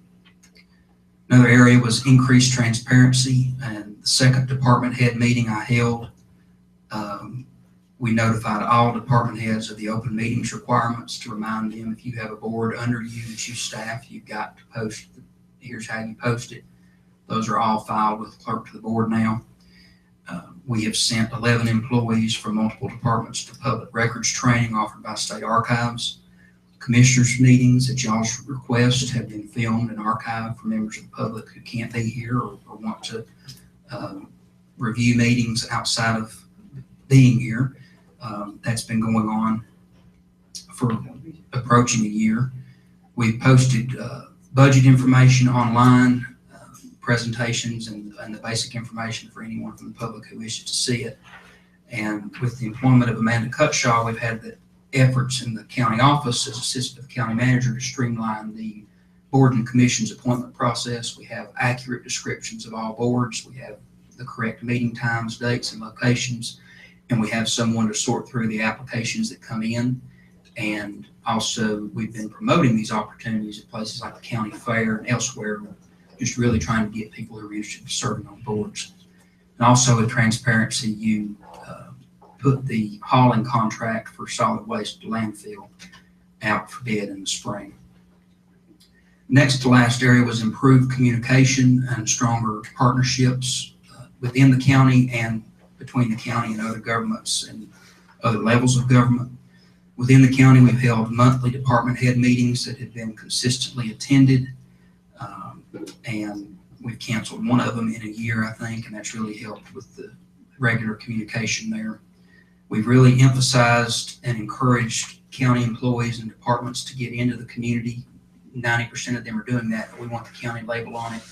Another area was increased transparency, and the second department head meeting I held, we notified all department heads of the open meetings requirements to remind them if you have a board under you that you staff, you've got to post, here's how you post it. Those are all filed with the clerk to the board now. We have sent 11 employees from multiple departments to public records training offered by state archives. Commissioners meetings at y'all's request have been filmed and archived for members of the public who can't be here or want to review meetings outside of being here. That's been going on for approaching a year. We've posted budget information online, presentations and the basic information for anyone from the public who wishes to see it. And with the employment of Amanda Cutshaw, we've had the efforts in the county office as assistant of the county manager to streamline the board and commission's appointment process. We have accurate descriptions of all boards. We have the correct meeting times, dates, and locations. And we have someone to sort through the applications that come in. And also, we've been promoting these opportunities at places like the county fair and elsewhere, just really trying to get people who are interested in serving on boards. And also with transparency, you put the hauling contract for solid waste landfill out for bid in the spring. Next to last area was improved communication and stronger partnerships within the county and between the county and other governments and other levels of government. Within the county, we've held monthly department head meetings that have been consistently attended, and we've canceled one of them in a year, I think, and that's really helped with the regular communication there. We've really emphasized and encouraged county employees and departments to get into the community. 90% of them are doing that, but we want the county label on it.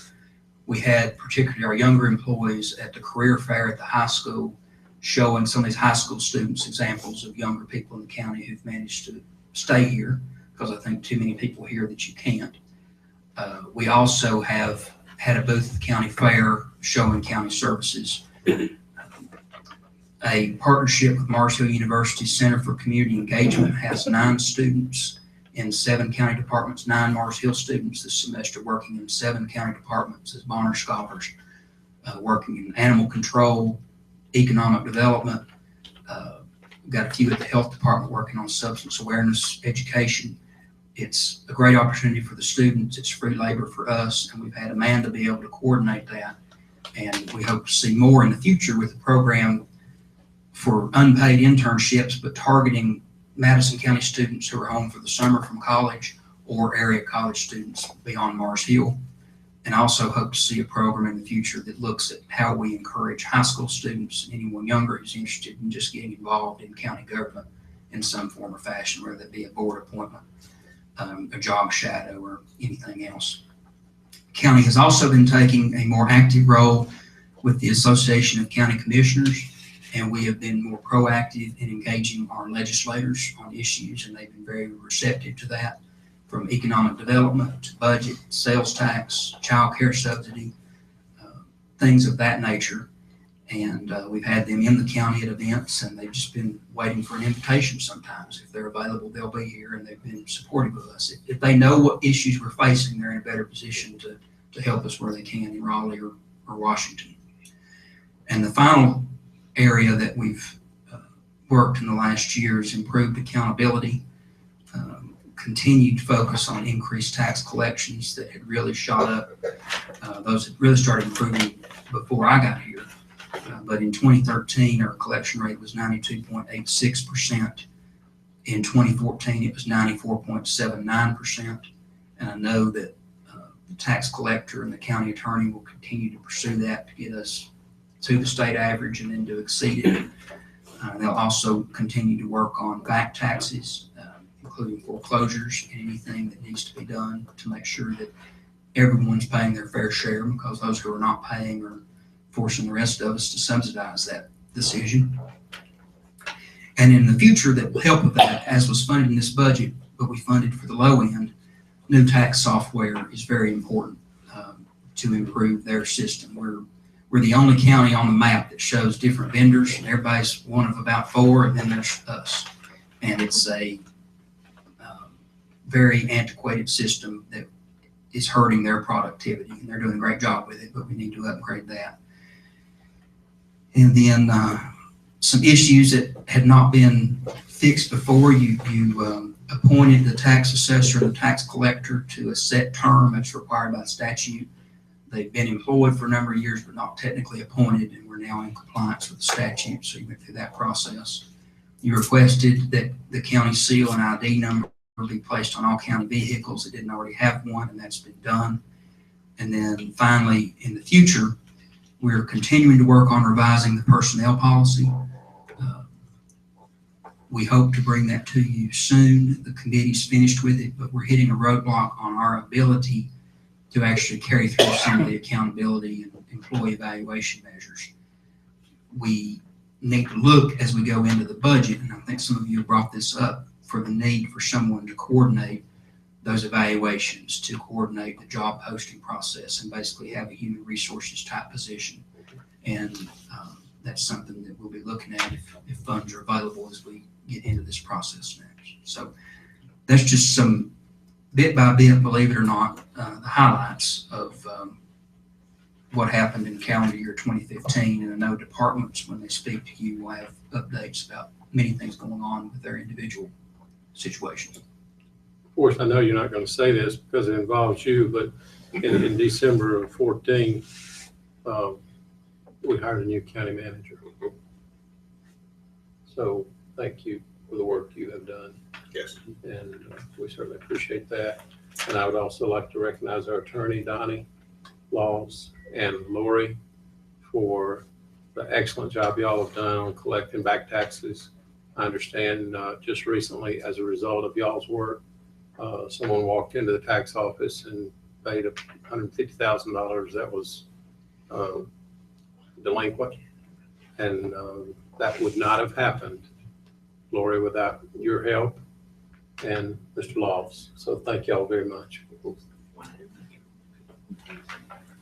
We had particularly our younger employees at the career fair at the high school showing some of these high school students examples of younger people in the county who've managed to stay here, because I think too many people here that you can't. We also have had a booth at the county fair showing county services. A partnership with Mars Hill University Center for Community Engagement has 9 students in 7 county departments, 9 Mars Hill students this semester working in 7 county departments as Bonner Scholars, working in animal control, economic development. We've got a few at the health department working on substance awareness education. It's a great opportunity for the students. It's free labor for us, and we've had Amanda be able to coordinate that. And we hope to see more in the future with the program for unpaid internships, but targeting Madison County students who are home for the summer from college or area college students beyond Mars Hill. And I also hope to see a program in the future that looks at how we encourage high school students and anyone younger who's interested in just getting involved in county government in some form or fashion, whether that be a board appointment, a job shadow, or anything else. County has also been taking a more active role with the Association of County Commissioners, and we have been more proactive in engaging our legislators on issues, and they've been very receptive to that, from economic development to budget, sales tax, child care subsidy, things of that nature. And we've had them in the county at events, and they've just been waiting for an invitation sometimes. If they're available, they'll be here, and they've been supportive of us. If they know what issues we're facing, they're in a better position to help us where they can in Raleigh or Washington. And the final area that we've worked in the last year is improved accountability, continued focus on increased tax collections that had really shot up. Those had really started improving before I got here. But in 2013, our collection rate was 92.86%. In 2014, it was 94.79%. And I know that the tax collector and the county attorney will continue to pursue that to get us to the state average and then to exceed it. They'll also continue to work on back taxes, including foreclosures and anything that needs to be done to make sure that everyone's paying their fair share, because those who are not paying are forcing the rest of us to subsidize that decision. And in the future, that will help with that, as was funded in this budget, but we funded for the low end, new tax software is very important to improve their system. We're the only county on the map that shows different vendors, and everybody's one of about four, and then there's us. And it's a very antiquated system that is hurting their productivity, and they're doing a great job with it, but we need to upgrade that. And then some issues that had not been fixed before. You appointed the tax assessor and the tax collector to a set term that's required by statute. They've been employed for a number of years, but not technically appointed, and we're now in compliance with the statute, so you went through that process. You requested that the county seal and ID number be placed on all county vehicles that didn't already have one, and that's been done. And then finally, in the future, we're continuing to work on revising the personnel policy. We hope to bring that to you soon. The committee's finished with it, but we're hitting a roadblock on our ability to actually carry through some of the accountability and employee evaluation measures. We need to look as we go into the budget, and I think some of you have brought this up, for the need for someone to coordinate those evaluations, to coordinate the job posting process, and basically have a human resources type position. And that's something that we'll be looking at if funds are available as we get into this process next. So that's just some bit by bit, believe it or not, the highlights of what happened in calendar year 2015. And I know departments, when they speak to you, will have updates about many things going on with their individual situations. Of course, I know you're not going to say this because it involves you, but in December of 14, we hired a new county manager. So thank you for the work you have done. Yes. And we certainly appreciate that. And I would also like to recognize our attorney, Donny, Laws, and Lori for the excellent job y'all have done on collecting back taxes. I understand just recently, as a result of y'all's work, someone walked into the tax office and paid $150,000 that was delinquent. And that would not have happened, Lori, without your help and Mr. Laws. So thank y'all very much.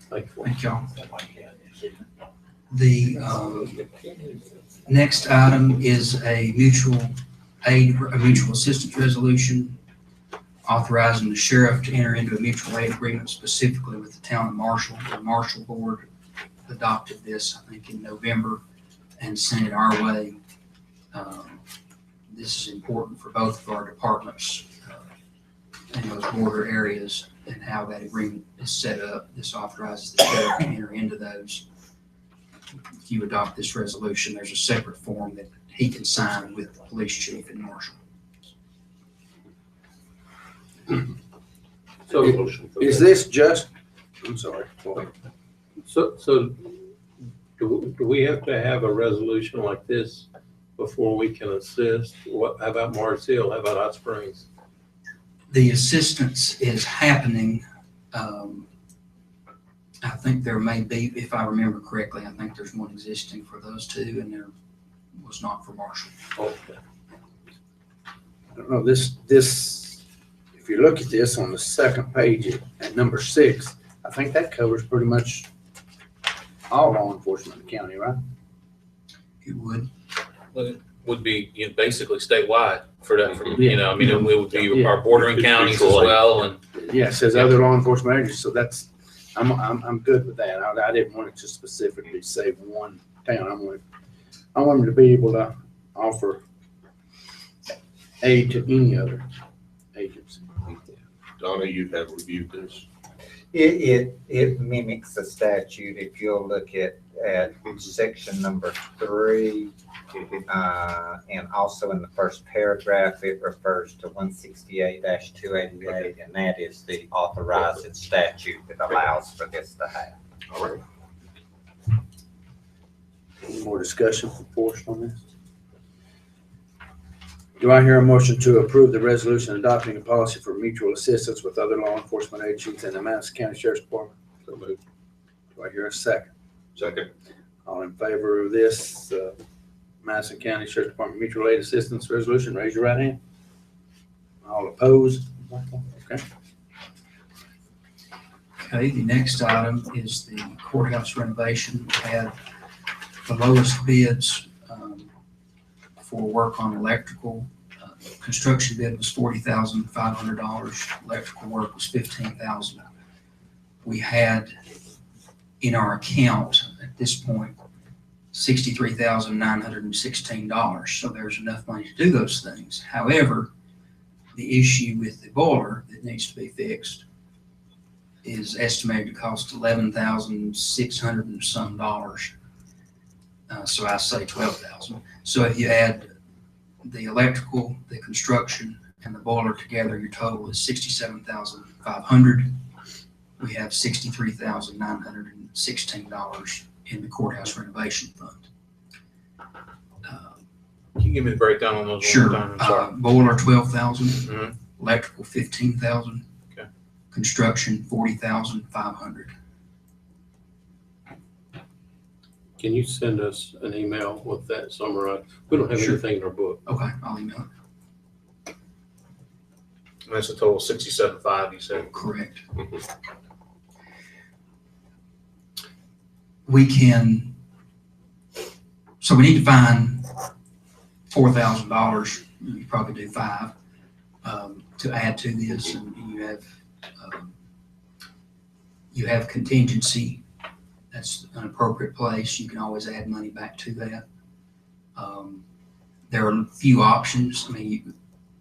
Thank you. Thank y'all. The next item is a mutual assistance resolution authorizing the sheriff to enter into a mutual aid agreement specifically with the town of Marshall. The Marshall board adopted this, I think, in November and sent it our way. This is important for both of our departments in those border areas and how that agreement is set up. This authorizes the sheriff to enter into those. If you adopt this resolution, there's a separate form that he can sign with the police chief in Marshall. So, Is this just, I'm sorry, go ahead. so do we have to have a resolution like this before we can assist? What, how about Mars Hill? How about Hot Springs? The assistance is happening. I think there may be, if I remember correctly, I think there's one existing for those two, and there was not for Marshall. Okay. I don't know, this, if you look at this on the second page at number 6, I think that covers pretty much all law enforcement in the county, right? It would. Would be, you know, basically statewide for that, for, Yeah. you know, I mean, it would be Yeah. our bordering counties as well, and Yeah, it says other law enforcement agencies, so that's, I'm good with that. I didn't want it to specifically say one town. I want them to be able to offer aid to any other agency. Donny, you have reviewed this. It mimics the statute. If you'll look at section number 3, and also in the first paragraph, it refers to 168-288, and that is the authorized statute that allows for this to happen. All right. Any more discussion for Forrest on this? Do I hear a motion to approve the resolution adopting a policy for mutual assistance with other law enforcement agencies in the Madison County Sheriff's Department? So moved. Do I hear a second? Second. All in favor of this Madison County Sheriff's Department mutual aid assistance resolution, raise your right hand. All opposed? Okay. Okay, the next item is the courthouse renovation. We had the lowest bids for work on electrical. Construction bid was $40,500. Electrical work was $15,000. We had in our account at this point $63,916. So there's enough money to do those things. However, the issue with the boiler that needs to be fixed is estimated to cost $11,600 and some dollars. So I say $12,000. So if you add the electrical, the construction, and the boiler together, your total is $67,500. We have $63,916 in the courthouse renovation fund. can you give me the breakdown on those? one Sure. more time? I'm sorry. Boiler, 12,000. Mhm. Electrical, 15,000. Okay. Construction, 40,500. Can you send us an email with that summarized? We don't have Sure. anything in our book. Okay, I'll email it. And that's a total of 67.5, you said? Correct. We can, so we need to find $4,000, you probably do $5,000, to add to this, and you have contingency. That's an appropriate place. You can always add money back to that. There are a few options. I mean,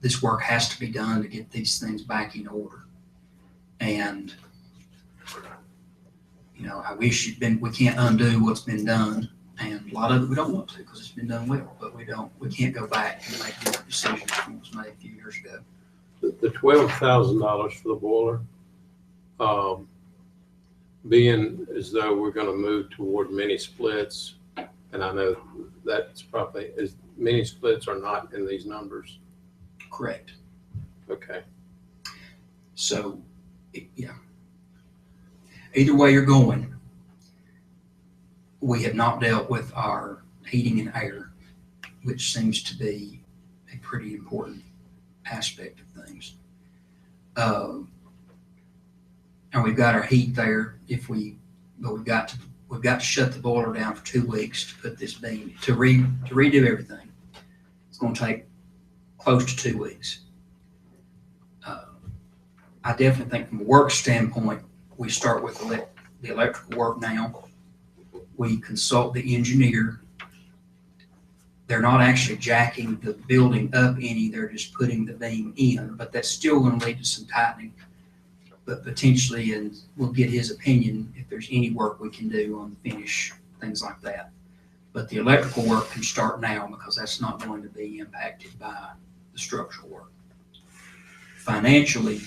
this work has to be done to get these things back in order. And, you know, I wish we can't undo what's been done. And a lot of it we don't want to because it's been done well, but we can't go back and make different decisions from what was made a few years ago. The $12,000 for the boiler, being as though we're gonna move toward mini splits, and I know that's probably, mini splits are not in these numbers. Correct. Okay. So, yeah. Either way you're going, we have not dealt with our heating and air, which seems to be a pretty important aspect of things. And we've got our heat there but we've got to shut the boiler down for 2 weeks to put this beam, to redo everything. It's gonna take close to 2 weeks. I definitely think from a work standpoint, we start with the electrical work now. We consult the engineer. They're not actually jacking the building up any, they're just putting the beam in, but that's still gonna lead to some tightening. But potentially, and we'll get his opinion if there's any work we can do on the finish, things like that. But the electrical work can start now because that's not going to be impacted by the structural work. financially,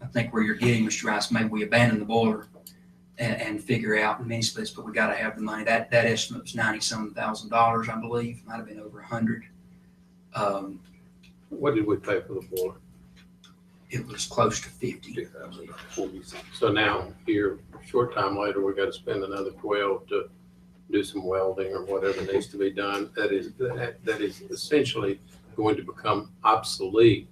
I think where you're getting, Mr. Rice, maybe we abandon the boiler and figure out mini splits, but we gotta have the money. That estimate was $90-some thousand, I believe, might have been over 100. What did we pay for the boiler? It was close to 50. So now, here, a short time later, we gotta spend another 12 to do some welding or whatever needs to be done. That is essentially going to become obsolete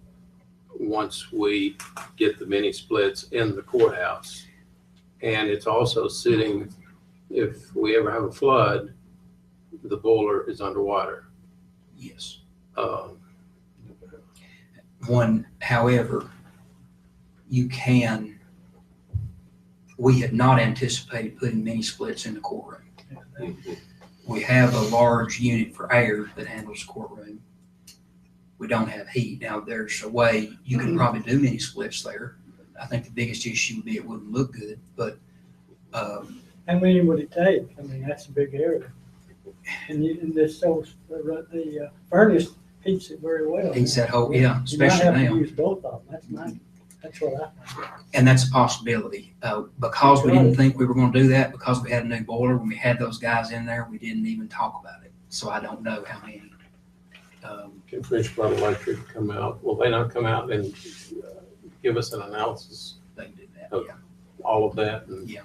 once we get the mini splits in the courthouse. And it's also sitting, if we ever have a flood, the boiler is underwater. Yes. However, we had not anticipated putting mini splits in the courtroom. We have a large unit for air that handles the courtroom. We don't have heat. Now, there's a way you can probably do mini splits there. I think the biggest issue would be it wouldn't look good, but How many would it take? I mean, that's a big area. And this, so the furnace heats it very well. heats that whole, yeah, You might especially have to now. use both of them. That's what I think. And that's a possibility. Because we didn't think we were gonna do that, because we had a new boiler, when we had those guys in there, we didn't even talk about it. So I don't know how many. Can Frenchboro Electric come out? Will they not come out and give us an analysis They can do that, of yeah. all of that? And Yeah.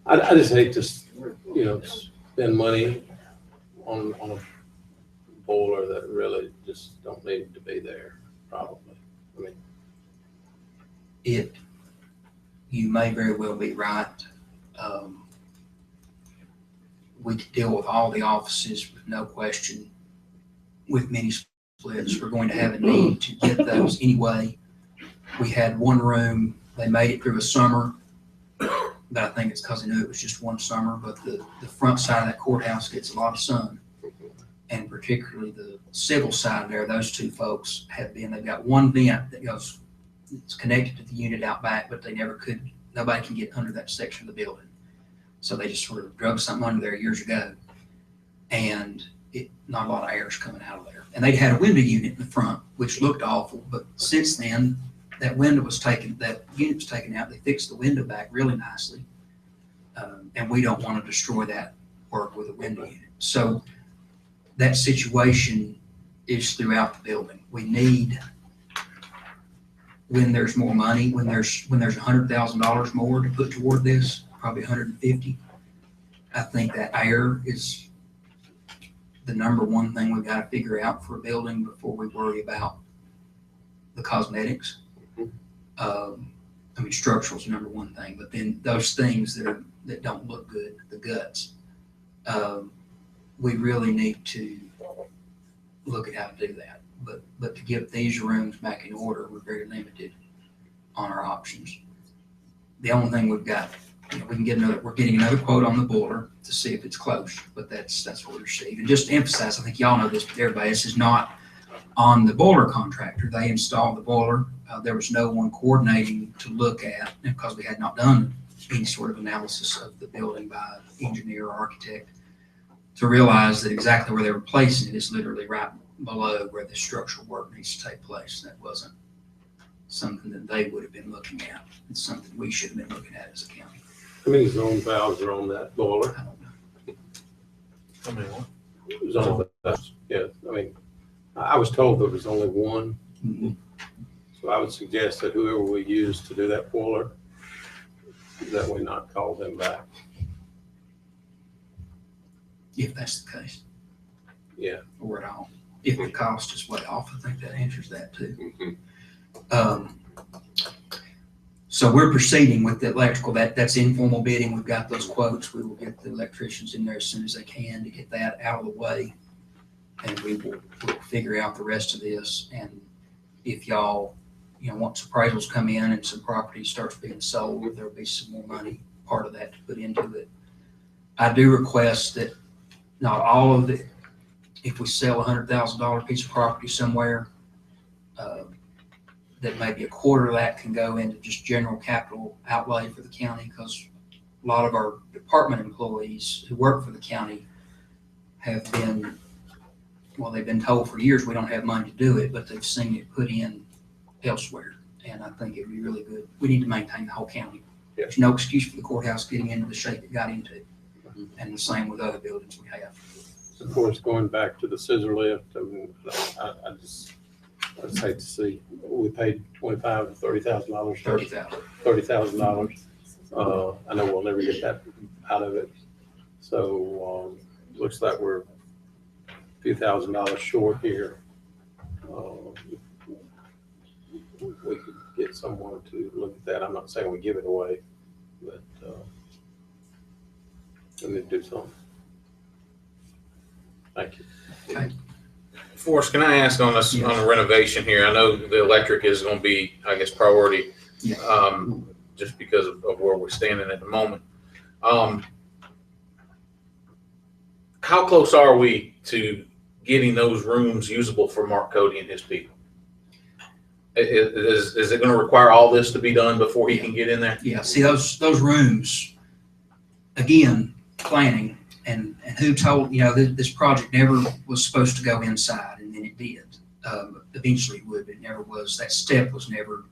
I just hate to, spend money on a boiler that really just don't need to be there, probably. I mean, You may very well be right. We could deal with all the offices with no question with mini splits. We're going to have a need to get those anyway. We had one room, they made it through a summer, but I think it's because they knew it was just one summer, but the front side of that courthouse gets a lot of sun. And particularly the civil side there, those two folks they've got one vent that goes, it's connected to the unit out back, but nobody can get under that section of the building. So they just sort of drug something under there years ago. And not a lot of air is coming out of there. And they'd had a window unit in the front, which looked awful, but since then, that unit was taken out. They fixed the window back really nicely. And we don't want to destroy that work with a window unit. So that situation is throughout the building. We need, when there's more money, when there's $100,000 more to put toward this, probably 150, I think that air is the number one thing we've got to figure out for a building before we worry about the cosmetics. Structural is number one thing, but then those things that don't look good, the guts, we really need to look at how to do that. But to get these rooms back in order, we're very limited on our options. The only thing we've got, we're getting another quote on the boiler to see if it's close, but that's what we received. And just to emphasize, I think y'all know this, but everybody, this is not on the boiler contractor. They installed the boiler. There was no one coordinating to look at, because we had not done any sort of analysis of the building by engineer or architect, to realize that exactly where they were placing it is literally right below where the structural work needs to take place. That wasn't something that they would have been looking at. It's something we should have been looking at as a county. how many zone valves are on that boiler? I don't know. I mean, what? Zone valves, yeah. I mean, I was told there was only one. Mm-hmm. So I would suggest that whoever we use to do that boiler, that we not call them back. If that's the case. Yeah. Or at all. If the cost is way off, I think that answers that too. So we're proceeding with the electrical. That's informal bidding. We've got those quotes. We will get the electricians in there as soon as they can to get that out of the way. And we'll figure out the rest of this. And if y'all, once appraisals come in and some property starts being sold, there'll be some more money, part of that, to put into it. I do request that not all of it, if we sell $100,000 piece of property somewhere, that maybe a quarter of that can go into just general capital outlay for the county, because a lot of our department employees who work for the county have been well, they've been told for years we don't have money to do it, but they've seen it put in elsewhere. And I think it'd be really good. We need to maintain the whole county. There's no excuse for the courthouse getting into the shape it got into. And the same with other buildings we have. Of course, going back to the scissor lift, I mean, I just hate to see, we paid $25,000 to $30,000. $30,000. I know we'll never get that out of it. So, looks like we're a few $1,000s short here. We could get someone to look at that. I'm not saying we give it away, but we need to do something. Thank you. Okay. Forrest, can I ask on this, on the renovation here? I know the electric is going to be, I guess, priority, just because of where we're standing at the moment. How close are we to getting those rooms usable for Mark Cody and his people? Is it going to require all this to be done before he can get in there? Yeah, see those rooms, again, planning. And who told, this project never was supposed to go inside, and then it did. Eventually it would, but it never was. That step was never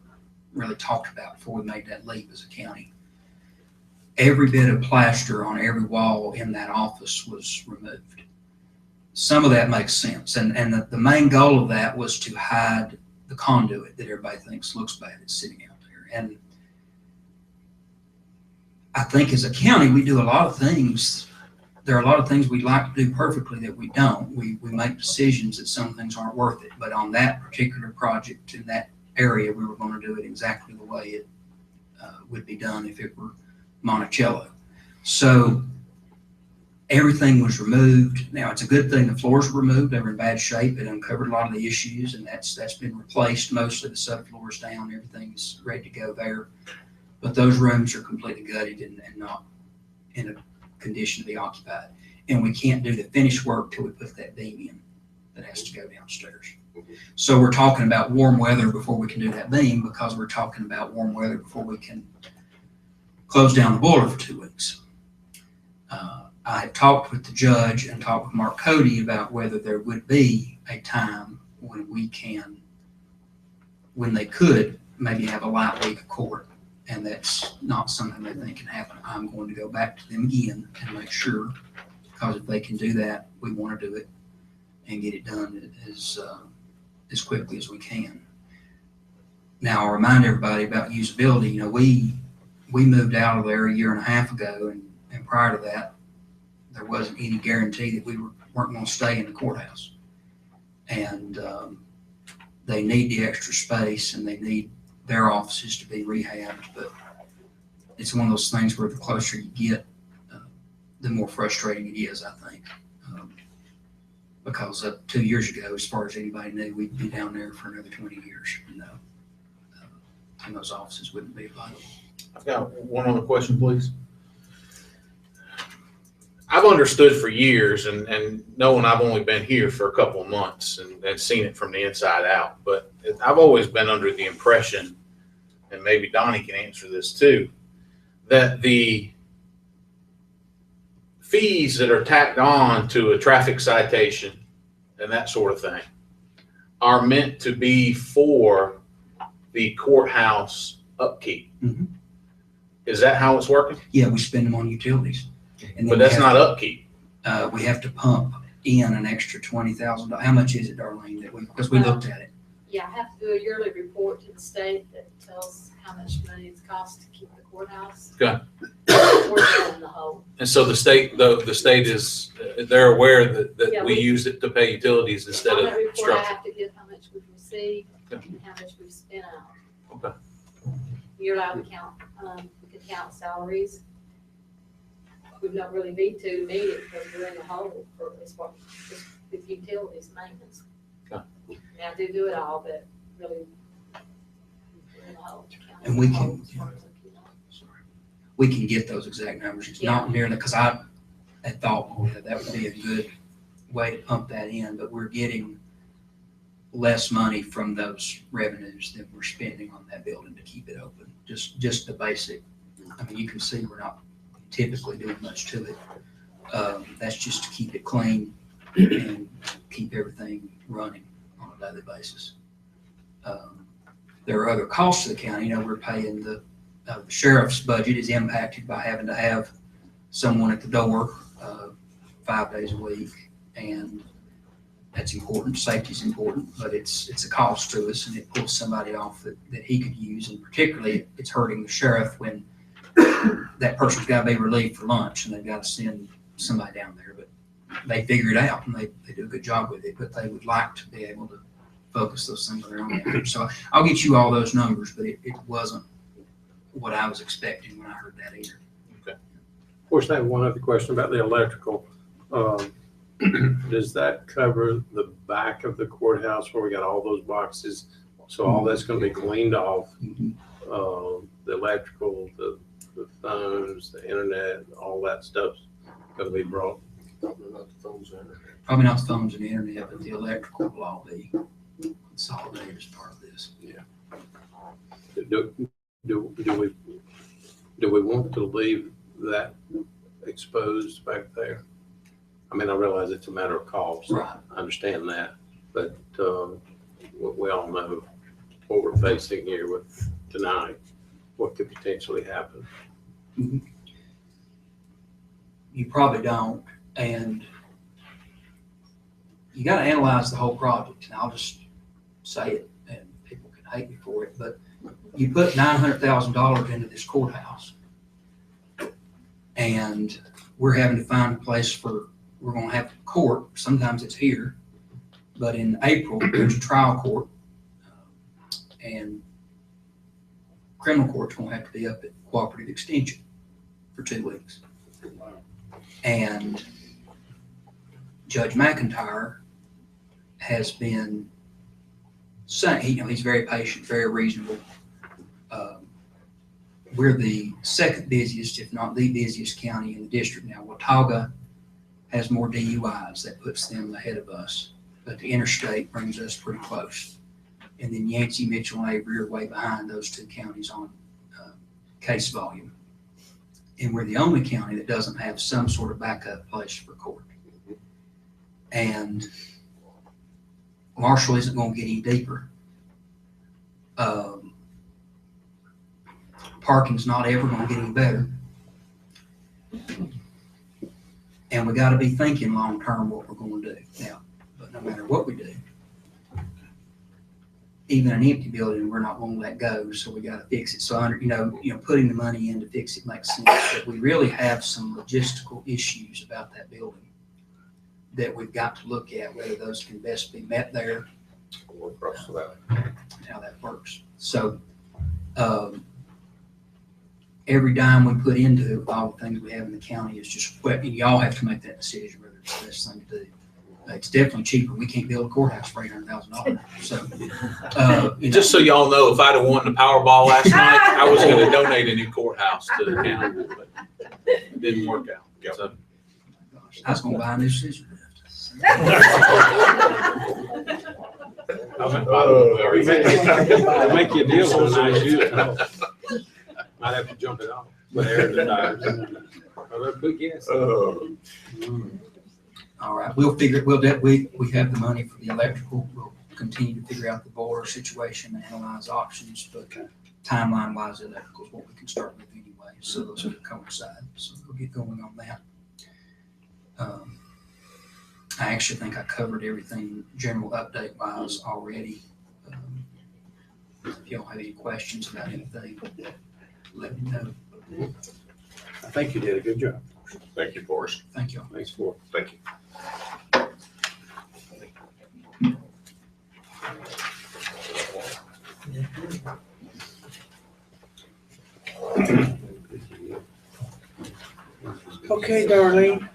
really talked about before we made that leap as a county. Every bit of plaster on every wall in that office was removed. Some of that makes sense. And the main goal of that was to hide the conduit that everybody thinks looks bad. It's sitting out there. And I think as a county, we do a lot of things. There are a lot of things we'd like to do perfectly that we don't. We make decisions that some things aren't worth it. But on that particular project in that area, we were going to do it exactly the way it would be done if it were Monticello. So everything was removed. Now, it's a good thing the floors were removed. They were in bad shape. It uncovered a lot of the issues, and that's been replaced. Mostly the subfloor's down. Everything's ready to go there. But those rooms are completely gutted and not in a condition to be occupied. And we can't do the finished work till we put that beam in that has to go downstairs. So we're talking about warm weather before we can do that beam, because we're talking about warm weather before we can close down the boiler for 2 weeks. I had talked with the judge and talked with Mark Cody about whether there would be a time when they could maybe have a light week of court. And that's not something they think can happen. I'm going to go back to them again and make sure, because if they can do that, we want to do it and get it done as quickly as we can. Now, I'll remind everybody about usability. We moved out of there a year and a half ago, and prior to that, there wasn't any guarantee that we weren't going to stay in the courthouse. And they need the extra space, and they need their offices to be rehabbed, but it's one of those things where the closer you get, the more frustrating it is, I think. Because 2 years ago, as far as anybody knew, we'd be down there for another 20 years, and those offices wouldn't be available. I've got one other question, please. I've understood for years, and knowing I've only been here for a couple of months and seen it from the inside out, but I've always been under the impression, and maybe Donny can answer this too, that the fees that are tacked on to a traffic citation and that sort of thing are meant to be for the courthouse upkeep. Mm-hmm. Is that how it's working? Yeah, we spend them on utilities. But that's not upkeep. We have to pump in an extra $20,000. How much is it, Darlyne? Because we looked at it. Yeah, I have to do a yearly report to the state that tells how much money it costs to keep the courthouse. Okay. We're in the hole. And so the state is, they're aware that Yeah, we use it to pay utilities instead On of that report, I structure. have to give how much we've received and how much we've spent out. Okay. You're allowed to count, we can count salaries. We've not really need to meet it because we're in the hole for as far as with utilities maintenance. Okay. Now, I do it all, but really, we're in the hole. And we can get those exact numbers. It's not near that, because I had thought that would be a good way to pump that in, but we're getting less money from those revenues than we're spending on that building to keep it open. Just the basic. I mean, you can see we're not typically doing much to it. That's just to keep it clean and keep everything running on a daily basis. There are other costs to the county. We're paying the sheriff's budget is impacted by having to have someone at the door 5 days a week, and that's important. Safety is important, but it's a cost to us, and it pulls somebody off that he could use, and particularly it's hurting the sheriff when that person's got to be relieved for lunch, and they've got to send somebody down there. But they figure it out, and they do a good job with it, but they would like to be able to focus those things around there. So I'll get you all those numbers, but it wasn't what I was expecting when I heard that either. Of course, I have one other question about the electrical. Does that cover the back of the courthouse where we got all those boxes? So all that's going to be cleaned off. The electrical, the phones, the internet, all that stuff's going to be brought. Probably not the phones and internet. Probably not the phones and the internet, but the electrical will all be consolidated as part of this. Yeah. Do we want to leave that exposed back there? I mean, I realize it's a matter of cost. Right. I understand that, but we all know what we're facing here with tonight, what could potentially happen. Mm-hmm. You probably don't, and you got to analyze the whole project. And I'll just say it, and people can hate me for it, but you put $900,000 into this courthouse, and we're having to find a place for. We're going to have court. Sometimes it's here, but in April there's a trial court, and criminal court's going to have to be up at cooperative extension for 2 weeks. And Judge McIntyre has been saying, he's very patient, very reasonable. We're the second busiest, if not the busiest county in the district now. Watauga has more DUIs. That puts them ahead of us. But the interstate brings us pretty close. And then Yancey, Mitchell, and Avery are way behind those two counties on case volume. And we're the only county that doesn't have some sort of backup place for court. And Marshall isn't going to get any deeper. Parking's not ever going to get any better. And we got to be thinking long-term what we're going to do now. But no matter what we do, even an empty building, we're not going to let go. So we got to fix it. So putting the money in to fix it makes sense. But we really have some logistical issues about that building that we've got to look at, whether those can best be met there, and how that works. So every dime we put into all the things we have in the county is just wet. Y'all have to make that decision whether it's the best thing to do. It's definitely cheaper. We can't build a courthouse for $800,000. So, Just so y'all know, if I'd have won the Powerball last night, I was going to donate a new courthouse to the county, but it didn't work out. So, I was going to buy a new scissor lift. Make you a deal on a nice unit. Might have to jump it off. But air in the tires. Good guess. All right, we have the money for the electrical. We'll continue to figure out the boiler situation and analyze options, but timeline wise, electrical is what we can start with anyway. So those will coincide. So we'll get going on that. I actually think I covered everything general update wise already. If y'all have any questions about anything, let me know. I think you did a good job. Thank you, Forrest. Thank you. Thanks for. Thank you. Okay, Darlyne.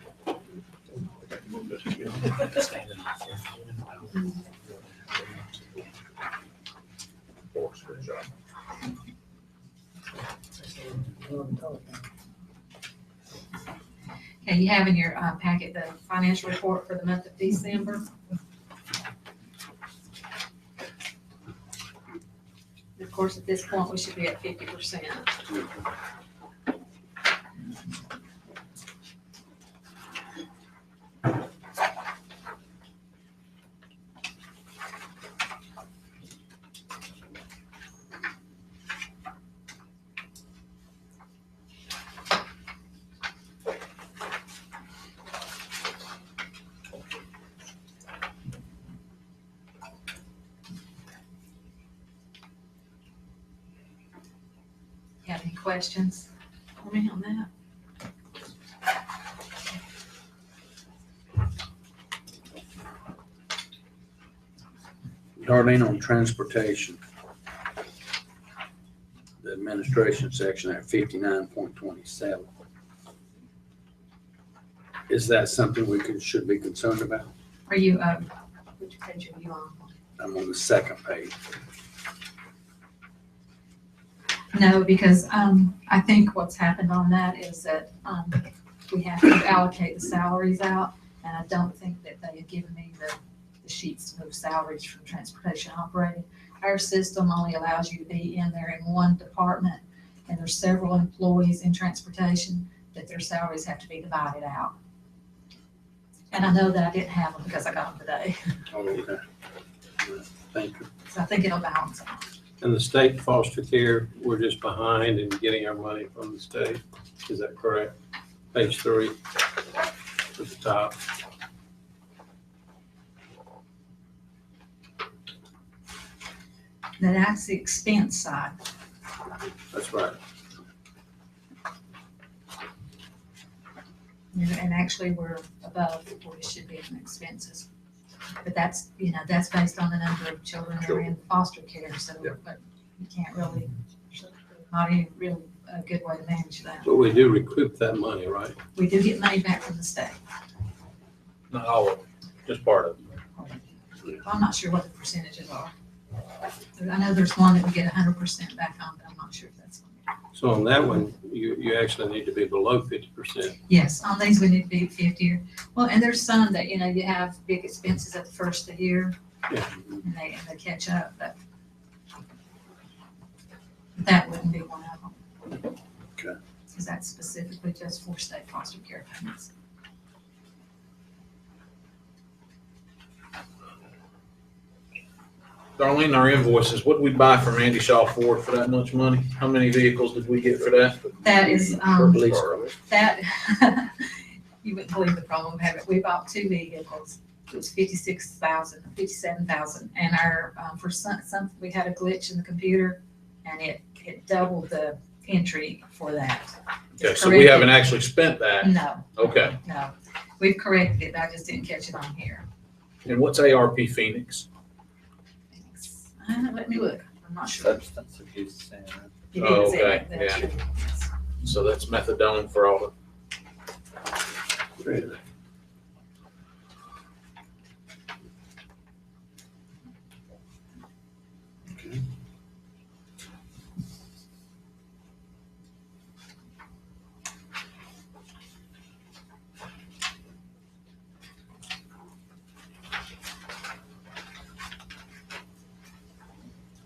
Forrest, good job. Okay, you have in your packet the financial report for the month of December. Of course, at this point, we should be at 50%. questions for me on that? Darlene, on transportation, the administration section at 59.27. Is that something should be concerned about? Are you, which page are you on? I'm on the second page. No, because I think what's happened on that is that we have to allocate the salaries out, and I don't think that they had given me the sheets to move salaries from transportation operating. Our system only allows you to be in there in one department, and there's several employees in transportation that their salaries have to be divided out. And I know that I didn't have them because I got them today. Oh, okay. Thank you. So I think it'll balance out. And the state foster care, we're just behind in getting our money from the state. Is that correct? Page 3 at the top. Now that's the expense side. That's right. And actually, we're above what it should be in expenses. But that's, that's based on the number of children that are in foster care, so, but you can't really, not any really a good way to manage that. But we do recoup that money, right? We do get money back from the state. Not all of it, just part of it. I'm not sure what the percentages are. I know there's one that we get 100% back on, but I'm not sure if that's. So on that one, you actually need to be below 50%. Yes, on these we need to be 50. Well, and there's some that, you have big expenses at the first of the year, Yeah. and they catch up, but that wouldn't be one of them. Okay. Because that's specifically just for state foster care payments. Darlene, our invoices, what did we buy from Andy Shaw Ford for that much money? How many vehicles did we get for that? That is, Police that, you wouldn't believe the problem we have. We bought 2 vehicles. It was 56,000, 57,000. And our, for some, we had a glitch in the computer and it doubled the entry for that. Okay, so we haven't actually spent that. No. Okay. No. We've corrected it. I just didn't catch it on here. And what's ARP Phoenix? Let me look. I'm not sure. Substance abuse center. It Oh, is, okay, that's yeah. true. Yes. So that's methadone for all the. Really?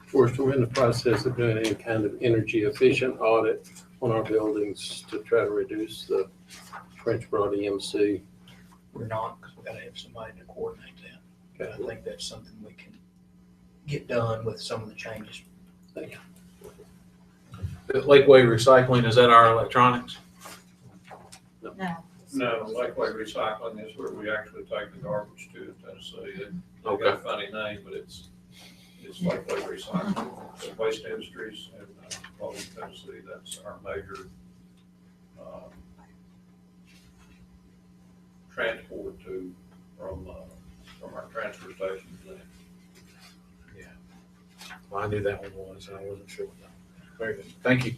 Forrest, we're in the process of doing any kind of energy efficient audit on our buildings to try to reduce the Frenchboro EMC. We're not, because we gotta have somebody to coordinate that. Okay. I think that's something we can get done with some of the changes. Thank you. Lakeway Recycling, is that our electronics? No. No, Lakeway Recycling is where we actually take the garbage to in Tennessee. They've got Okay. a funny name, but it's Lakeway Recycling. It's Waste Industries in Bowling, Tennessee. That's our major transport from our transfer stations. Yeah. Well, I knew that one was, and I wasn't sure. Very good. Thank you.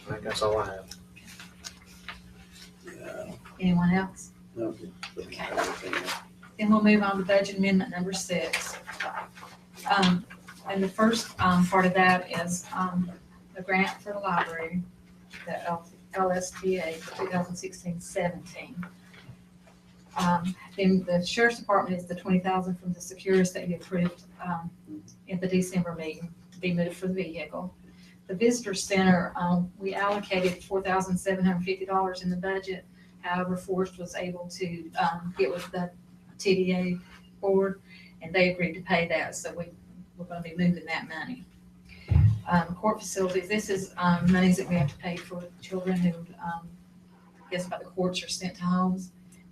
I think that's all I have. Anyone else? No. Okay. Then we'll move on to budget amendment number 6. And the first part of that is the grant for the library, the LSTA for 2016-17. Then the sheriff's department is the 20,000 from the Securus that you approved in the December meeting to be moved for the vehicle. The visitor center, we allocated $4,750 in the budget. However, Forrest was able to get with the TDA board, and they agreed to pay that. So we're going to be moving that money. Court facilities, this is monies that we have to pay for children who guess by the courts are sent to homes.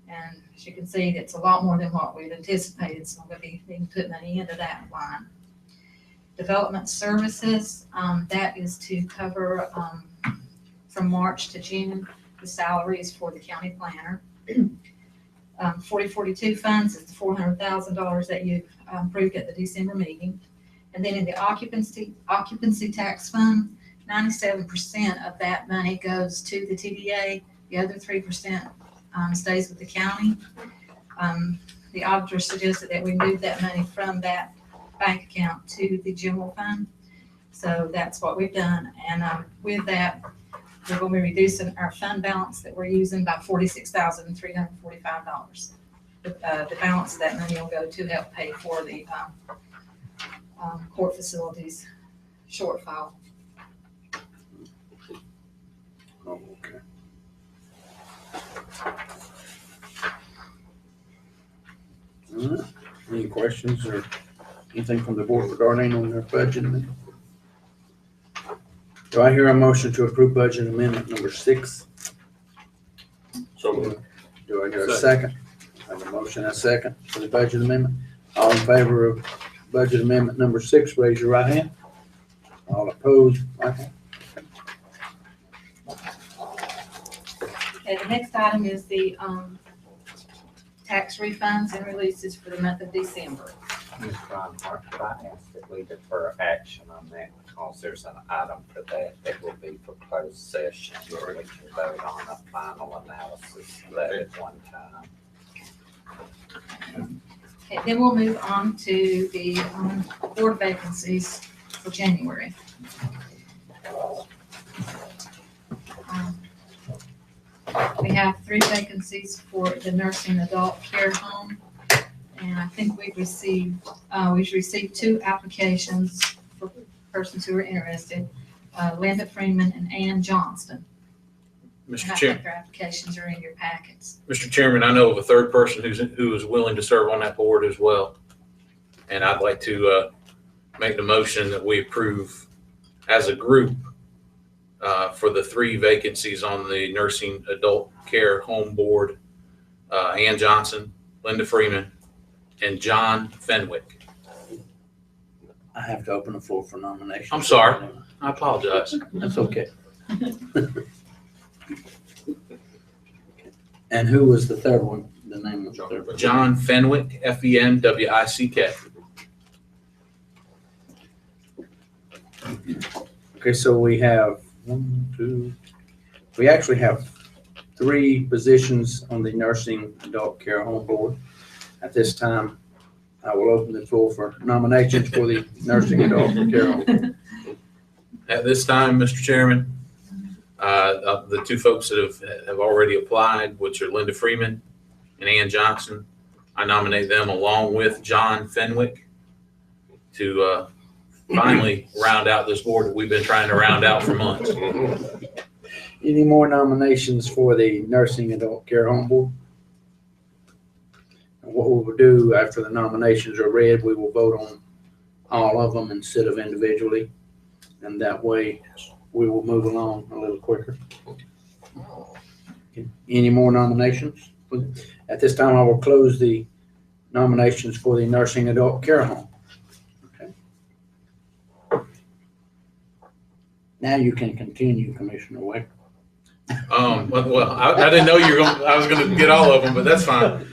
And as you can see, it's a lot more than what we'd anticipated, so I'm gonna be putting money into that line. Development services, that is to cover, from March to June, the salaries for the county planner. 4042 funds is the $400,000 that you approved at the December meeting. And then in the occupancy tax fund, 97% of that money goes to the TDA. The other 3% stays with the county. The auditor suggested that we move that money from that bank account to the general fund. So that's what we've done. And with that, we're going to be reducing our fund balance that we're using by $46,345. The balance of that money will go to help pay for the court facilities shortfall. Oh, okay. All right. Any questions or anything from the board for Darlyne on their budget amendment? Do I hear a motion to approve budget amendment number 6? So moved. Do I hear a second? I have a motion and a second for the budget amendment. All in favor of budget amendment number 6, raise your right hand. All opposed, right hand. Okay, the next item is the tax refunds and releases for the month of December. Ms. Rhinehart, could I ask that we defer action on that because there's an item for that will be for closed session. Where we can vote on a final analysis of that at one time. Okay, then we'll move on to the board vacancies for January. We have 3 vacancies for the nursing adult care home. And I think we've received 2 applications for persons who are interested, Linda Freeman and Ann Johnston. Mr. And I Chair, think their applications are in your packets. Mr. Chairman, I know of a third person who is willing to serve on that board as well. And I'd like to make the motion that we approve as a group for the 3 vacancies on the nursing adult care home board, Ann Johnson, Linda Freeman, and John Fenwick. I have to open the floor for nominations. I'm sorry. I apologize. That's okay. And who was the third one? The name was the third one? John Fenwick, Fenwick. Okay, so we have we actually have 3 positions on the nursing adult care home board. At this time, I will open the floor for nominations for the nursing adult care home. At this time, Mr. Chairman, the 2 folks that have already applied, which are Linda Freeman and Ann Johnson, I nominate them along with John Fenwick to finally round out this board that we've been trying to round out for months. Any more nominations for the nursing adult care home board? And what we will do after the nominations are read, we will vote on all of them instead of individually. And that way we will move along a little quicker. Any more nominations? At this time, I will close the nominations for the nursing adult care home. Okay. Now you can continue, Commissioner Wake. Well, I didn't know I was going to get all of them, but that's fine.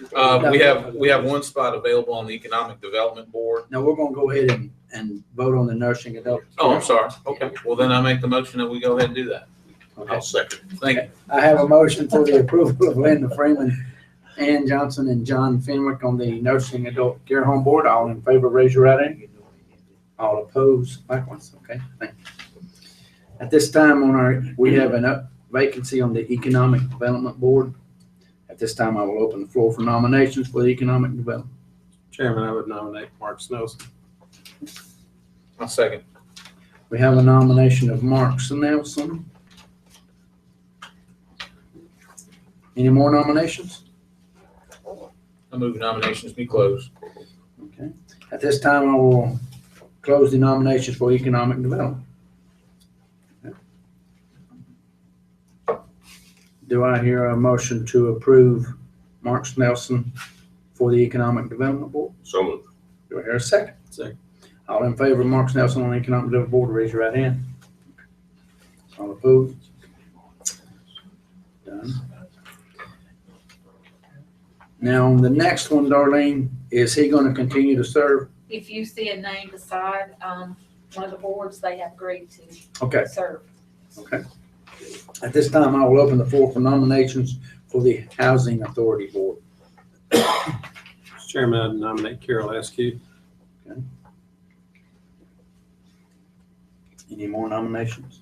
We have 1 spot available on the Economic Development Board. Now we're going to go ahead and vote on the nursing adult. Oh, I'm sorry. Okay. Well, then I make the motion that we go ahead and do that. Okay. I'll second. Thank you. I have a motion for the approval of Linda Freeman, Ann Johnson, and John Fenwick on the nursing adult care home board. All in favor, raise your right hand. All opposed, likewise. Okay, thank you. At this time we have a vacancy on the Economic Development Board. At this time, I will open the floor for nominations for the Economic Development. Chairman, I would nominate Mark Snelson. I'll second. We have a nomination of Mark Snelson. Any more nominations? I move nominations be closed. Okay. At this time, I will close the nominations for Economic Development. Okay. Do I hear a motion to approve Mark Nelson for the Economic Development Board? So moved. Do I hear a second? Second. All in favor of Mark Nelson on the Economic Development Board, raise your right hand. All opposed? Done. Now, on the next one, Darlene, is he gonna continue to serve? If you see a name beside, one of the boards, they have agreed to Okay, serve. okay. At this time, I will open the floor for nominations for the Housing Authority Board. Mr. Chairman, I nominate Carol Askew. Any more nominations?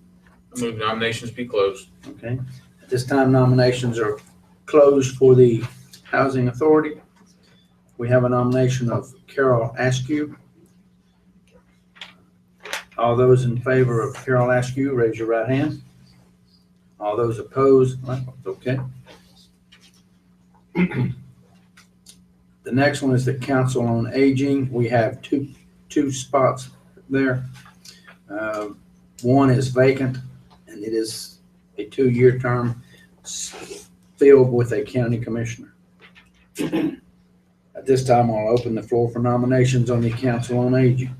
I move nominations be closed. Okay. At this time, nominations are closed for the Housing Authority. We have a nomination of Carol Askew. All those in favor of Carol Askew, raise your right hand. All those opposed, okay. The next one is the Council on Aging. We have two spots there. One is vacant, and it is a 2-year term filled with a county commissioner. At this time, I'll open the floor for nominations on the Council on Aging.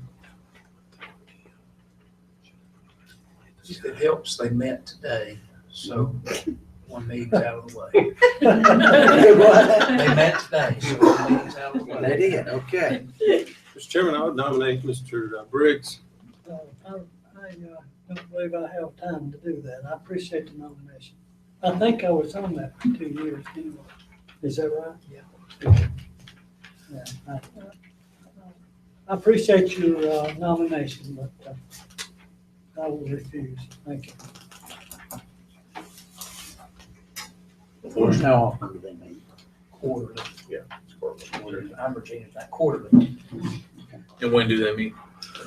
If it helps, they met today, so one meeting's out of the way. They met today, so one meeting's out of the way. They did, okay. Mr. Chairman, I would nominate Mr. Briggs. I don't believe I have time to do that. I appreciate the nomination. I think I was on that for 2 years anyway. Is that right? Yeah. Yeah, I appreciate your nomination, but I will refuse. Thank you. Forrest, how often do they meet? Quarterly. Yeah. It's quarterly. I'm Regina's not quarterly. And when do they meet?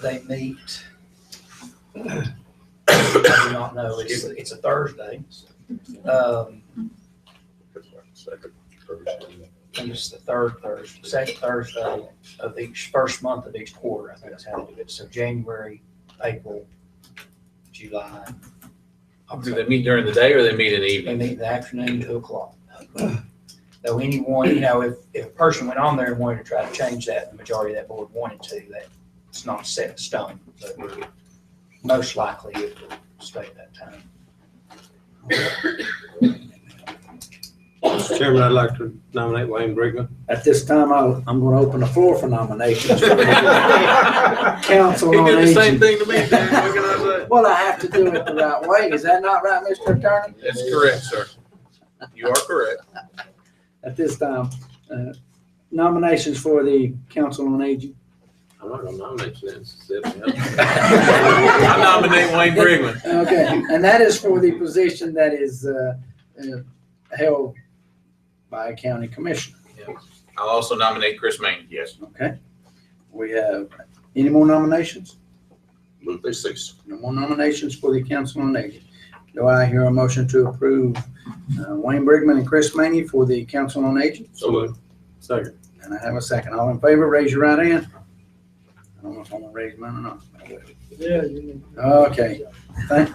They meet, I do not know, it's a Thursday. Second Thursday. It's the third Thursday, second Thursday of each, first month of each quarter, I think that's how they do it. So January, April, July. Do they meet during the day or they meet in the They evening? meet in the afternoon, 2:00. Though anyone, if a person went on there and wanted to try to change that, the majority of that board wanted to, that it's not set in stone, but most likely it will stay at that time. Mr. Chairman, I'd like to nominate Wayne Brigman. At this time, I'm going to open the floor for nominations. For the Council He on did the same Aging. thing to me, Dan. What can I say? Well, I have to do it the right way. Is that not right, Mr. Attorney? That's correct, sir. You are correct. At this time, nominations for the Council on Aging. I'm not gonna nominate you, I nominate Wayne Brigman. Okay, and that is for the position that is held by a county commissioner. I'll also nominate Chris Main. Yes. Okay. We have, any more nominations? Move they cease. No more nominations for the Council on Aging. Do I hear a motion to approve Wayne Brigman and Chris Maney for the Council on Aging? So moved. Second. And I have a second. All in favor, raise your right hand. I don't know if I'm gonna raise mine or not. Yeah, you need. Okay. Thank,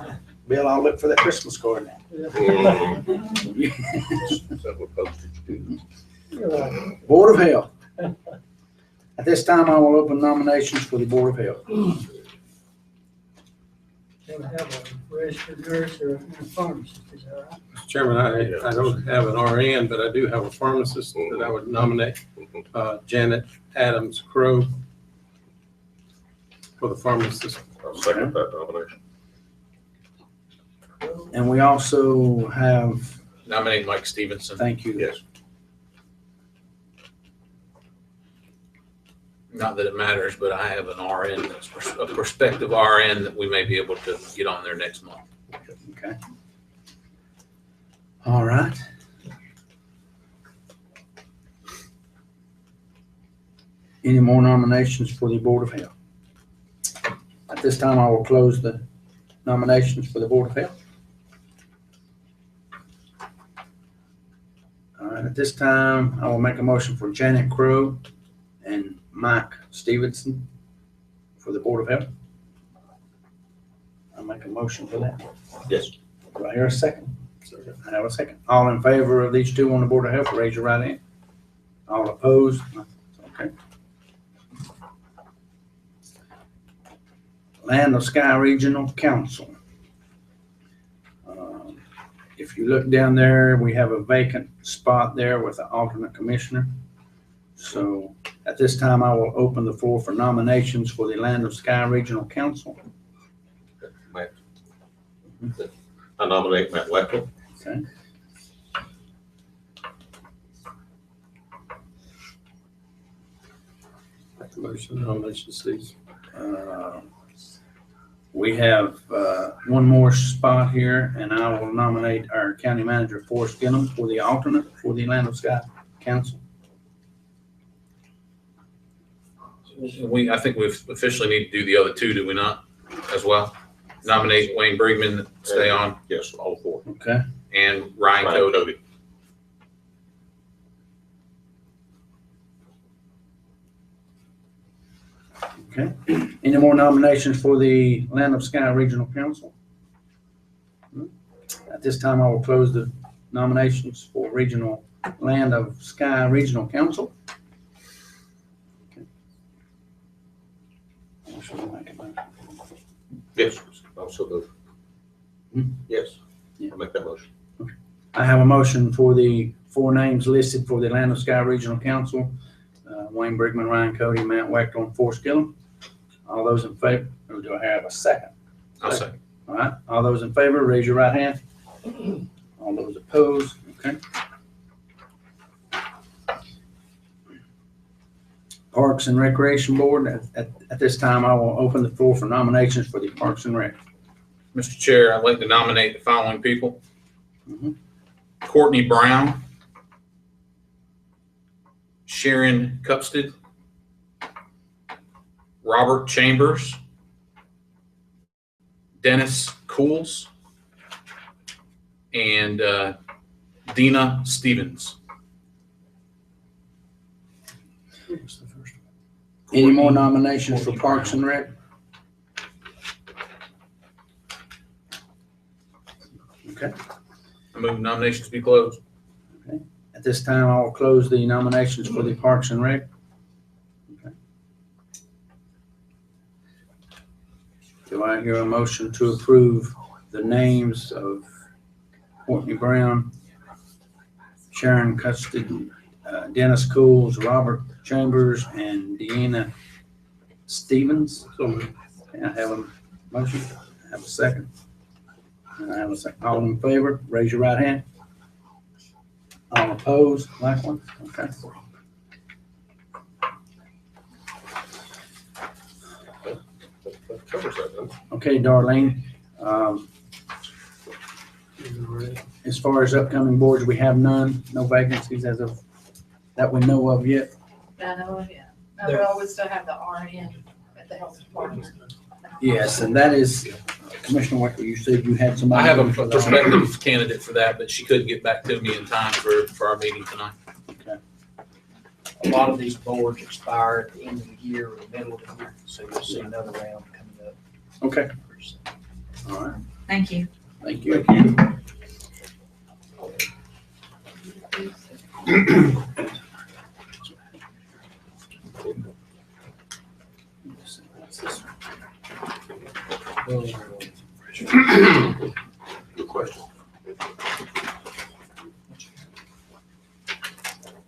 Bill, I'll look for that Christmas card now. Yeah. That's what postage do. Board of Health. At this time, I will open nominations for the Board of Health. Gonna have a registered nurse or a pharmacist, is that right? Mr. Chairman, I don't have an RN, but I do have a pharmacist that I would nominate, Janet Adams Crow for the pharmacist. I'll second that nomination. And we also have, Nominate Mike Stevenson. thank you. Yes. Not that it matters, but I have an RN, that's a prospective RN that we may be able to get on there next month. Okay. All right. Any more nominations for the Board of Health? At this time, I will close the nominations for the Board of Health. All right, at this time, I will make a motion for Janet Crow and Mike Stevenson for the Board of Health. I'll make a motion for that. Yes. Do I hear a second? I have a second. All in favor of these two on the Board of Health, raise your right hand. All opposed? Okay. Land of Sky Regional Council. If you look down there, we have a vacant spot there with an alternate commissioner. So at this time, I will open the floor for nominations for the Land of Sky Regional Council. Matt. I nominate Matt Wackel. Okay. Make the motion, nomination cease. We have one more spot here, and I will nominate our county manager, Forrest Gilliam, for the alternate for the Land of Sky Council. I think we officially need to do the other two, do we not, as well? Nominate Wayne Brigman, stay on, Yes, all four. Okay. and Ryan Cody. Okay. Any more nominations for the Land of Sky Regional Council? At this time, I will close the nominations for Regional Land of Sky Regional Council. Okay. Yes, also the, Hmm? yes, Yeah. I'll make that motion. I have a motion for the four names listed for the Land of Sky Regional Council. Wayne Brigman, Ryan Cody, Matt Wackel, and Forrest Gilliam. All those in favor, or do I have a second? I'll second. All right, all those in favor, raise your right hand. All those opposed, okay. Parks and Recreation Board, at this time, I will open the floor for nominations for the Parks and Rec. Mr. Chair, I'd like to nominate the following people. Mhm. Courtney Brown, Sharon Cupstead, Robert Chambers, Dennis Cools, and Dina Stevens. Any more nominations for Parks and Rec? Okay, I move nominations to be closed. at this time, I will close the nominations for the Parks and Rec. Okay. Do I hear a motion to approve the names of Courtney Brown, Sharon Custard, Dennis Cools, Robert Chambers, and Deanna Stevens? Okay, I have a motion. I have a second. I have a second. All in favor, raise your right hand. All opposed, likewise? Okay. That covers that, doesn't it? Okay, Darlyne. As far as upcoming boards, we have none, no vacancies as of, that we know of yet. I know of, yeah. Well, we still have the RN at the health department. Yes, and that is, Commissioner Wackel, you said you had somebody. I have a prospective candidate for that, but she couldn't get back to me in time for our meeting tonight. A lot of these boards expire at the end of the year or the middle of the year, so you'll see another round coming up. Okay, all right, Thank you. thank you. Good question.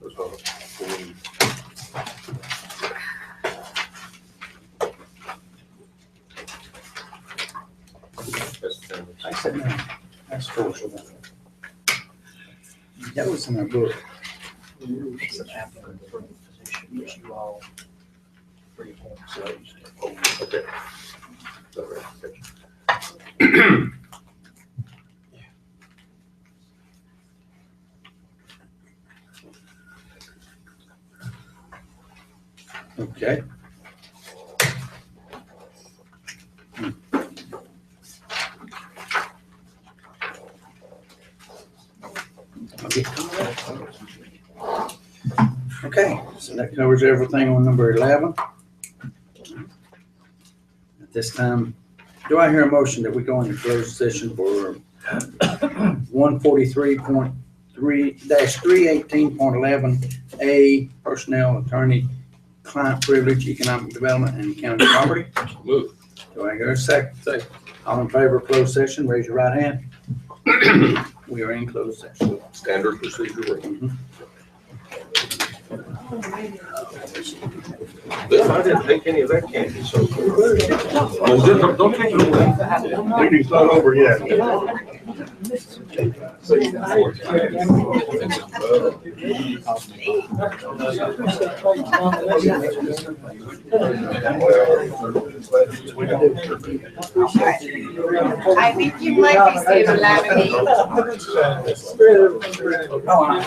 That's all. I said no, that's Forrest. That was in our book. It's an applicant for the position, which you all reappoint, so. Okay. All right, okay. Okay. Okay, so that covers everything on number 11. At this time, do I hear a motion that we go into closed session for 143.3-318.11A, personnel, attorney, client privilege, economic development, and county property. Move. Do I hear a second? Second. All in favor of closed session, raise your right hand. We are in closed session. Standard procedure. Bill, I didn't take any of that candy, so. Don't take it away. We can start over yet. I think you might be saving a lot of me.